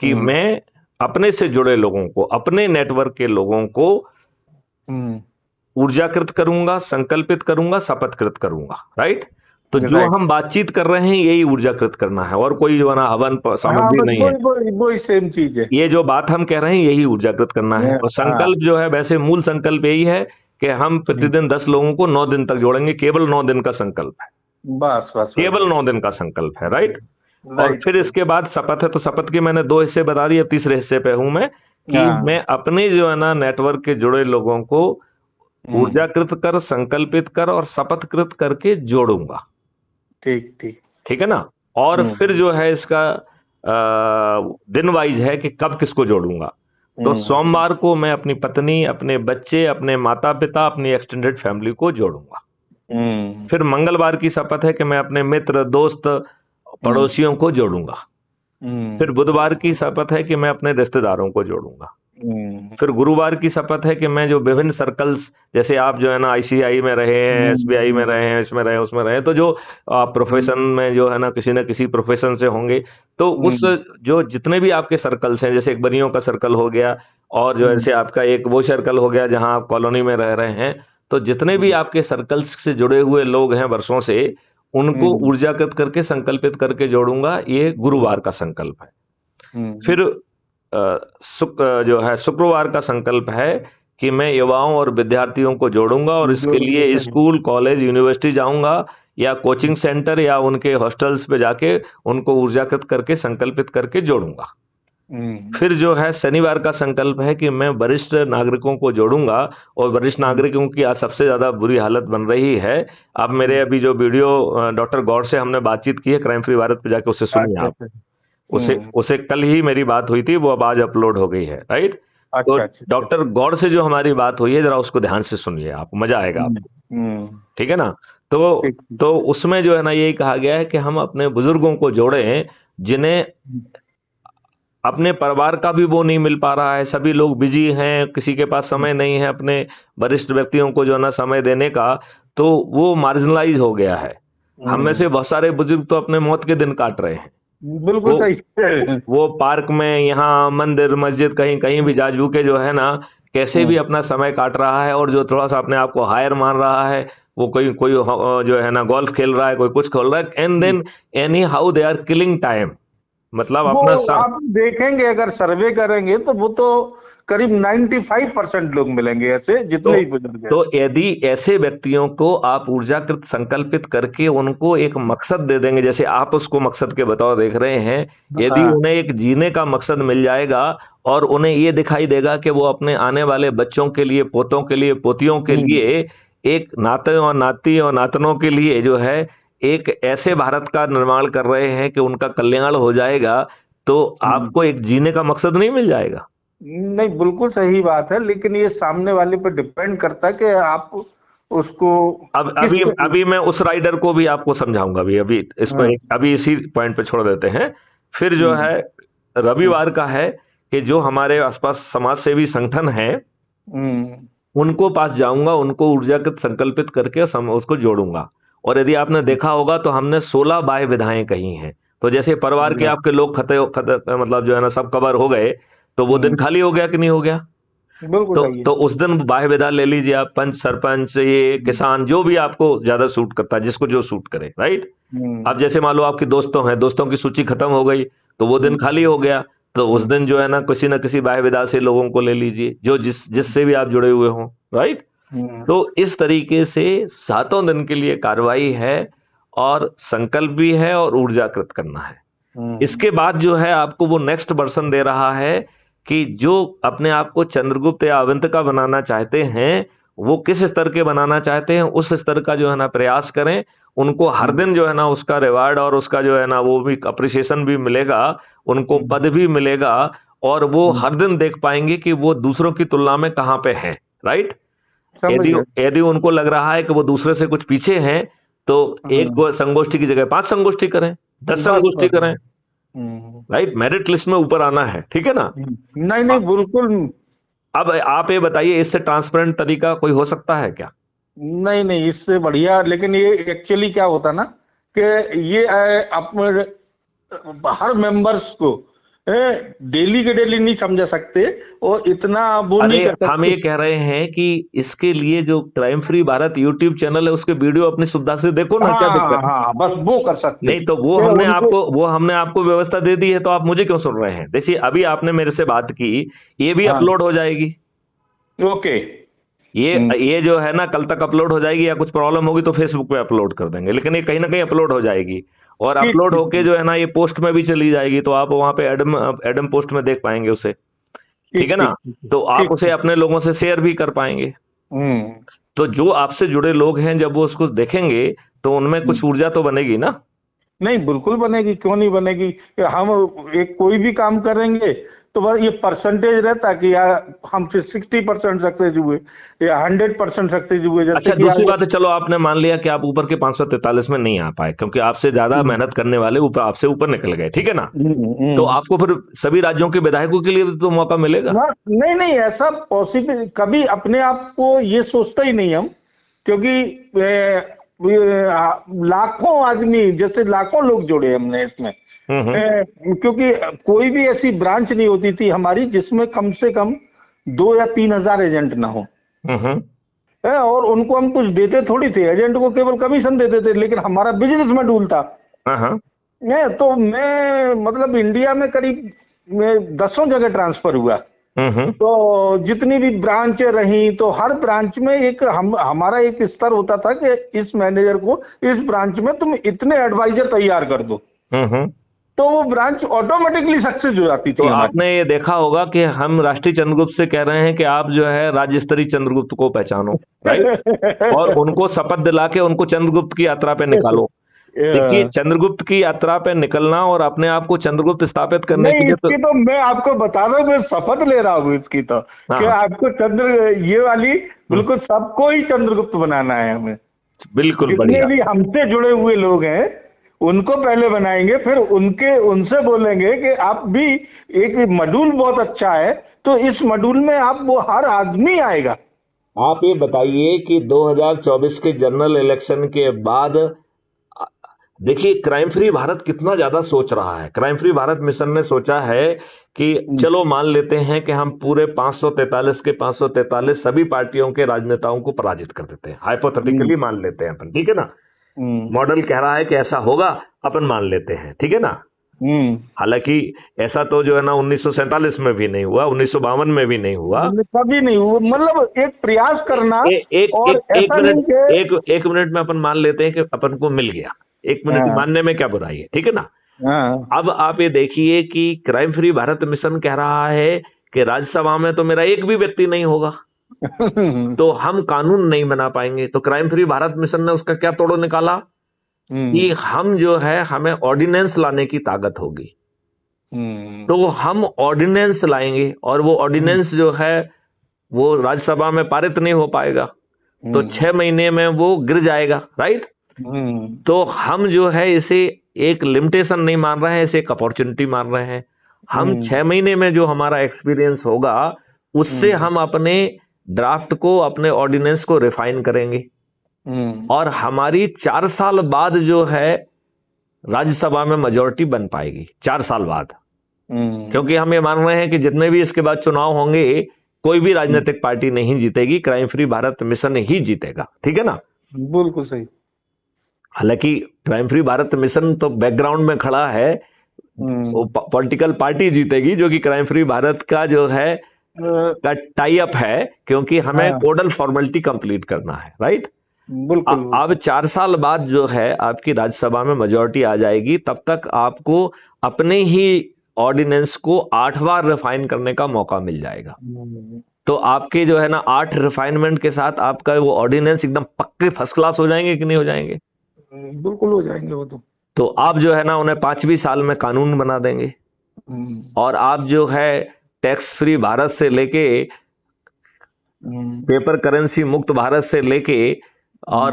कि मैं अपने से जुड़े लोगों को, अपने नेटवर्क के लोगों को ऊर्जाकृत करूंगा, संकल्पित करूंगा, शपथकृत करूंगा। राइट। तो जो हम बातचीत कर रहे हैं यही ऊर्जाकृत करना है, और कोई जो है ना हवन सामग्री नहीं है। वो सेम चीज है। ये जो बात हम कह रहे हैं यही ऊर्जाकृत करना है। और संकल्प जो है, वैसे मूल संकल्प यही है कि हम प्रतिदिन 10 लोगों को 9 दिन तक जोड़ेंगे। केवल 9 दिन का संकल्प है, बस बस केवल 9 दिन का संकल्प है, राइट। और फिर इसके बाद शपथ है। तो शपथ के मैंने 2 हिस्से बता दिए, अब तीसरे हिस्से पे हूं मैं कि मैं अपने जो है ना नेटवर्क के जुड़े लोगों को ऊर्जाकृत कर, संकल्पित कर और शपथकृत करके जोड़ूंगा। ठीक ठीक ठीक है ना। और फिर जो है इसका दिन वाइज है कि कब किसको जोड़ूंगा। तो सोमवार को मैं अपनी पत्नी, अपने बच्चे, अपने माता पिता, अपनी एक्सटेंडेड फैमिली को जोड़ूंगा। फिर मंगलवार की शपथ है कि मैं अपने मित्र, दोस्त, पड़ोसियों को जोड़ूंगा। फिर बुधवार की शपथ है कि मैं अपने रिश्तेदारों को जोड़ूंगा। फिर गुरुवार की शपथ है कि मैं जो विभिन्न सर्कल्स, जैसे आप जो है ना आईसीआई में रहे हैं, एसबीआई में रहे हैं, इसमें रहे, उसमें रहे, तो जो प्रोफेशन में जो है ना किसी न किसी प्रोफेशन से होंगे, तो उस जो जितने भी आपके सर्कल्स हैं, जैसे एक बनियों का सर्कल हो गया, और जो ऐसे आपका एक वो सर्कल हो गया जहां आप कॉलोनी में रह रहे हैं, तो जितने भी आपके सर्कल्स से जुड़े हुए लोग हैं वर्षों से, उनको ऊर्जाकृत करके संकल्पित करके जोड़ूंगा। ये गुरुवार का संकल्प है। फिर जो है शुक्रवार का संकल्प है कि मैं युवाओं और विद्यार्थियों को जोड़ूंगा, और इसके लिए स्कूल, कॉलेज, यूनिवर्सिटी जाऊंगा या कोचिंग सेंटर या उनके हॉस्टल्स पे जाके उनको ऊर्जाकृत करके संकल्पित करके जोड़ूंगा। फिर जो है शनिवार का संकल्प है कि मैं वरिष्ठ नागरिकों को जोड़ूंगा, और वरिष्ठ नागरिकों की आज सबसे ज्यादा बुरी हालत बन रही है। अब मेरे अभी जो वीडियो डॉक्टर गौड़ से हमने बातचीत की है क्राइम फ्री भारत पे, जाके उसे सुनिए आप। उसे कल ही मेरी बात हुई थी, वो अब आज अपलोड हो गई है, राइट। तो डॉक्टर गौड़ से जो हमारी बात हुई है, जरा उसको ध्यान से सुनिए, आपको मजा आएगा आपको, ठीक है ना। तो उसमें जो है ना यही कहा गया है कि हम अपने बुजुर्गों को जोड़ें जिन्हें अपने परिवार का भी वो नहीं मिल पा रहा है। सभी लोग बिजी हैं, किसी के पास समय नहीं है अपने वरिष्ठ व्यक्तियों को जो है ना समय देने का, तो वो मार्जिनलाइज हो गया है। हम में से बहुत सारे बुजुर्ग तो अपने मौत के दिन काट रहे हैं। बिल्कुल सही। वो पार्क में, यहाँ मंदिर, मस्जिद, कहीं कहीं भी जाजू के जो है ना कैसे भी अपना समय काट रहा है। और जो थोड़ा सा अपने आप को हायर मान रहा है, वो कोई जो है ना गोल्फ खेल रहा है, कोई कुछ खेल रहा है, and then anyhow they are killing time. मतलब अपना आप देखेंगे, अगर सर्वे करेंगे तो वो तो करीब 95% लोग मिलेंगे ऐसे, जितने ही बुजुर्ग हैं। तो यदि ऐसे व्यक्तियों को आप ऊर्जाकृत संकल्पित करके उनको एक मकसद दे देंगे, जैसे आप उसको मकसद के बतौर देख रहे हैं, यदि उन्हें एक जीने का मकसद मिल जाएगा, और उन्हें ये दिखाई देगा कि वो अपने आने वाले बच्चों के लिए, पोतों के लिए, पोतियों के लिए, एक नाते और नाती और नातनों के लिए जो है एक ऐसे भारत का निर्माण कर रहे हैं कि उनका कल्याण हो जाएगा, तो आपको एक जीने का मकसद नहीं मिल जाएगा। नहीं, बिल्कुल सही बात है, लेकिन ये सामने वाले पर डिपेंड करता है कि आप उसको अभी मैं उस राइडर को भी आपको समझाऊंगा। अभी इसको अभी इसी पॉइंट पे छोड़ देते हैं। फिर जो है रविवार का है कि जो हमारे आसपास समाज सेवी संगठन है उनको पास जाऊंगा, उनको ऊर्जाकृत संकल्पित करके उसको जोड़ूंगा। और यदि आपने देखा होगा तो हमने 16 बाह्य विधाएं कही हैं। तो जैसे परिवार के आपके लोग मतलब जो है ना सब कवर हो गए, तो वो दिन खाली हो गया कि नहीं हो गया। तो उस दिन बाह्य विधा ले लीजिए आप, पंच, सरपंच, ये किसान, जो भी आपको ज्यादा सूट करता है, जिसको जो सूट करे, राइट। अब जैसे मान लो आपकी दोस्तों की सूची खत्म हो गई, तो वो दिन खाली हो गया, तो उस दिन जो है ना किसी न किसी बाह्य विधा से लोगों को ले लीजिए, जो जिससे भी आप जुड़े हुए हों, राइट। तो इस तरीके से 7 दिन के लिए कार्रवाई है, और संकल्प भी है, और ऊर्जाकृत करना है। इसके बाद जो है आपको वो नेक्स्ट वर्जन दे रहा है कि जो अपने आप को चंद्रगुप्त या अवंतिका बनाना चाहते हैं, वो किस स्तर के बनाना चाहते हैं, उस स्तर का जो है ना प्रयास करें। उनको हर दिन जो है ना उसका रिवार्ड और उसका जो है ना वो भी अप्रिसिएशन भी मिलेगा, उनको पद भी मिलेगा, और वो हर दिन देख पाएंगे कि वो दूसरों की तुलना में कहाँ पे हैं, राइट। यदि उनको लग रहा है कि वो दूसरे से कुछ पीछे हैं, तो एक संगोष्ठी की जगह 5 संगोष्ठी करें, 10 संगोष्ठी करें, राइट। मेरिट लिस्ट में ऊपर आना है, ठीक है ना। नहीं बिल्कुल। अब आप ये बताइए, इससे ट्रांसपेरेंट तरीका कोई हो सकता है क्या? नहीं, इससे बढ़िया। लेकिन ये एक्चुअली क्या होता ना कि ये अपने हर मेंबर्स को डेली के डेली नहीं समझा सकते और इतना वो नहीं कर अरे हम सकते। ये कह रहे हैं कि इसके लिए जो crime free Bharat YouTube channel है उसके वीडियो अपनी सुविधा से देखो ना, क्या दिक्कत है? हाँ, बस वो कर सकते। नहीं तो वो हमने आपको व्यवस्था दे दी है, तो आप मुझे क्यों सुन रहे हैं? देखिए अभी आपने मेरे से बात की, ये भी हाँ। अपलोड हो जाएगी। ओके। ये जो है ना, कल तक अपलोड हो जाएगी, या कुछ प्रॉब्लम होगी तो फेसबुक पे अपलोड कर देंगे, लेकिन ये कहीं ना कहीं अपलोड हो जाएगी। और ठीक, अपलोड ठीक, होके जो है ना ये पोस्ट में भी चली जाएगी, तो आप वहां पे एडम पोस्ट में देख पाएंगे उसे। ठीक है ना? तो आप उसे अपने लोगों से शेयर भी कर पाएंगे। तो जो आपसे जुड़े लोग हैं जब वो उसको देखेंगे तो उनमें कुछ ऊर्जा तो बनेगी ना। नहीं, बिल्कुल बनेगी, क्यों नहीं बनेगी। कि हम एक कोई भी काम करेंगे तो बस ये परसेंटेज रहता कि यार हम 60% सक्सेस हुए या 100% सक्सेस हुए। जैसे अच्छा, कि दूसरी बात है, चलो आपने मान लिया कि आप ऊपर के 543 में नहीं आ पाए क्योंकि आपसे ज्यादा मेहनत करने वाले ऊपर आपसे ऊपर निकल गए, ठीक है ना? तो आपको फिर सभी राज्यों के विधायकों के लिए भी तो मौका मिलेगा। नहीं नहीं, ऐसा पॉसिबल कभी अपने आप को ये सोचता ही नहीं हम, क्योंकि लाखों आदमी, जैसे लाखों लोग जुड़े हमने इसमें। क्योंकि कोई भी ऐसी ब्रांच नहीं होती थी हमारी जिसमें कम से कम 2 या 3 हजार एजेंट ना हो। और उनको हम कुछ देते थोड़ी थे, एजेंट को केवल कमीशन देते थे, लेकिन हमारा बिजनेस मॉड्यूल था। तो मैं मतलब इंडिया में करीब 10 जगह ट्रांसफर हुआ। तो जितनी भी ब्रांच रही तो हर ब्रांच में एक हमारा एक स्तर होता था कि इस मैनेजर को इस ब्रांच में तुम इतने एडवाइजर तैयार कर दो, तो वो ब्रांच ऑटोमेटिकली सक्सेस हो जाती थी। तो आपने ये देखा होगा कि हम राष्ट्रीय चंद्रगुप्त से कह रहे हैं कि आप जो है राज्य स्तरीय चंद्रगुप्त को पहचानो, राइट? और उनको शपथ दिला के उनको चंद्रगुप्त की यात्रा पे निकालो। देखिए, चंद्रगुप्त की यात्रा पे निकलना और अपने आप को चंद्रगुप्त स्थापित करने के लिए तो मैं आपको बता रहा हूँ, मैं शपथ ले रहा हूँ इसकी, तो कि आपको ये वाली बिल्कुल सबको ही चंद्रगुप्त बनाना है हमें। बिल्कुल, जितने भी हमसे जुड़े हुए लोग हैं उनको पहले बनाएंगे, फिर उनसे बोलेंगे कि आप भी, एक मॉड्यूल बहुत अच्छा है तो इस मॉड्यूल में आप वो हर आदमी आएगा। आप ये बताइए कि 2024 के जनरल इलेक्शन के बाद देखिए क्राइम फ्री भारत कितना ज्यादा सोच रहा है। क्राइम फ्री भारत मिशन ने सोचा है कि चलो मान लेते हैं कि हम पूरे 543 के 543 सभी पार्टियों के राजनेताओं को पराजित कर देते हैं, हाइपोथेटिकली मान लेते हैं अपन, ठीक है ना? मॉडल कह रहा है कि ऐसा होगा, अपन मान लेते हैं, ठीक है ना? हालांकि ऐसा तो जो है ना 1947 में भी नहीं हुआ, 1952 में भी नहीं हुआ, कभी नहीं हुआ। मतलब एक प्रयास करना। एक मिनट में अपन मान लेते हैं कि अपन को मिल गया। 1 मिनट मानने में क्या बुराई है, ठीक है ना? अब आप ये देखिए कि क्राइम फ्री भारत मिशन कह रहा है कि राज्यसभा में तो मेरा एक भी व्यक्ति नहीं होगा तो हम कानून नहीं बना पाएंगे। तो क्राइम फ्री भारत मिशन ने उसका क्या तोड़ो निकाला कि हम जो है, हमें ऑर्डिनेंस लाने की ताकत होगी। तो हम ऑर्डिनेंस लाएंगे और वो ऑर्डिनेंस जो है वो राज्यसभा में पारित नहीं हो पाएगा, तो 6 महीने में वो गिर जाएगा, राइट? तो हम जो है इसे एक लिमिटेशन नहीं मान रहे हैं, इसे एक अपॉर्चुनिटी मान रहे हैं। हम 6 महीने में जो हमारा एक्सपीरियंस होगा उससे हम अपने ड्राफ्ट को, अपने ऑर्डिनेंस को रिफाइन करेंगे और हमारी 4 साल बाद जो है राज्यसभा में मेजॉरिटी बन पाएगी, 4 साल बाद। क्योंकि हम ये मान रहे हैं कि जितने भी इसके बाद चुनाव होंगे कोई भी राजनीतिक पार्टी नहीं जीतेगी, क्राइम फ्री भारत मिशन ही जीतेगा, ठीक है ना? बिल्कुल सही। हालांकि क्राइम फ्री भारत मिशन तो बैकग्राउंड में खड़ा है, वो पॉलिटिकल पार्टी जीतेगी जो कि क्राइम फ्री भारत का जो है का टाई अप है, क्योंकि हमें कोडल फॉर्मेलिटी कंप्लीट करना है, राइट? बिल्कुल। अब 4 साल बाद जो है आपकी राज्यसभा में मेजॉरिटी आ जाएगी, तब तक आपको अपने ही ऑर्डिनेंस को 8 बार रिफाइन करने का मौका मिल जाएगा। तो आपके जो है ना 8 रिफाइनमेंट के साथ आपका वो ऑर्डिनेंस एकदम पक्के फर्स्ट क्लास हो जाएंगे कि नहीं हो जाएंगे? बिल्कुल हो जाएंगे वो तो आप जो है ना उन्हें 5वीं साल में कानून बना देंगे और आप जो है टैक्स फ्री भारत से लेके पेपर करेंसी मुक्त भारत से लेके और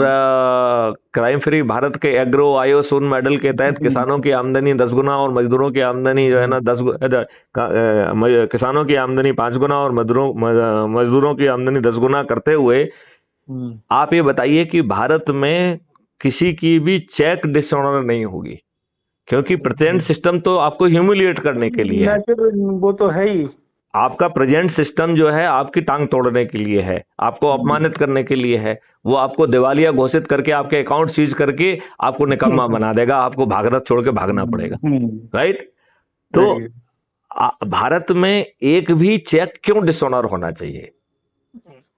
क्राइम फ्री भारत के एग्रो आयोसोन मॉडल के तहत किसानों की आमदनी 10 गुना और मजदूरों की आमदनी जो है ना किसानों की आमदनी 5 गुना और मजदूरों की आमदनी 10 गुना करते हुए आप ये बताइए कि भारत में किसी की भी चेक डिसऑनर नहीं होगी, क्योंकि प्रेजेंट सिस्टम तो आपको ह्यूमिलिएट करने के लिए है। वो तो है ही। आपका प्रेजेंट सिस्टम जो है आपकी टांग तोड़ने के लिए है, आपको अपमानित करने के लिए है। वो आपको दिवालिया घोषित करके आपके अकाउंट सीज करके आपको निकम्मा बना देगा, आपको भारत छोड़ के भागना पड़ेगा, राइट। तो भारत में एक भी चेक क्यों डिसऑनर होना चाहिए?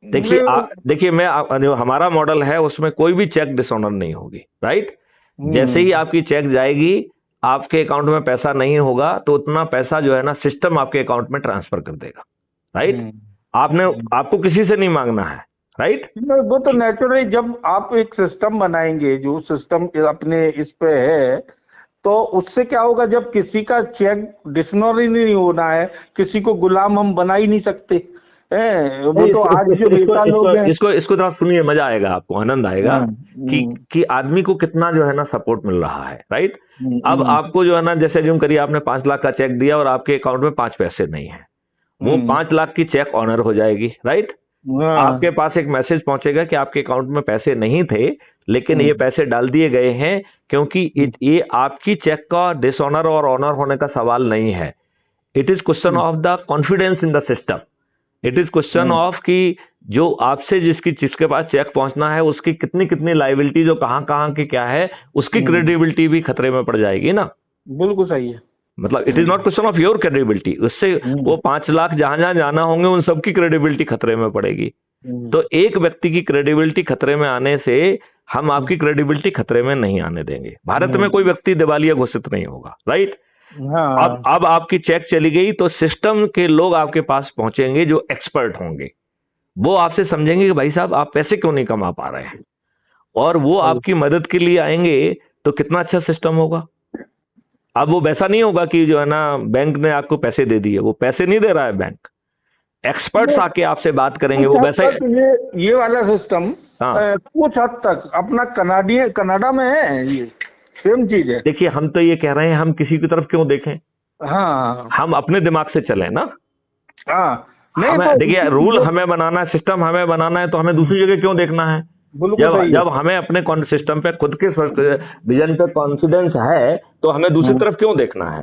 देखिए मैं जो हमारा मॉडल है उसमें कोई भी चेक डिसऑनर नहीं होगी, राइट। जैसे ही आपकी चेक जाएगी आपके अकाउंट में पैसा नहीं होगा तो उतना पैसा जो है ना सिस्टम आपके अकाउंट में ट्रांसफर कर देगा, राइट। आपको किसी से नहीं मांगना है, राइट। वो तो नेचुरली जब आप एक सिस्टम बनाएंगे, जो सिस्टम अपने इस पे है, तो उससे क्या होगा, जब किसी का चेक डिसऑनर ही नहीं होना है, किसी को गुलाम हम बना ही नहीं सकते। वो तो आज जो नेता लोग हैं, इसको थोड़ा सुनिए, मजा आएगा, आपको आनंद आएगा कि आदमी को कितना जो है ना सपोर्ट मिल रहा है, राइट। अब आपको जो है ना, जैसे ज्यूम करिए आपने 5 लाख का चेक दिया और आपके अकाउंट में 5 पैसे नहीं है, वो 5 लाख की चेक ऑनर हो जाएगी, राइट। आपके पास एक मैसेज पहुंचेगा कि आपके अकाउंट में पैसे नहीं थे लेकिन ये पैसे डाल दिए गए हैं, क्योंकि ये आपकी चेक का डिसऑनर और ऑनर होने का सवाल नहीं है। It is question of the confidence in the system. It is question of कि जो आपसे जिसके पास चेक पहुंचना है उसकी कितनी लायबिलिटी, जो कहां की क्या है, उसकी क्रेडिबिलिटी भी खतरे में पड़ जाएगी ना। बिल्कुल सही है। मतलब it is not question of your credibility, उससे वो 5 लाख जहां जाना होंगे उन सबकी क्रेडिबिलिटी खतरे में पड़ेगी। तो एक व्यक्ति की क्रेडिबिलिटी खतरे में आने से हम आपकी क्रेडिबिलिटी खतरे में नहीं आने देंगे। भारत में कोई व्यक्ति दिवालिया घोषित नहीं होगा, राइट। अब आपकी चेक चली गई तो सिस्टम के लोग आपके पास पहुंचेंगे जो एक्सपर्ट होंगे, वो आपसे समझेंगे कि भाई साहब आप पैसे क्यों नहीं कमा पा रहे हैं, और वो आपकी मदद के लिए आएंगे। तो कितना अच्छा सिस्टम होगा। अब वो वैसा नहीं होगा कि जो है ना बैंक ने आपको पैसे दे दिए, वो पैसे नहीं दे रहा है बैंक, एक्सपर्ट्स आके आपसे बात करेंगे, वो वैसा ही। ये वाला सिस्टम कुछ हद तक अपना कनाडा में है, ये सेम चीज है। देखिए हम तो ये कह रहे हैं, हम किसी की तरफ क्यों देखें, हम अपने दिमाग से चलें ना। देखिए रूल हमें बनाना है, सिस्टम हमें बनाना है, तो हमें दूसरी जगह क्यों देखना है। जब हमें अपने सिस्टम पे खुद के विजन पे कॉन्फिडेंस है तो हमें दूसरी तरफ क्यों देखना है।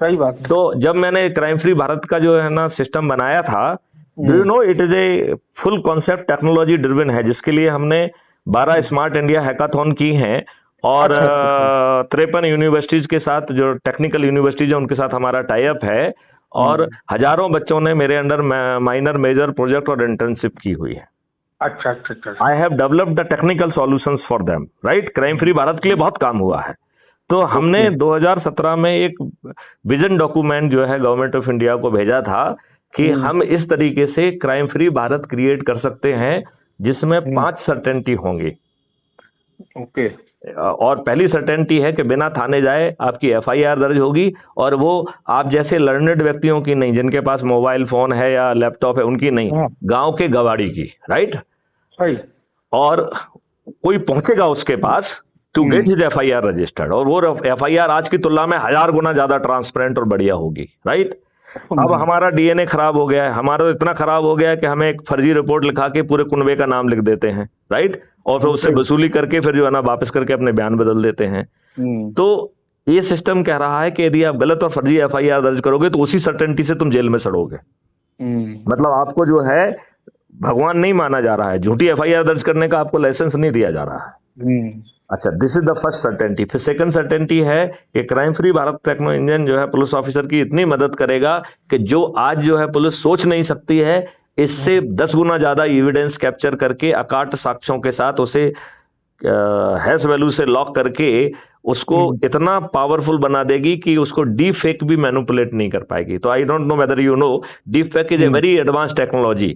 सही बात है। तो जब मैंने क्राइम फ्री भारत का जो है ना सिस्टम बनाया था, do you no it is a full concept technology driven है, जिसके लिए हमने 12 स्मार्ट इंडिया हैकाथॉन की हैं और 53 यूनिवर्सिटीज के साथ, जो टेक्निकल यूनिवर्सिटीज है उनके साथ हमारा टाई अप है, और हजारों बच्चों ने मेरे अंडर माइनर मेजर प्रोजेक्ट और इंटर्नशिप की हुई है। अच्छा। I have developed the technical solutions for them, right. Crime free Bharat के लिए बहुत काम हुआ है। तो हमने 2017 में एक विजन डॉक्यूमेंट जो है गवर्नमेंट ऑफ इंडिया को भेजा था कि हम इस तरीके से क्राइम फ्री भारत क्रिएट कर सकते हैं जिसमें 5 सर्टेनिटी होंगी। ओके। और पहली सर्टेनिटी है कि बिना थाने जाए आपकी FIR दर्ज होगी, और वो आप जैसे लर्नेड व्यक्तियों की नहीं, जिनके पास मोबाइल फोन है या लैपटॉप है उनकी नहीं, गांव के गवाड़ी की, राइट। और कोई पहुंचेगा उसके पास to get his FIR registered, और वो FIR आज की तुलना में 1000 गुना ज्यादा ट्रांसपेरेंट और बढ़िया होगी, राइट। अब हमारा DNA खराब हो गया है, हमारा इतना खराब हो गया है कि हमें एक फर्जी रिपोर्ट लिखा के पूरे कुनबे का नाम लिख देते हैं, राइट, और फिर उससे वसूली करके फिर जो है ना वापस करके अपने बयान बदल देते हैं। तो ये सिस्टम कह रहा है कि यदि आप गलत और फर्जी FIR दर्ज करोगे तो उसी सर्टेनिटी से तुम जेल में सड़ोगे। मतलब आपको जो है भगवान नहीं माना जा रहा है, झूठी FIR दर्ज करने का आपको लाइसेंस नहीं दिया जा रहा है। अच्छा, this is the first certainty. फिर सेकंड सर्टेनिटी है कि crime free Bharat techno engine जो है पुलिस ऑफिसर की इतनी मदद करेगा कि जो आज जो है पुलिस सोच नहीं सकती है, इससे 10 गुना ज्यादा एविडेंस कैप्चर करके अकाट साक्ष्यों के साथ उसे हैश वैल्यू से लॉक करके उसको इतना पावरफुल बना देगी कि उसको डीप फेक भी मैनिपुलेट नहीं कर पाएगी। तो I don't know whether you know, deep fake is a very advance technology.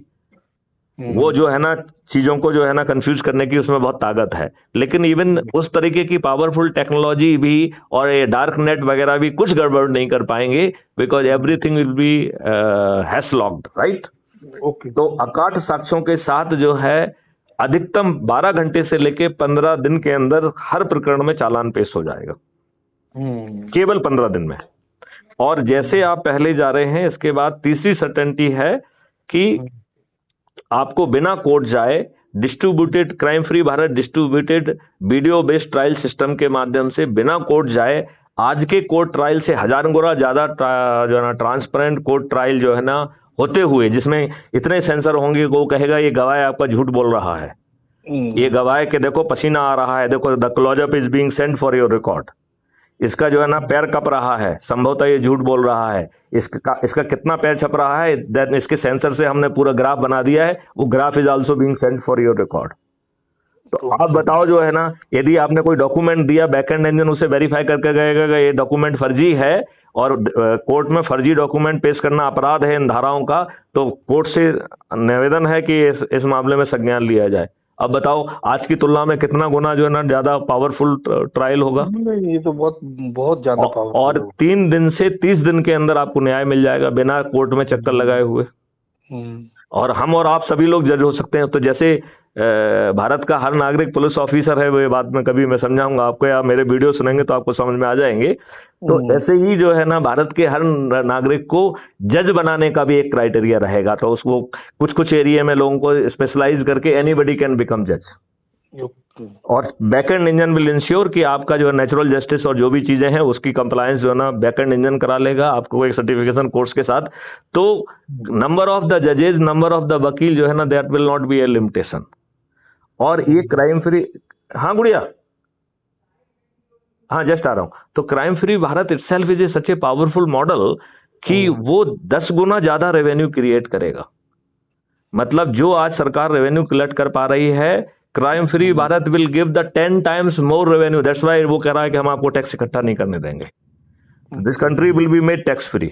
वो जो है ना चीजों को जो है ना कंफ्यूज करने की उसमें बहुत ताकत है, लेकिन इवन उस तरीके की पावरफुल टेक्नोलॉजी भी और ये डार्क नेट वगैरह भी कुछ गड़बड़ नहीं कर पाएंगे, because everything will be hash locked, right. Okay. तो अकाट साक्ष्यों के साथ जो है अधिकतम 12 घंटे से लेके 15 दिन के अंदर हर प्रकरण में चालान पेश हो जाएगा, केवल 15 दिन में। और जैसे आप पहले जा रहे हैं, इसके बाद तीसरी सर्टेनिटी है कि आपको बिना कोर्ट जाए distributed crime free Bharat distributed video based trial system के माध्यम से बिना कोर्ट जाए आज के कोर्ट ट्रायल से 1000 गुना ज्यादा जो है ना ट्रांसपेरेंट कोर्ट ट्रायल जो है ना होते हुए, जिसमें इतने सेंसर होंगे, वो कहेगा ये गवाह आपका झूठ बोल रहा है, ये गवाह के देखो पसीना आ रहा है, देखो the closeup is being sent for your record, इसका जो है ना पैर कप रहा है, संभवतः ये झूठ बोल रहा है, इसका कितना पैर छप रहा है, देन इसके सेंसर से हमने पूरा ग्राफ बना दिया है, वो graph is also being sent for your record. तो आप बताओ जो है ना, यदि आपने कोई डॉक्यूमेंट दिया, बैकएंड इंजन उसे वेरीफाई करके गएगा ये डॉक्यूमेंट फर्जी है, और कोर्ट में फर्जी डॉक्यूमेंट पेश करना अपराध है इन धाराओं का, तो कोर्ट से निवेदन है कि इस मामले में संज्ञान लिया जाए। अब बताओ आज की तुलना में कितना गुना जो है ना ज्यादा पावरफुल ट्रायल होगा। ये तो बहुत ज्यादा पावरफुल। और 3 दिन से 30 दिन के अंदर आपको न्याय मिल जाएगा बिना कोर्ट में चक्कर लगाए हुए। और हम और आप सभी लोग जज हो सकते हैं। तो जैसे भारत का हर नागरिक पुलिस ऑफिसर है, वो ये बात में कभी मैं समझाऊंगा आपको, या मेरे वीडियो सुनेंगे तो आपको समझ में आ जाएंगे। तो ऐसे ही जो है ना भारत के हर नागरिक को जज बनाने का भी एक क्राइटेरिया रहेगा। तो उसको कुछ एरिया में लोगों को स्पेशलाइज करके एनीबडी कैन बिकम जज। और बैकएंड इंजन विल इंश्योर कि आपका जो है नेचुरल जस्टिस और जो भी चीजें हैं उसकी कंप्लायंस जो है ना बैकएंड इंजन करा लेगा आपको एक सर्टिफिकेशन कोर्स के साथ। तो नंबर ऑफ द जजेज, नंबर ऑफ द वकील जो है ना, that will not be a limitation. और ये क्राइम फ्री, हाँ गुड़िया, हाँ जस्ट आ रहा हूं। तो crime free Bharat itself is a such a powerful model कि वो 10 गुना ज्यादा रेवेन्यू क्रिएट करेगा। मतलब जो आज सरकार रेवेन्यू कलेक्ट कर पा रही है, crime free Bharat will give the 10 times more revenue. That's why वो कह रहा है कि हम आपको टैक्स इकट्ठा नहीं करने देंगे। This country will be made tax free.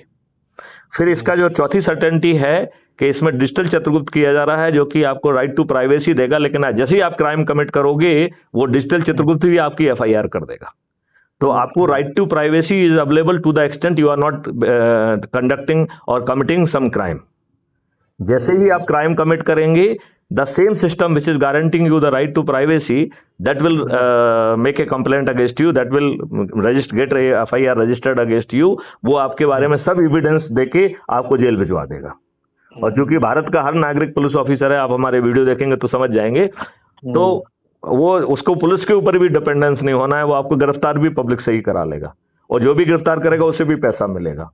फिर इसका जो चौथी सर्टेनिटी है कि इसमें डिजिटल चतुर्गुप्त किया जा रहा है, जो कि आपको राइट टू प्राइवेसी देगा, लेकिन जैसे ही आप क्राइम कमिट करोगे वो डिजिटल चतुर्गुप्त भी आपकी FIR कर देगा। तो आपको right to privacy is available to the extent you are not conducting और कमिटिंग सम क्राइम। जैसे ही आप क्राइम कमिट करेंगे, the same system which is guaranteeing you the right to privacy, that will make a complaint against you, that will get FIR registered against you. वो आपके बारे में सब एविडेंस देके आपको जेल भिजवा देगा। और चूंकि भारत का हर नागरिक पुलिस ऑफिसर है, आप हमारे वीडियो देखेंगे तो समझ जाएंगे, तो वो उसको पुलिस के ऊपर भी डिपेंडेंस नहीं होना है, वो आपको गिरफ्तार भी पब्लिक से ही करा लेगा, और जो भी गिरफ्तार करेगा उसे भी पैसा मिलेगा।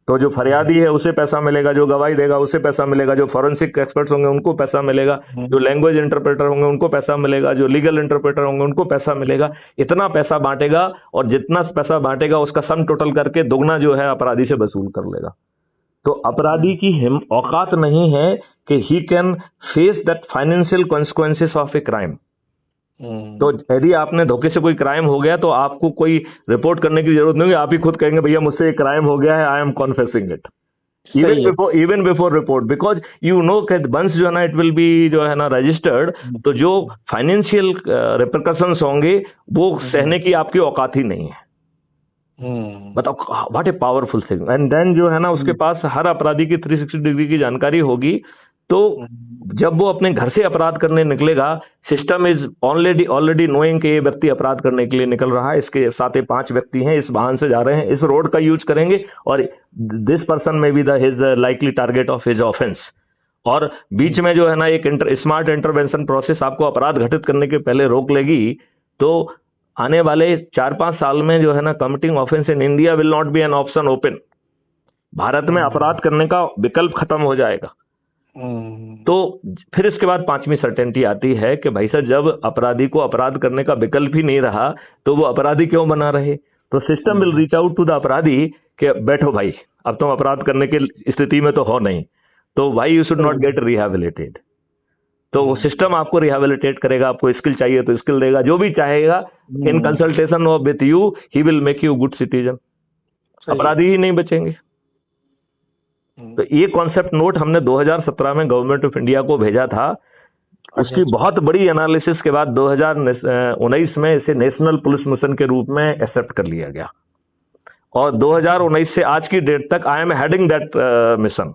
तो जो फरियादी है उसे पैसा मिलेगा, जो गवाही देगा उसे पैसा मिलेगा, जो फॉरेंसिक एक्सपर्ट्स होंगे उनको पैसा मिलेगा, जो लैंग्वेज इंटरप्रेटर होंगे उनको पैसा मिलेगा, जो लीगल इंटरप्रेटर होंगे उनको पैसा मिलेगा। इतना पैसा बांटेगा, और जितना पैसा बांटेगा उसका सम टोटल करके दुगना जो है अपराधी से वसूल कर लेगा। तो अपराधी की औकात नहीं है कि he can face that financial consequences of a crime. तो यदि आपने धोखे से कोई क्राइम हो गया तो आपको कोई रिपोर्ट करने की जरूरत नहीं है, आप ही खुद कहेंगे भैया मुझसे एक क्राइम हो गया है, I am confessing it even before report, because you know कि वंस जो है ना इट विल बी जो है ना रजिस्टर्ड, तो जो फाइनेंशियल रिपरकशंस होंगे वो सहने की आपकी औकात ही नहीं है। बताओ what a powerful thing. And then जो है ना उसके पास हर अपराधी की 360 डिग्री की जानकारी होगी। तो जब वो अपने घर से अपराध करने निकलेगा, सिस्टम इज ऑलरेडी नोइंग कि ये व्यक्ति अपराध करने के लिए निकल रहा है, इसके साथ ये 5 व्यक्ति हैं, इस वाहन से जा रहे हैं, इस रोड का यूज करेंगे, और दिस पर्सन में be the his likely target of his offence. और बीच में जो है ना एक स्मार्ट इंटरवेंशन प्रोसेस आपको अपराध घटित करने के पहले रोक लेगी। तो आने वाले 4-5 साल में जो है ना committing offence in India will not B an option open. Bharat में अपराध करने का विकल्प खत्म हो जाएगा। तो फिर इसके बाद 5वीं सर्टेनिटी आती है कि भाई साहब जब अपराधी को अपराध करने का विकल्प ही नहीं रहा तो वो अपराधी क्यों बना रहे। तो system will reach out to the अपराधी कि बैठो भाई, अब तुम अपराध करने की स्थिति में तो हो नहीं, तो भाई यू शुड नॉट गेट रिहेबिलिटेड। तो वो सिस्टम आपको रिहेबिलिटेट करेगा, आपको स्किल चाहिए तो स्किल देगा, जो भी चाहेगा in consultation with you he will make you good citizen. अपराधी ही नहीं बचेंगे। तो ये कॉन्सेप्ट नोट हमने 2017 में गवर्नमेंट ऑफ इंडिया को भेजा था। उसकी बहुत बड़ी एनालिसिस के बाद 2019 में इसे नेशनल पुलिस मिशन के रूप में एक्सेप्ट कर लिया गया, और 2019 से आज की डेट तक I am heading that mission.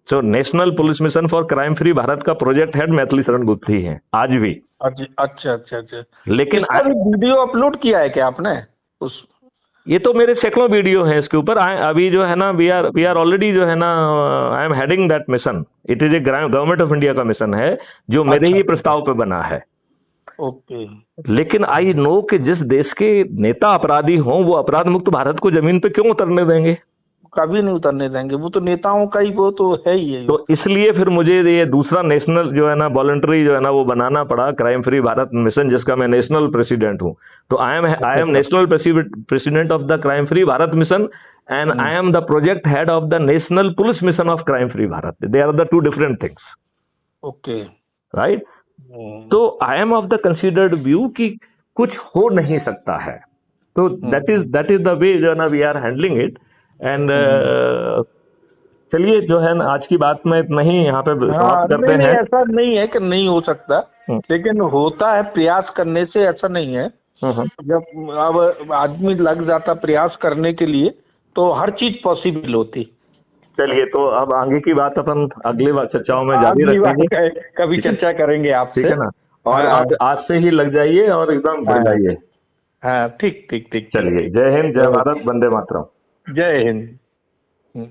तो national police mission for crime free Bharat का प्रोजेक्ट हेड मैथिली शरण गुप्ता ही है आज भी। अच्छा। लेकिन वीडियो अपलोड किया है क्या आपने उस? ये तो मेरे सैकड़ों वीडियो हैं इसके ऊपर। अभी जो है ना वी आर ऑलरेडी जो है ना आई am heading that mission. It is a government of India का मिशन है जो मेरे ही प्रस्ताव पे बना है। ओके। लेकिन आई नो कि जिस देश के नेता अपराधी हों वो अपराध मुक्त भारत को जमीन पे क्यों उतरने देंगे? कभी नहीं उतरने देंगे, वो तो नेताओं का ही वो तो है ही है। तो इसलिए फिर मुझे ये दूसरा नेशनल जो है ना वॉलंटरी जो है ना वो बनाना पड़ा, क्राइम फ्री भारत मिशन, जिसका मैं नेशनल प्रेसिडेंट हूँ। तो I am national president of the crime free Bharat mission and I am the project head of the national police mission of crime free Bharat. They are the two different things, okay. Right? तो I am of the considered view कि कुछ हो नहीं सकता है। तो that is the way जो है ना we are handling it. And चलिए जो है ना आज की बात में इतना ही यहाँ पे समाप्त करते नहीं, हैं। ऐसा नहीं है कि नहीं हो सकता, लेकिन होता है, प्रयास करने से ऐसा नहीं है। जब अब आदमी लग जाता प्रयास करने के लिए तो हर चीज पॉसिबल होती। चलिए तो अब आगे की बात अपन अगली बार चर्चाओं में जारी रखेंगे, कभी चर्चा करेंगे आपसे, ठीक है ना? और आप आज से ही लग जाइए और एकदम बढ़ जाइए। हाँ, ठीक ठीक ठीक। चलिए, जय हिंद, जय भारत, वंदे मातरम। जय हिंद।